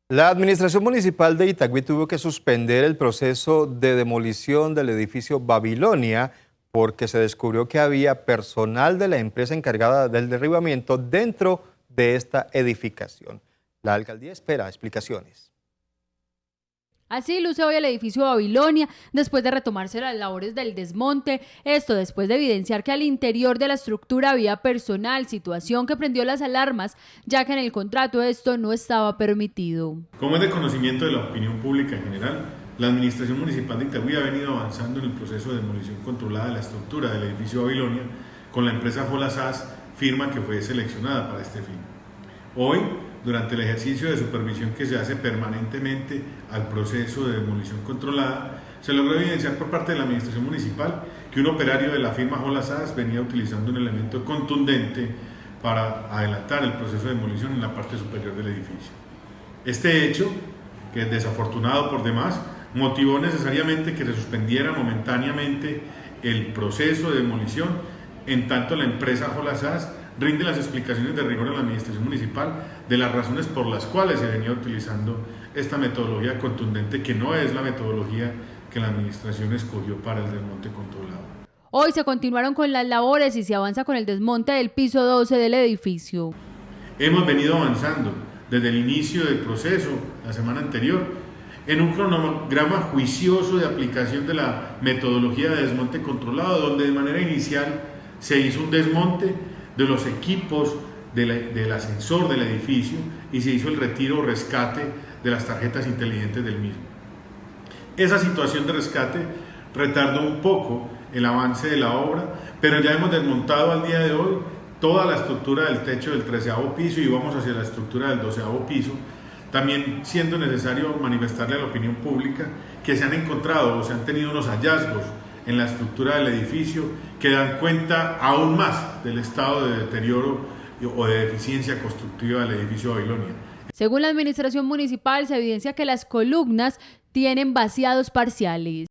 La administración municipal de Itagüí tuvo que suspender el proceso de demolición del edificio Babilonia porque se descubrió que había personal de la empresa encargada del derribamiento dentro de esta edificación. La alcaldía espera explicaciones. Así luce hoy el edificio Babilonia después de retomarse las labores del desmonte, esto después de evidenciar que al interior de la estructura había personal, situación que prendió las alarmas, ya que en el contrato esto no estaba permitido. Como es de conocimiento de la opinión pública en general, la administración municipal de Itagüí ha venido avanzando en el proceso de demolición controlada de la estructura del edificio Babilonia con la empresa Jolasas, firma que fue seleccionada para este fin. Hoy, durante el ejercicio de supervisión que se hace permanentemente al proceso de demolición controlada, se logró evidenciar por parte de la administración municipal que un operario de la firma Jolasas venía utilizando un elemento contundente para adelantar el proceso de demolición en la parte superior del edificio. Este hecho que desafortunado por demás, motivó necesariamente que se suspendiera momentáneamente el proceso de demolición, en tanto la empresa Jolasas rinde las explicaciones de rigor a la administración municipal de las razones por las cuales se venía utilizando esta metodología contundente, que no es la metodología que la administración escogió para el desmonte controlado. Hoy se continuaron con las labores y se avanza con el desmonte del piso 12 del edificio. Hemos venido avanzando desde el inicio del proceso, la semana anterior, en un cronograma juicioso de aplicación de la metodología de desmonte controlado, donde de manera inicial se hizo un desmonte de los equipos del ascensor del edificio y se hizo el retiro o rescate de las tarjetas inteligentes del mismo. Esa situación de rescate retardó un poco el avance de la obra, pero ya hemos desmontado al día de hoy toda la estructura del techo del 13º piso y vamos hacia la estructura del 12º piso, también siendo necesario manifestarle a la opinión pública que se han encontrado o se han tenido unos hallazgos en la estructura del edificio que dan cuenta aún más del estado de deterioro o de deficiencia constructiva del edificio Babilonia. Según la administración municipal, se evidencia que las columnas tienen vaciados parciales.